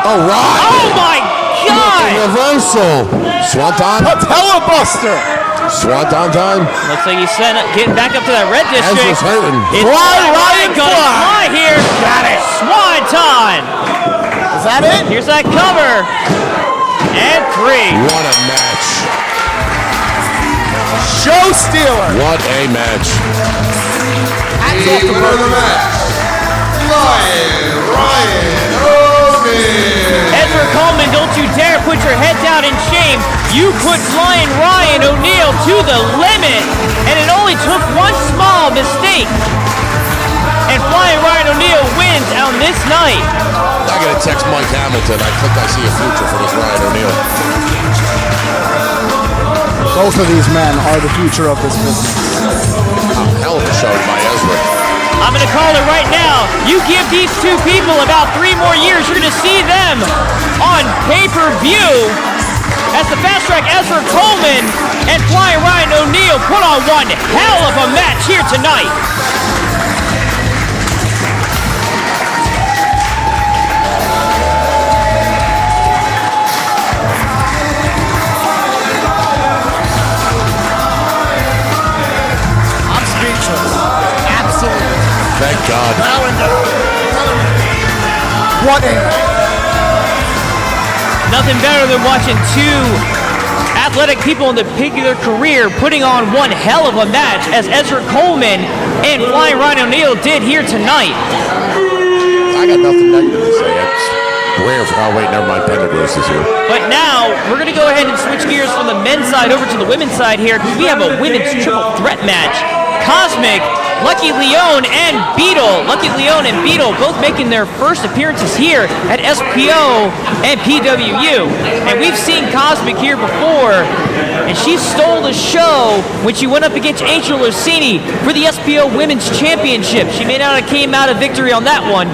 All right. Oh my God! Reversal. Swanton. Patella Buster. Swanton time. Looks like he's getting back up to that red district. Ezra's hurting. It's Ryan gonna fly here. Got it. Swanton. Is that it? Here's that cover. And 3. What a match. Show stealer. What a match. The winner of the match, Ryan O'Neal. Ezra Coleman, don't you dare put your head down in shame. You put Flying Ryan O'Neal to the limit, and it only took one small mistake. And Flying Ryan O'Neal wins on this night. I gotta text Mike Hamilton. I think I see a future for this Ryan O'Neal. Both of these men are the future of this business. Hell of a show by Ezra. I'm going to call it right now. You give these 2 people about 3 more years, you're going to see them on pay-per-view as the Fast Track Ezra Coleman and Flying Ryan O'Neal put on one hell of a match here tonight. Thank God. What a... Nothing better than watching 2 athletic people in the peak of their career putting on one hell of a match as Ezra Coleman and Flying Ryan O'Neal did here tonight. I got nothing negative to say. It's rare for never mind, Pendergrass is here. But now, we're going to go ahead and switch gears from the men's side over to the women's side here because we have a women's triple threat match. Cosmic, Lucky Leone, and Beetle. Lucky Leone and Beetle both making their first appearances here at SPO and PWU. And we've seen Cosmic here before, and she stole the show when she went up against Angel Orsini for the SPO Women's Championship. She may not have came out a victory on that one,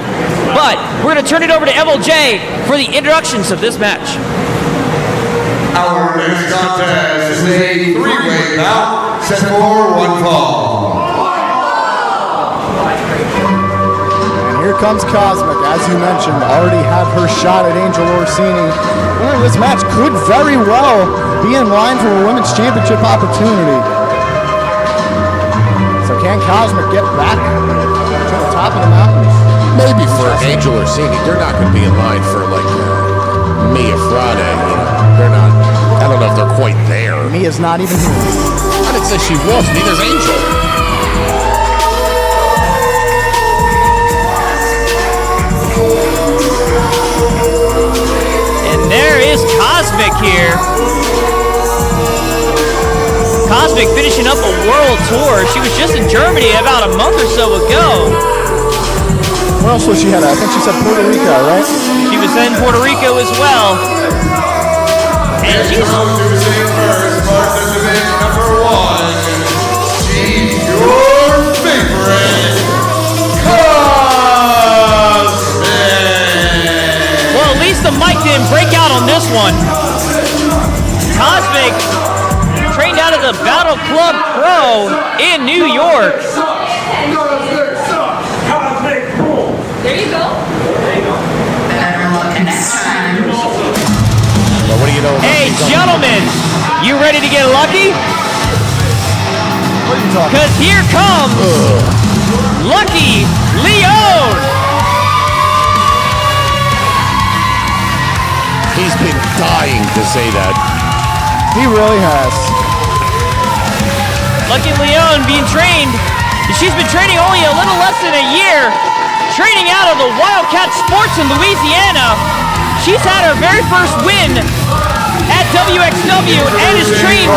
but we're going to turn it over to MLJ for the introductions of this match. Our next contest is a 3-way bout set for 1 fall. Here comes Cosmic, as you mentioned, already had her shot at Angel Orsini. This match could very well be in line for a women's championship opportunity. So can Cosmic get back to the top of the mountain? Maybe for Angel Orsini, they're not going to be in line for like Mia Friday. You know, they're not. I don't know if they're quite there. Mia's not even here. I didn't say she was. Neither's Angel. And there is Cosmic here. Cosmic finishing up a world tour. She was just in Germany about a month or so ago. Where else was she headed? I think she said Puerto Rico, right? She was in Puerto Rico as well. And she's... Introducing first participant number 1. She's your favorite, Cosmic. Well, at least the mic didn't break out on this one. Cosmic trained out of the Battle Club Pro in New York. There you go. Well, what do you know? Hey, gentlemen, you ready to get lucky? What are you talking? Because here comes Lucky Leone. He's been dying to say that. He really has. Lucky Leone being trained. She's been training only a little less than a year. Training out of the Wildcat Sports in Louisiana. She's had her very first win at WXW and is trained.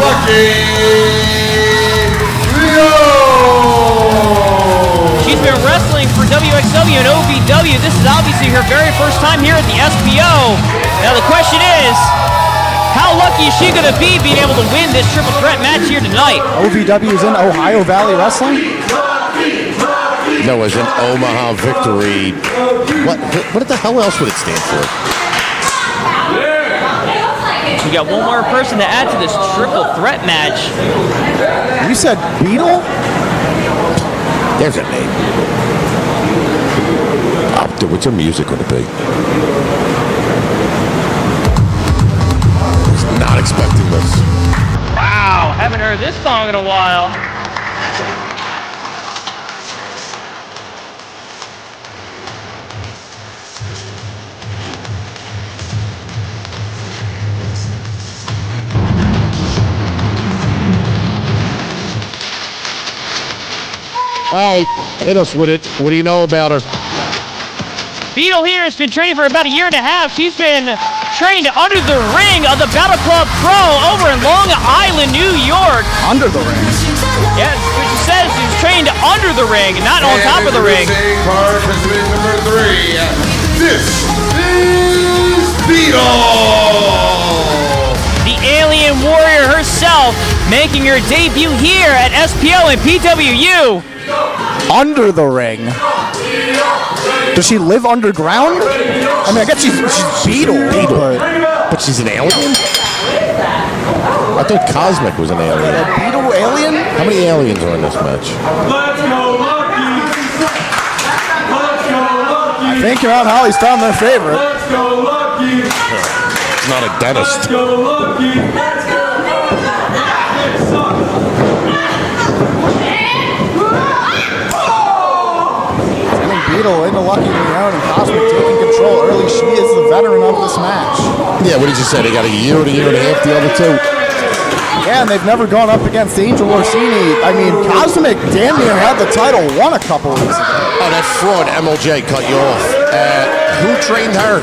Lucky Leone. She's been wrestling for WXW and OVW. This is obviously her very first time here at the SPO. Now the question is, how lucky is she going to be being able to win this triple threat match here tonight? OVW is in Ohio Valley Wrestling? No, as an Omaha Victory. What the hell else would it stand for? We got one more person to add to this triple threat match. You said Beetle? There's a name. Oh, dude, what's your music going to be? Not expecting this. Wow, haven't heard this song in a while. All right, hit us with it. What do you know about her? Beetle here has been training for about a year and a half. She's been trained under the ring of the Battle Club Pro over in Long Island, New York. Under the ring? Yes, what she says she's trained under the ring, not on top of the ring. Participant number 3. This is Beetle. The Alien Warrior herself making her debut here at SPO and PWU. Under the ring? Does she live underground? I mean, I guess she's Beetle. But she's an alien? I thought Cosmic was an alien. A Beetle alien? How many aliens are in this match? Let's go, Lucky. Let's go, Lucky. I think around Holly's found their favorite. Let's go, Lucky. It's not a dentist. Let's go, Lucky. Let's go, Beetle into Lucky Leone and Cosmic taking control early. She is the veteran of this match. Yeah, what did you say? They got a year and a half, the other two. Yeah, and they've never gone up against Angel Orsini. I mean, Cosmic damn near had the title won a couple weeks ago. Oh, that fraud MLJ cut you off. Who trained her?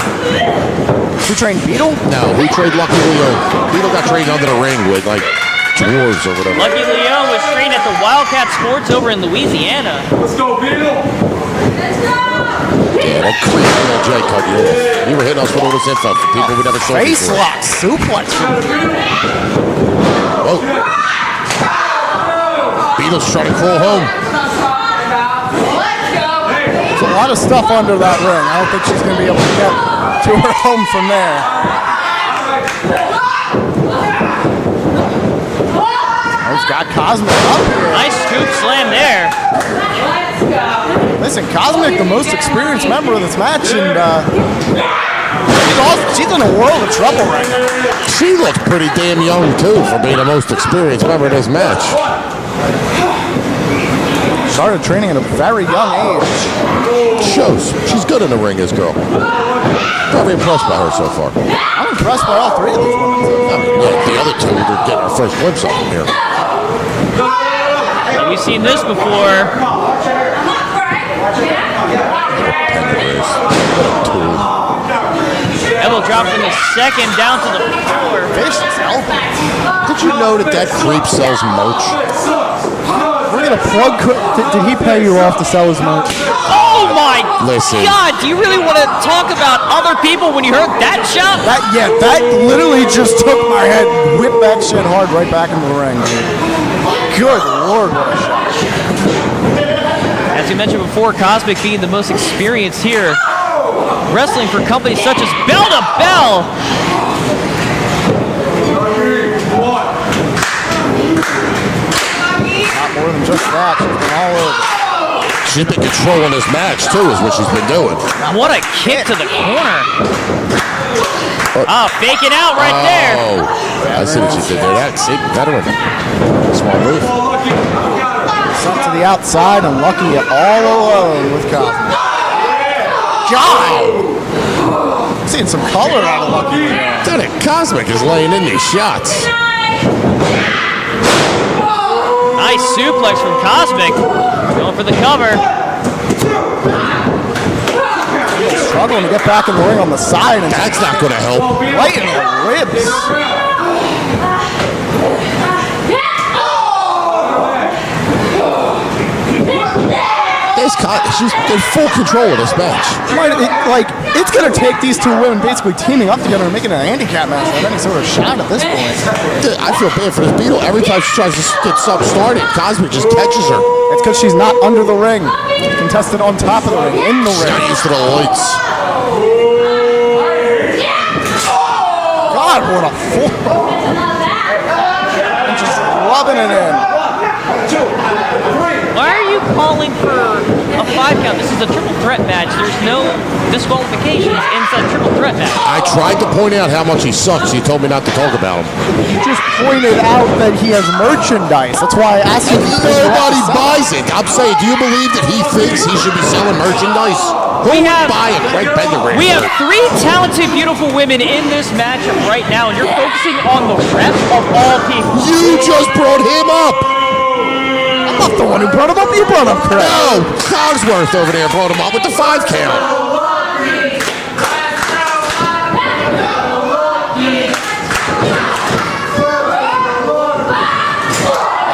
Who trained Beetle? No, who trained Lucky Leone? Beetle got trained under the ring with, like, dwarves or whatever. Lucky Leone was trained at the Wildcat Sports over in Louisiana. Let's go, Beetle. Yeah, that creep MLJ cut you off. You were hitting us with all this info for people we never saw Face before. lock, suplex. Whoa. Beetle's trying to crawl home. There's a lot of stuff under that ring. I don't think she's going to be able to get to her home from there. He's got Cosmic up here. Nice scoop slam there. Listen, Cosmic, the most experienced member of this match, and she's in a world of trouble right now. She looks pretty damn young, too, for being the most experienced member of this match. Started training at a very young age. Shows. She's good in the ring, this girl. Very impressed by her so far. I'm impressed by all three of these women. I mean, yeah, the other two, they're getting our first glimpse of them here. We've seen this before. Elbow drop from the second down to the floor. Vicious elbow. Did you know that creep sells merch? We're going get a plug? Did he pay you off to sell his merch? Oh my Listen. God! Do you really want to talk about other people when you heard that shot? That literally just took my head, whipped that shit hard right back into the ring. Good Lord, what a shot. As you mentioned before, Cosmic being the most experienced here, wrestling for companies such as Bell to Bell. Not more than just that. She's been all over. She's been controlling this match, too, is what she's been doing. What a kick to the corner. Oh, faking out right there. Oh, I see what she did there. See, veteran. Small move. It's up to the outside and Lucky all alone with Cosmic. God! I'm seeing some color out of Lucky. Dude, Cosmic is laying in these shots. Nice suplex from Cosmic. Going for the cover. Struggling to get back in the ring on the side. And that's not going to help. Right in the ribs. She's in full control of this match. It's going to take these two women basically teaming up together and making a handicap match without any sort of shot at this point. Dude, I feel bad for this Beetle. Every time she tries to get something started, Cosmic just catches her. It's because she's not under the ring. Contested on top of the ring, in the ring. She's not used to the lights. God, what a fool. And just rubbing it in. Why are you calling for a 5 count? This is a triple threat match. There's no disqualifications inside a triple threat match. I tried to point out how much he sucks. You told me not to talk about him. You just pointed out that he has merchandise. That's why I asked you. Nobody buys it. I'm saying, do you believe that he thinks he should be selling merchandise? Who would buy it? Greg Bendergrass. We have 3 talented, beautiful women in this matchup right now, and you're focusing on the rep of all people. You just brought him up. I'm not the one who brought him up. You brought him up, Craig. No, Cogsworth over there brought him up with the 5 count.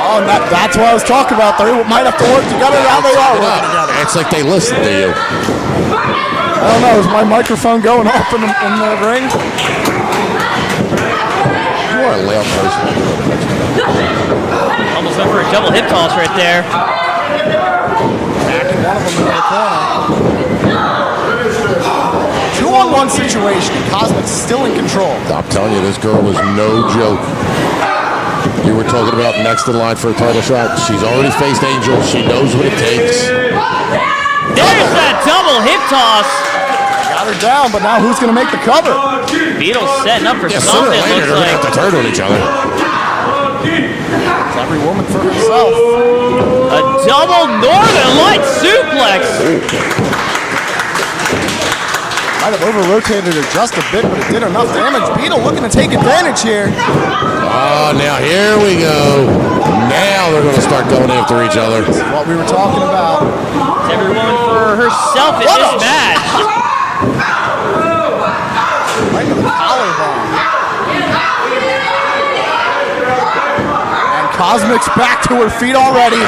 Oh, that's what I was talking about. They might have to work together. Now they are working together. It's like they listen to you. I don't know. Is my microphone going off in the ring? You are a loud person. Almost went for a double hip toss right there. Backing one of them into the corner. 2-on-1 situation. Cosmic's still in control. I'm telling you, this girl is no joke. You were talking about next in line for a title shot. She's already faced Angel. She knows what it takes. There's that double hip toss. Got her down, but now who's going to make the cover? Beetle's setting up for Sooner or something, later, looks they're going to like. have to turn on each other. It's every woman for herself. A double Northern Light suplex. Might have over-rotated her just a bit, but it did enough damage. Beetle looking to take advantage here. Oh, now here we go. Now they're going to start going after each other. This is what we were talking about. It's every woman for herself in this match. Right to the collarbone. And Cosmic's back to her feet already.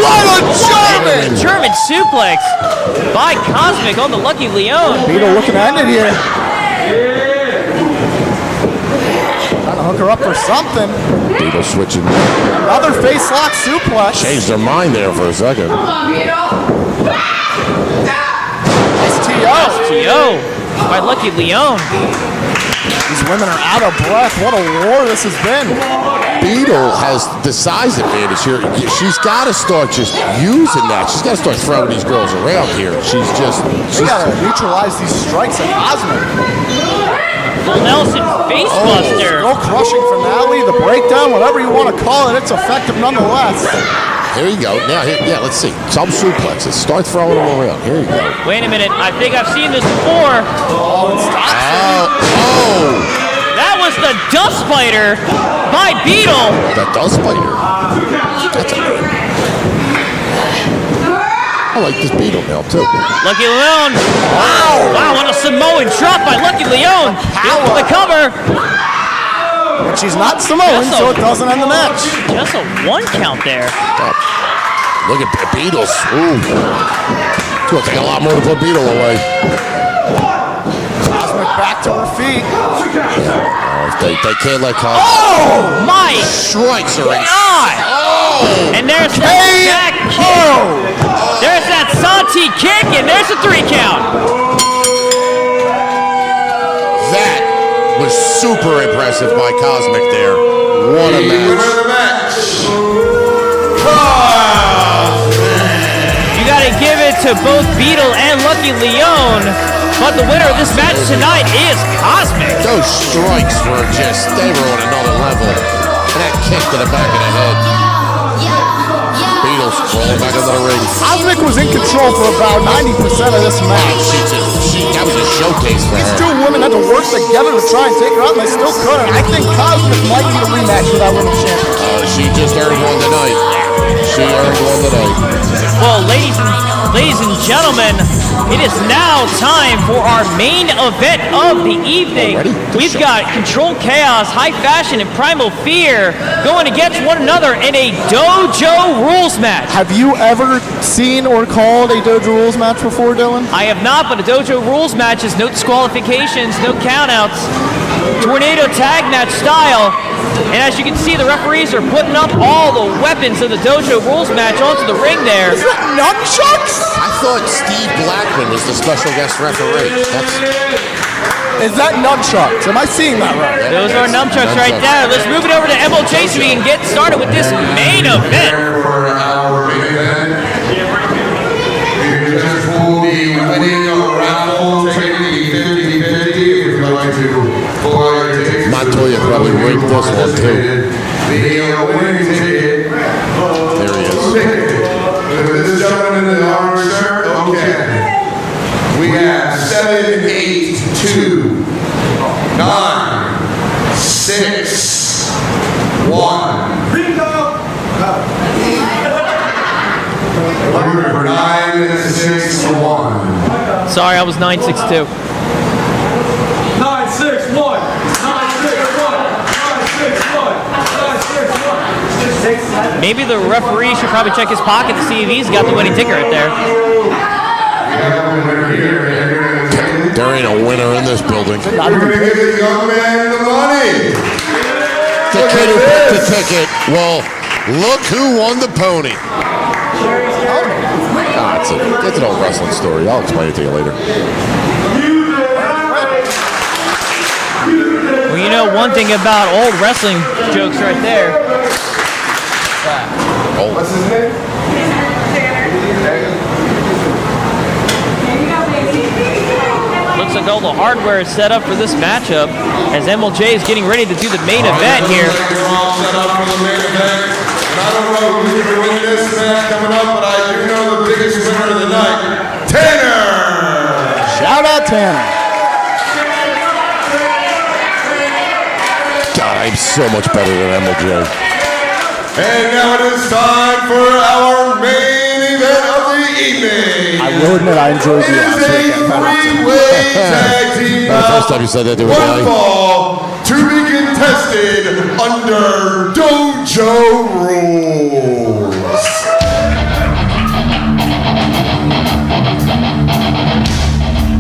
What a German suplex by Cosmic on the Lucky Leon. Beetle looking to end it here. Trying to hook her up for something. Beetle switching. Another face lock suplex. Changed their mind there for a second. STO by Lucky Leon. These women are out of breath. What a war this has been. Beetle has the size advantage here. She's got to start just using that. She's got to start throwing these girls around here. She's got to neutralize these strikes at Cosmic. Full Nelson face buster. Skull crushing finale, the breakdown, whatever you want to call it, it's effective nonetheless. Here you go. Now, let's see. Some suplexes. Start throwing them around. Here you go. Wait a minute. I think I've seen this before. That was the Dust Spider by Beetle. The Dust Spider. I like this Beetle now, too. Lucky Leon. Wow, what a Samoan drop by Lucky Leon. With the cover. And she's not Samoan, so it doesn't end the match. Just a 1 count there. Look at the Beatles. Ooh. It's going to take a lot more to put Beetle away. Cosmic back to her feet. They can't let Cosmic. Oh, my strikes are in. God. And there's that kick. There's that Santi kick, and there's a 3 count. That was super impressive by Cosmic there. What a match. You got to give it to both Beetle and Lucky Leone, but the winner of this match tonight is Cosmic. Those strikes were they were on another level. And that kick to the back of the head. Beetle's crawling back into the ring. Cosmic was in control for about 90% of this match. That was a showcase for her. These two women had to work together to try and take her out, and they still couldn't. I think Cosmic might need a rematch for that women's championship. She just earned one tonight. She earned one tonight. Well, ladies and gentlemen, it is now time for our main event of the evening. We've got Controlled Chaos, High Fashion, and Primal Fear going against one another in a Dojo Rules match. Have you ever seen or called a Dojo Rules match before, Dylan? I have not, but a Dojo Rules match is no disqualifications, no countouts, tornado tag match style. And as you can see, the referees are putting up all the weapons of the Dojo Rules match onto the ring there. Is that nunchucks? I thought Steve Blackman was the special guest referee. Is that nunchucks? Am I seeing that right? Those are nunchucks right there. Let's move it over to MLJ so we can get started with this main event. For our main event, we just pulled the winning raffle ticket, the 50-50. If you'd like to pull out your tickets, Montoya probably rigged this one too. The winning ticket. There he is. This gentleman in the orange shirt. Okay. We have 7, 8, 2, 9, 6, 1. Number 9, 6, 1. Sorry, I was 962. 961. 961. Maybe the referee should probably check his pocket to see if he's got the winning ticket right there. There ain't a winner in this building. We're going to give the young man the money. The kid who picked the ticket. Well, look who won the pony. It's an old wrestling story. I'll explain it to you later. Well, you know one thing about old wrestling jokes right there. What's his name? Looks like all the hardware is set up for this matchup as MLJ is getting ready to do the main event here. You're all set up for the main event. And I don't know who's going to win this match coming up, but I do know the biggest winner of the night, Tanner! Shout out Tanner. God, I'm so much better than MLJ. And now it is time for our main event of the evening. I will admit I enjoyed the last weekend. Three-way tag team The first time you said that, there was one fall to be contested under Dojo rules.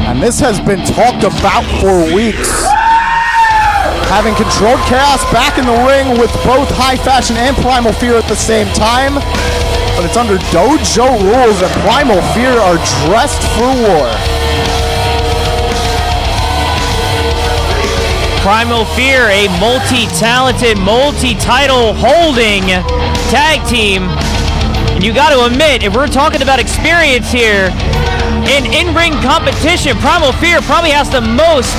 And this has been talked about for weeks. Having Controlled Chaos back in the ring with both High Fashion and Primal Fear at the same time. But it's under Dojo rules and Primal Fear are dressed for war. Primal Fear, a multi-talented, multi-title holding tag team. And you got to admit, if we're talking about experience here, in-ring competition, Primal Fear probably has the most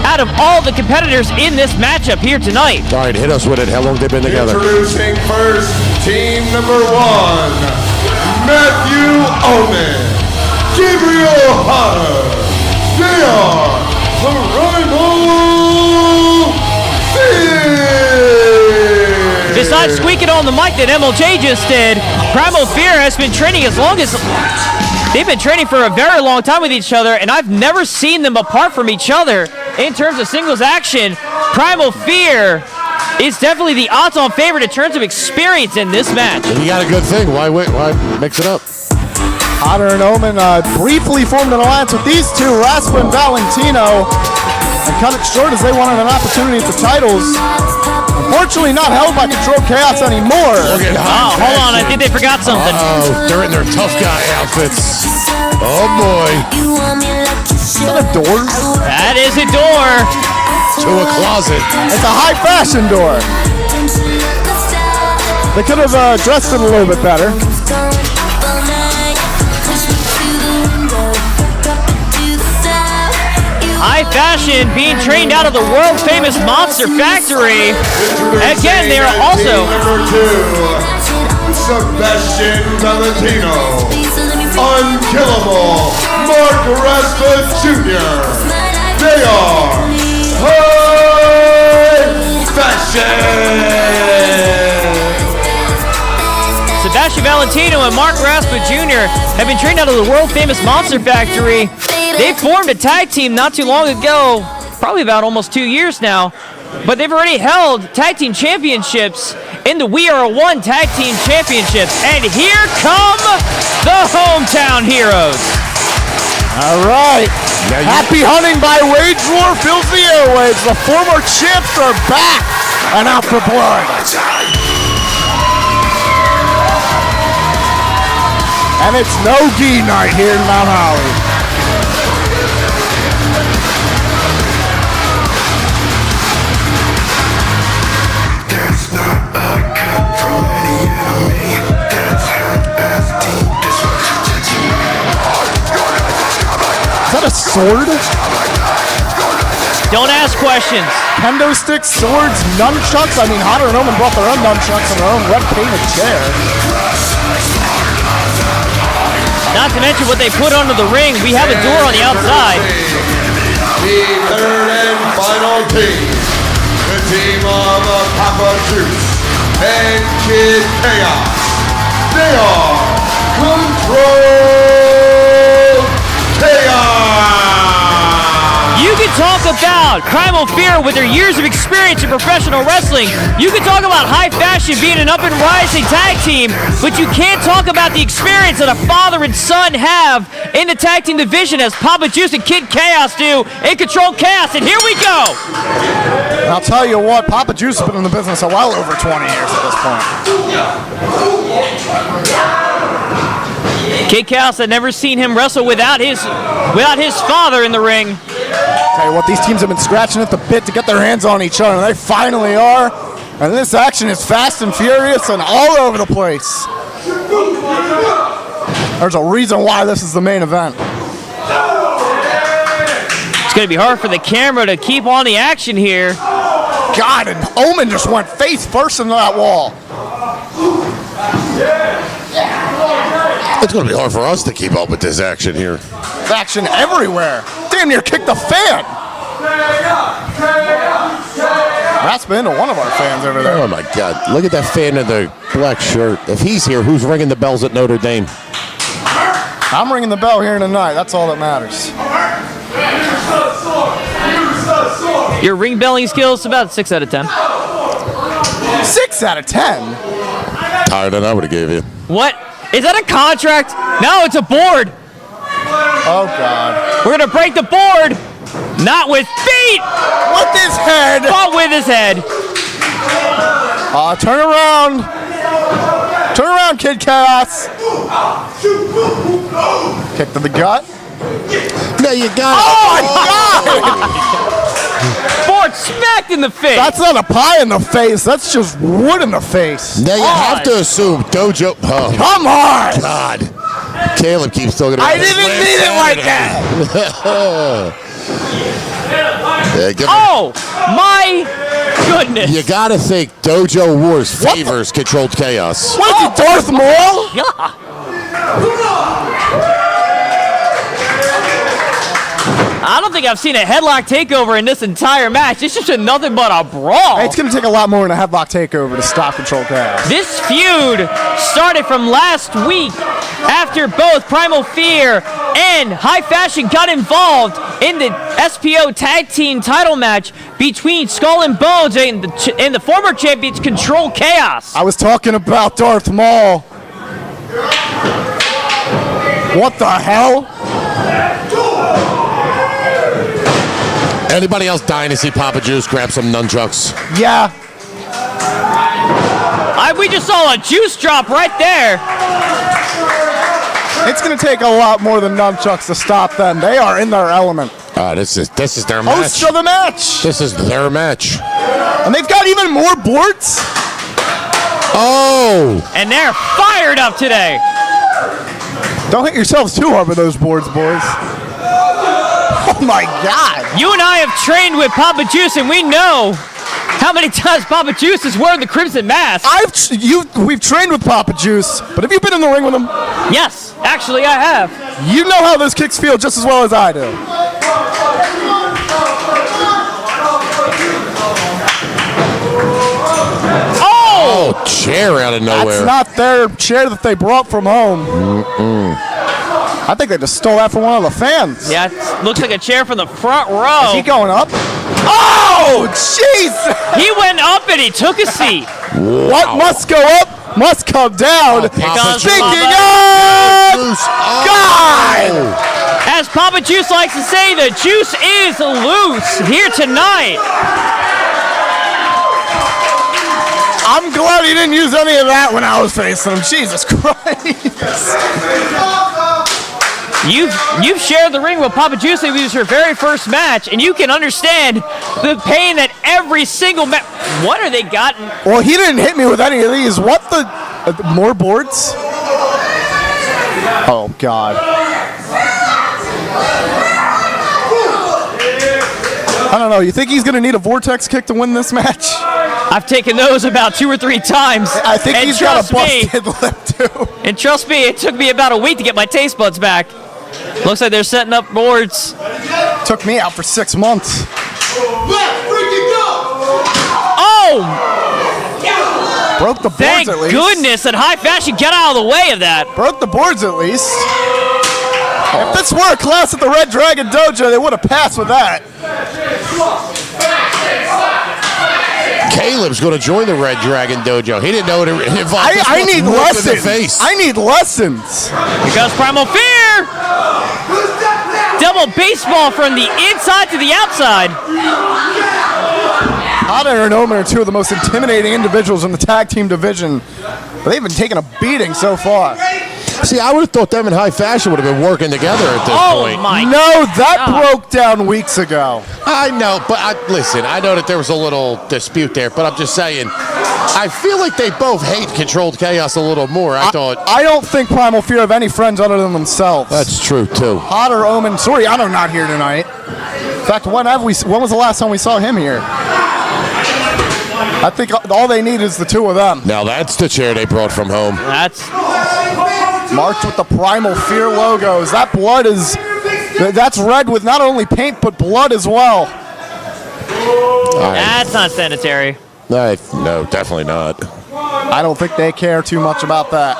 out of all the competitors in this matchup here tonight. All right, hit us with it. How long they been together? Introducing first, team number 1, Matthew Omen, Gabriel Hunter. They are the Primal Fear. Besides squeaking on the mic that MLJ just did, Primal Fear has been training as long as... They've been training for a very long time with each other, and I've never seen them apart from each other in terms of singles action. Primal Fear is definitely the odds-on favorite in terms of experience in this match. And you got a good thing. Why mix it up? Otter and Omen briefly formed an alliance with these two, Raspa and Valentino, and cut it short as they wanted an opportunity at the titles. Unfortunately, not held by Control Chaos anymore. Oh, hold on, I think they forgot something. They're in their tough guy outfits. Oh boy. Is that a door? That is a door. To a closet. It's a high fashion door. They could have dressed it a little bit better. High fashion being trained out of the world famous Monster Factory. Again, they are also Number 2, Sebastian Valentino, Unkillable, Mark Raspa Jr. They are High Fashion. Sebastian Valentino and Mark Raspa Jr. have been trained out of the world famous Monster Factory. They formed a tag team not too long ago, probably about almost 2 years now, but they've already held tag team championships in the We Are One Tag Team Championships. And here come the hometown heroes. All right. Happy hunting by Wage War fills the airwaves. The former champs are back and out for blood. And it's no gi night here in Mount Holly. Is that a sword? Don't ask questions. Kendo sticks, swords, nunchucks. I mean, Otter and Omen brought their own nunchucks and their own red painted chair. Not to mention what they put under the ring. We have a door on the outside. The third and final team, the team of Papa Juice and Kid Chaos. They are Control Chaos. You can talk about Primal Fear with their years of experience in professional wrestling. You can talk about High Fashion being an up-and-rising tag team, but you can't talk about the experience that a father and son have in the tag team division as Papa Juice and Kid Chaos do in Control Chaos. And here we go. I'll tell you what, Papa Juice has been in the business a well over 20 years at this point. Kid Chaos had never seen him wrestle without his father in the ring. Tell you what, these teams have been scratching at the bit to get their hands on each other, and they finally are. And this action is fast and furious and all over the place. There's a reason why this is the main event. It's going to be hard for the camera to keep on the action here. God, and Omen just went face first into that wall. It's going to be hard for us to keep up with this action here. There's action everywhere. Damn near kicked the fan. That's been to one of our fans over there. Oh my God! Look at that fan in the black shirt. If he's here, who's ringing the bells at Notre Dame? I'm ringing the bell here tonight. That's all that matters. Your ring belling skills about 6 out of 10. 6 out of 10? Higher than I would have gave you. What? Is that a contract? No, it's a board. Oh God. We're gonna break the board. Not with feet. With his head. But with his head. Turn around. Turn around, Kid Chaos. Kick to the gut. No, you got it. Oh my God! Board smacked in the face. That's not a pie in the face. That's just wood in the face. Now you have to assume Dojo. Oh, come on! God. Caleb keeps talking about I didn't mean it like that. Oh my goodness! You gotta think Dojo Wars favors Controlled Chaos. What is it, Darth Maul? Yeah. I don't think I've seen a headlock takeover in this entire match. It's just nothing but a brawl. It's going to take a lot more than a headlock takeover to stop Control Chaos. This feud started from last week after both Primal Fear And High Fashion got involved in the SPO Tag Team title match between Skull and Bones and the former champions Control Chaos. I was talking about Darth Maul. What the hell? Anybody else dying to see Papa Juice grab some nunchucks? Yeah. We just saw a juice drop right there. It's going to take a lot more than nunchucks to stop them. They are in their element. This is their match. Host of the match. This is their match. And they've got even more boards. Oh. And they're fired up today. Don't hit yourselves too hard with those boards, boys. Oh my God. You and I have trained with Papa Juice, and we know how many times Papa Juice has worn the Crimson Mask. We've trained with Papa Juice, but have you been in the ring with him? Yes, actually I have. You know how those kicks feel just as well as I do. Oh, chair out of nowhere. That's not their chair that they brought from home. I think they just stole that from one of the fans. Yeah, it looks like a chair from the front row. Is he going up? Oh, jeez! He went up and he took a seat. Wow. What must go up must come down. Speaking of God! As Papa Juice likes to say, the juice is loose here tonight. I'm glad he didn't use any of that when I was facing him. Jesus Christ. You've shared the ring with Papa Juice. It was your very first match, and you can understand the pain that every single match. What are they gotten? Well, he didn't hit me with any of these. What the? More boards? Oh, God. I don't know. You think he's going to need a vortex kick to win this match? I've taken those about 2 or 3 times. I think he's got a busted lip, too. And trust me, it took me about a week to get my taste buds back. Looks like they're setting up boards. Took me out for 6 months. Oh! Broke the boards Thank at least. goodness that High Fashion got out of the way of that. Broke the boards at least. If this were a class at the Red Dragon Dojo, they would have passed with that. Caleb's going to join the Red Dragon Dojo. He didn't know it involved. I need lessons. I need lessons. Here goes Primal Fear. Double baseball from the inside to the outside. Hunter and Omen are two of the most intimidating individuals in the tag team division. But they've been taking a beating so far. See, I would have thought them and High Fashion would have been working together at this point. No, that broke down weeks ago. I know, but listen, I know that there was a little dispute there, but I'm just saying, I feel like they both hate Controlled Chaos a little more. I don't think Primal Fear have any friends other than themselves. That's true, too. Hunter, Omen, Soriano not here tonight. In fact, when was the last time we saw him here? I think all they need is the two of them. Now that's the chair they brought from home. That's marked with the Primal Fear logos. That blood that's red with not only paint but blood as well. That's not sanitary. No, definitely not. I don't think they care too much about that.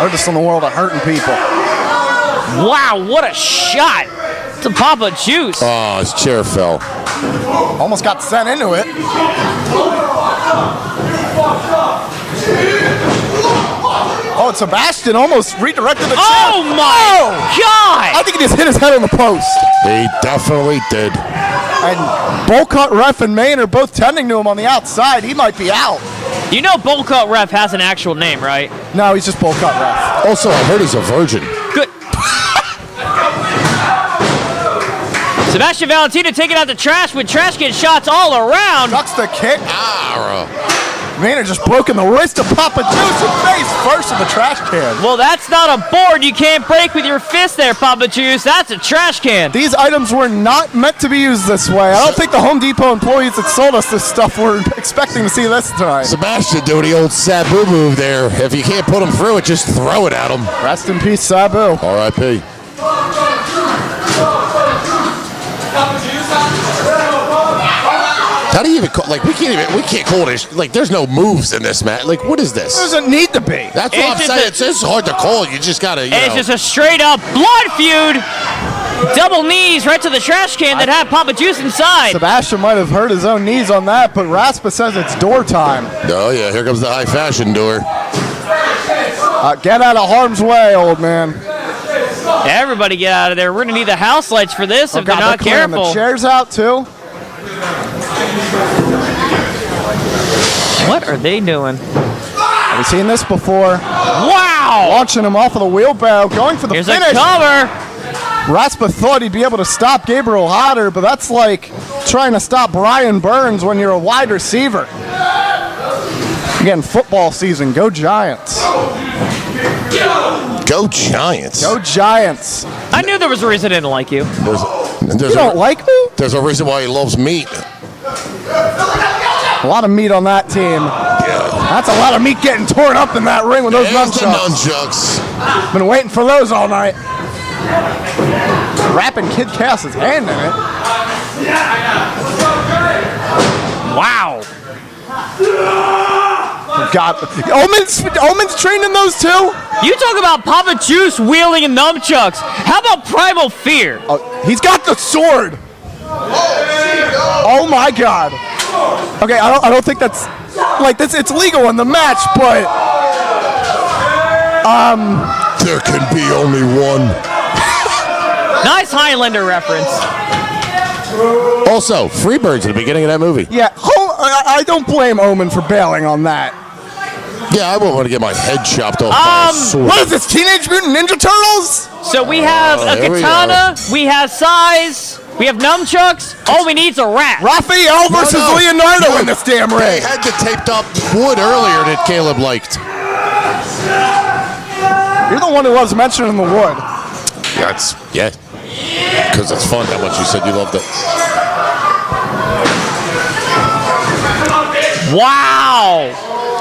They're just in the world of hurting people. Wow, what a shot to Papa Juice. Oh, his chair fell. Almost got sent into it. Oh, and Sebastian almost redirected the chair. Oh my God! I think he just hit his head on the post. He definitely did. And Bullcut Ref and Maine are both tending to him on the outside. He might be out. You know Bullcut Ref has an actual name, right? No, he's just Bullcut Ref. Also, I heard he's a virgin. Good. Sebastian Valentino taking out the trash with trash can shots all around. Ducks the kick. Maynard just broken the wrist of Papa Juice and face first in the trash can. Well, that's not a board you can't break with your fist there, Papa Juice. That's a trash can. These items were not meant to be used this way. I don't think the Home Depot employees that sold us this stuff were expecting to see this tonight. Sebastian doing the old Sabu move there. If you can't put him through it, just throw it at him. Rest in peace, Sabu. R.I.P. How do you even call? Like we can't call it. Like there's no moves in this match. Like what is this? Doesn't need to be. That's what I'm saying. It's hard to call. You just gotta. It's just a straight up blood feud. Double knees right to the trash can that had Papa Juice inside. Sebastian might have hurt his own knees on that, but Raspa says it's door time. Oh yeah, here comes the high fashion door. Get out of harm's way, old man. Everybody get out of there. We're gonna need the house lights for this if they're not careful. The chairs out too. What are they doing? Have you seen this before? Wow! Launching him off of the wheelbarrow, going for the Here's finish. a cover. Raspa thought he'd be able to stop Gabriel Hodder, but that's like trying to stop Brian Burns when you're a wide receiver. Again, football season. Go Giants. Go Giants. Go Giants. I knew there was a reason I didn't like you. You don't like me? There's a reason why he loves meat. A lot of meat on that team. Yeah. That's a lot of meat getting torn up in that ring with those nunchucks. Been waiting for those all night. Wrapping Kid Cass's hand in it. Wow. God, Omen's trained in those too? You talk about Papa Juice wielding in nunchucks. How about Primal Fear? Oh, he's got the sword. Oh my God. Okay, I don't think that's like this. It's legal in the match, but there can be only one. Nice Highlander reference. Also, Freebirds at the beginning of that movie. Yeah, I don't blame Omen for bailing on that. Yeah, I wouldn't want to get my head chopped off by a sword. What is this, Teenage Mutant Ninja Turtles? So we have a katana, we have size, we have nunchucks. All we need is a rat. Raphael versus Leonardo in this damn They ring. had the taped up wood earlier that Caleb liked. You're the one who loves mentioning the wood. Yeah. Because it's fun how much you said you loved it. Wow.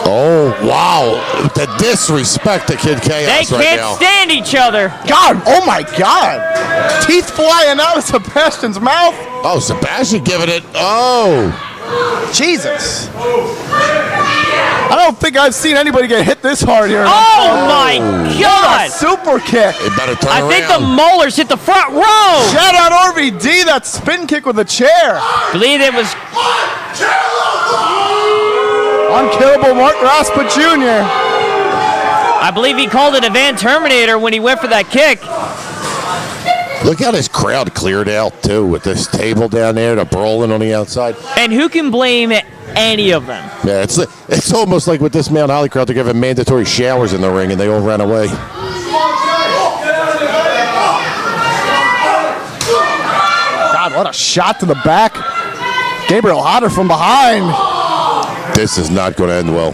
Oh, wow. The disrespect to Kid Chaos They right can't now. stand each other. God, oh my God. Teeth flying out of Sebastian's mouth. Oh, Sebastian giving it. Oh. Jesus. I don't think I've seen anybody get hit this hard here. Oh my God. Super kick. They better turn I around. think the molars hit the front row. Shout out RVD, that spin kick with a chair. Believe it was Unkillable Mark Raspa Jr. I believe he called it a Van Terminator when he went for that kick. Look how this crowd cleared out, too, with this table down there, the brawling on the outside. And who can blame any of them? Yeah, it's almost like with this Mount Holly crowd, they're giving mandatory showers in the ring, and they all ran away. God, what a shot to the back. Gabriel Hodder from behind. This is not going to end well.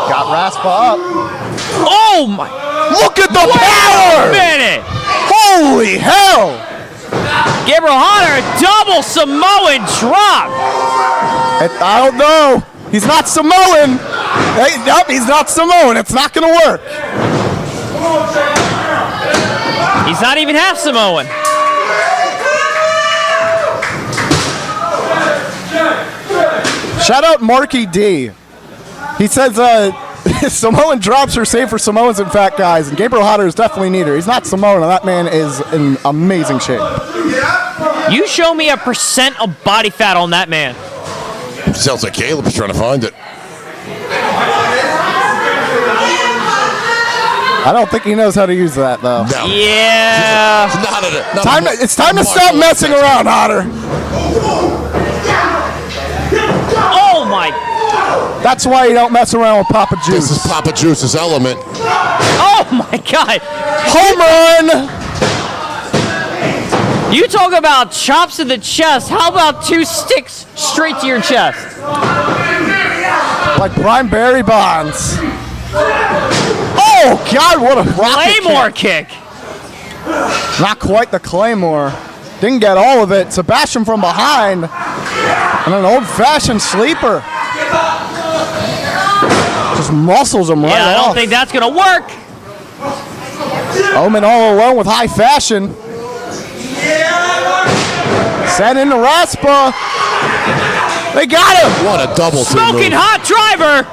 Got Raspa up. Oh my! Look at the Wait power! a minute! Holy hell! Gabriel Hodder, double Samoan drop. I don't know. He's not Samoan. Hey, nope, he's not Samoan. It's not going to work. He's not even half Samoan. Shout out Marky D. He says Samoan drops are safe for Samoans and fat guys, and Gabriel Hodder is definitely neither. He's not Samoan, and that man is in amazing shape. You show me a % of body fat on that man. Sounds like Caleb's trying to find it. I don't think he knows how to use that, though. No. Yeah. It's time to stop messing around, Hodder. Oh my! That's why you don't mess around with Papa Juice. This is Papa Juice's element. Oh my God! Home run! You talk about chops to the chest. How about 2 sticks straight to your chest? Like Brian Barry Bonds. Oh God! What a rocket Claymore kick. Not quite the Claymore. Didn't get all of it. Sebastian from behind. And an old-fashioned sleeper. Just muscles him right Yeah, I off. don't think that's gonna work. Omen all alone with high fashion. Send in the Raspa. They got him. What a double team Smoking move. hot driver.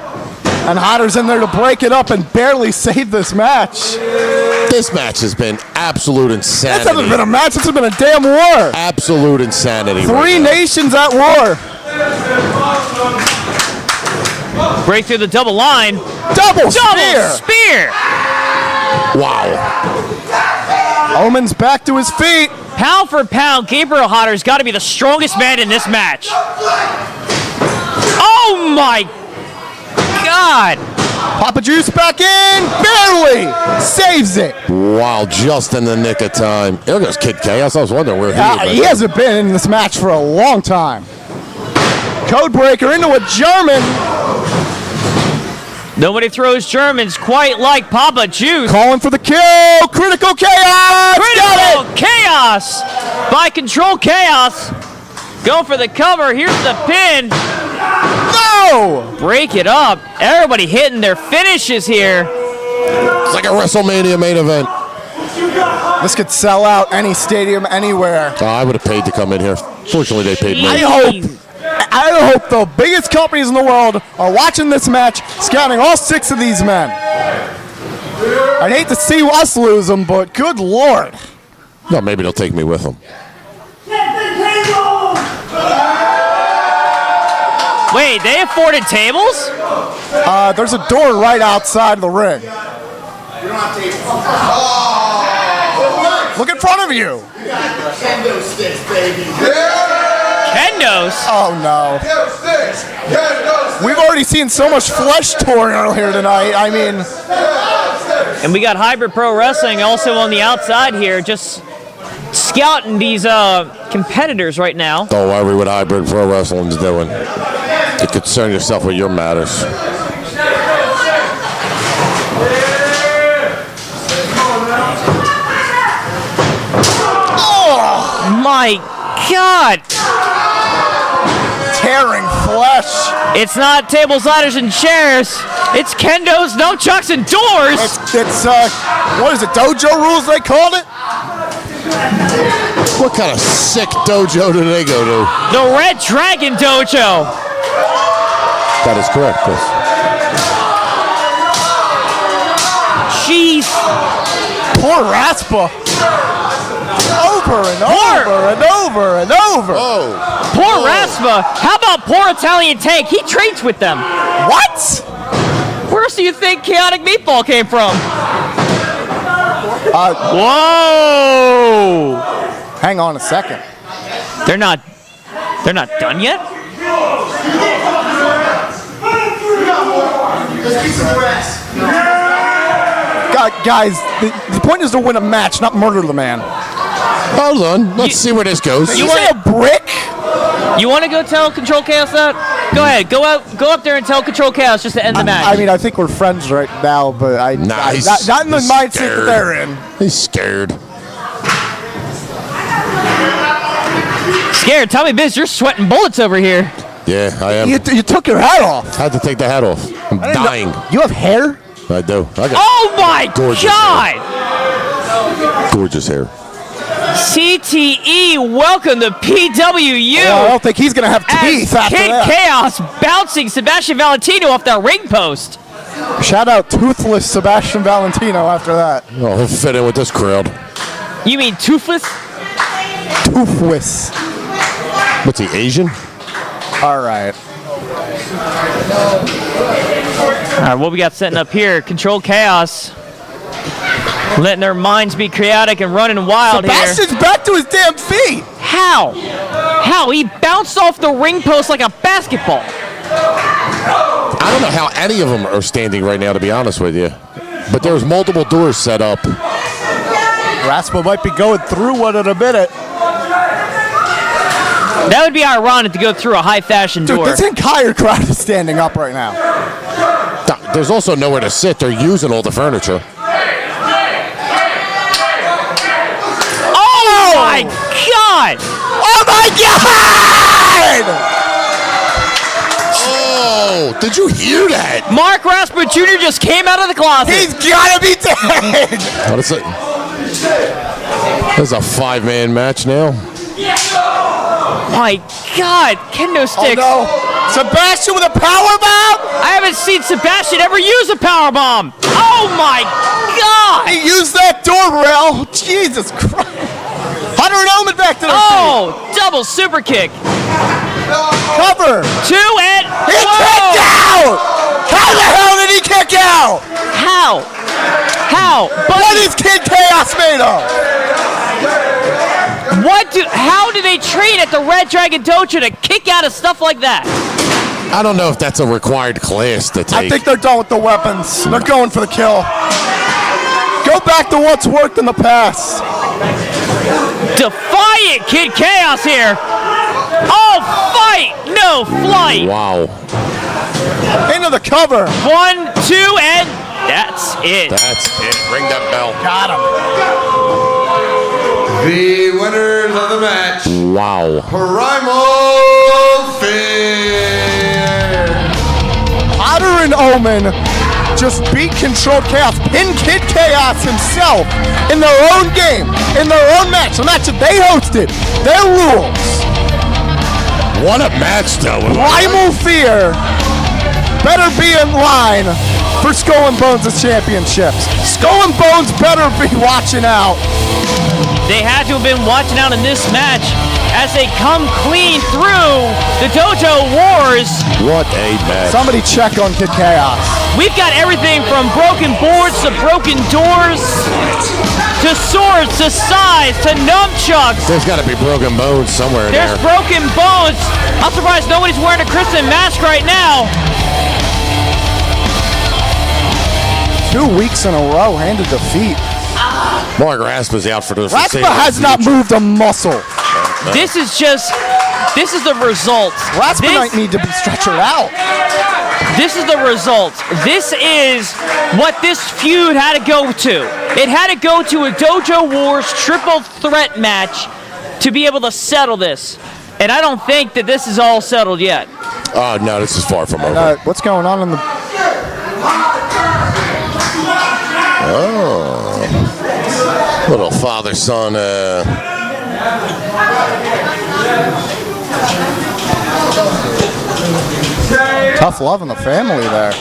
And Hodder's in there to break it up and barely save this match. This match has been absolute insanity. This hasn't been a match. This has been a damn war. Absolute insanity. Three nations at war. Break through the double line. Double spear. Spear. Wow. Omen's back to his feet. Pound for pound, Gabriel Hodder's got to be the strongest man in this match. Oh my God. Papa Juice back in. Barely. Saves it. Wow, just in the nick of time. There goes Kid Chaos. I was wondering where He hasn't been in this match for a long time. Codebreaker into a German. Nobody throws Germans quite like Papa Juice. Calling for the kill. Critical Chaos. Critical Chaos by Control Chaos. Go for the cover. Here's the pin. No! Break it up. Everybody hitting their finishes here. It's like a WrestleMania main event. This could sell out any stadium anywhere. Oh, I would have paid to come in here. Fortunately, they paid me. I hope the biggest companies in the world are watching this match, scouting all 6 of these men. I'd hate to see us lose them, but good Lord. No, maybe they'll take me with them. Wait, they afforded tables? There's a door right outside the ring. Look in front of you. Kendo sticks, baby. Kendos? Oh no. We've already seen so much flesh torn earlier tonight. I mean. And we got Hybrid Pro Wrestling also on the outside here, just scouting these competitors right now. Don't worry what Hybrid Pro Wrestling's doing. You concern yourself with your matters. Oh my God! Tearing flesh. It's not tables, ladders, and chairs. It's kendos, nunchucks, and doors. It's what is it? Dojo rules they called it. What kind of sick dojo do they go to? The Red Dragon Dojo. That is correct, Chris. Jeez. Poor Raspa. Over and over and over and over. Oh. Poor Raspa. How about poor Italian Tank? He trains with them. What? Where else do you think Chaotic Meatball came from? Whoa! Hang on a second. They're not done yet? Guys, the point is to win a match, not murder the man. Hold on. Let's see where this goes. You say a brick? You want to go tell Control Chaos that? Go ahead. Go up there and tell Control Chaos just to end the match. I mean, I think we're friends right now, but not in the mindset that they're in. He's scared. Scared? Tommy Biz, you're sweating bullets over here. Yeah, I am. You took your hat off. I had to take the hat off. I'm dying. You have hair? I do. Oh my God! Hair. Gorgeous hair. CTE, welcome to PWU. Well, I don't think he's going to have teeth after Kid that. Chaos bouncing Sebastian Valentino off that ring post. Shout out toothless Sebastian Valentino after that. Oh, he'll fit in with this crowd. You mean toothless? Toothless. What's he, Asian? All right. All right, what we got setting up here? Control Chaos. Letting their minds be chaotic and running wild Sebastian's here. back to his damn feet. How? How? He bounced off the ring post like a basketball. I don't know how any of them are standing right now, to be honest with you. But there's multiple doors set up. Raspa might be going through one in a minute. That would be ironic to go through a high-fashion door. Dude, this entire crowd is standing up right now. There's also nowhere to sit. They're using all the furniture. Oh my God! Oh my God! Oh, did you hear that? Mark Raspa Jr. just came out of the closet. He's gotta be dead! What is it? This is a 5-man match now. My God, kendo sticks. Oh no. Sebastian with a power bomb? I haven't seen Sebastian ever use a power bomb. Oh my God. He used that door rail. Jesus Christ. Hunter and Omen back to the feet. Double super kick. Cover. 2 and he kicked out. How the hell did he kick out? How? What is Kid Chaos made of? How do they train at the Red Dragon Dojo to kick out of stuff like that? I don't know if that's a required class to take. I think they're done with the weapons. They're going for the kill. Go back to what's worked in the past. Defiant Kid Chaos here. Oh, fight, no flight. Wow. Into the cover. 1, 2, and that's it. That's it. Ring that bell. Got him. The winners of the match. Wow. Primal Fear. Hunter and Omen just beat Controlled Chaos, pin Kid Chaos himself in their own game, in their own match, a match that they hosted, their rules. What a match, though. Primal Fear better be in line for Skull and Bones' championships. Skull and Bones better be watching out. They had to have been watching out in this match as they come clean through the Dojo Wars. What a match. Somebody check on Kid Chaos. We've got everything from broken boards to broken doors to swords to sides to nunchucks. There's got to be broken bones somewhere in There's there. broken bones. I'm surprised nobody's wearing a Crimson mask right now. 2 weeks in a row, handed defeat. Mark Raspa's out for this. Raspa has not moved a muscle. This is the result. Raspa might need to be stretched out. This is the result. This is what this feud had to go to. It had to go to a Dojo Wars triple threat match to be able to settle this. And I don't think that this is all settled yet. Oh, no, this is far from over. What's going on in the... Oh. Little father-son, Tough love in the family there.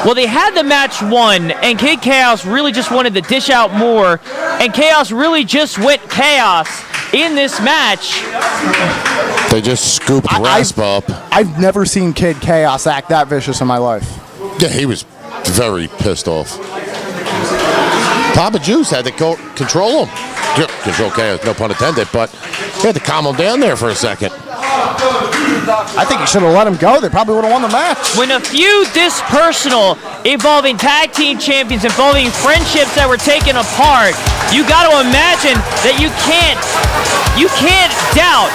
Well, they had the match won, and Kid Chaos really just wanted to dish out more, and Chaos really just went Chaos in this match. They just scooped Raspa up. I've never seen Kid Chaos act that vicious in my life. Yeah, he was very pissed off. Papa Juice had to control him. Control Chaos, no pun intended, but he had to calm him down there for a second. I think he should have let him go. They probably would have won the match. When a feud this personal, involving tag team champions, involving friendships that were taken apart, you got to imagine that you can't doubt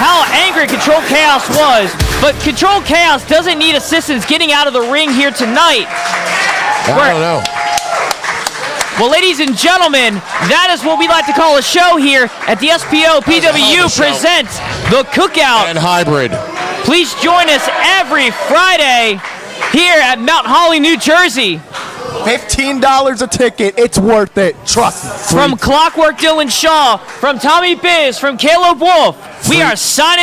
how angry Control Chaos was. But Control Chaos doesn't need assistance getting out of the ring here tonight. I don't know. Well, ladies and gentlemen, that is what we like to call a show here at the SPO PW presents The Cookout. And Hybrid. Please join us every Friday here at Mount Holly, New Jersey. $15 a ticket. It's worth it. Trust me. From Clockwork Dylan Shaw, from Tommy Biz, from Caleb Wolf, we are signing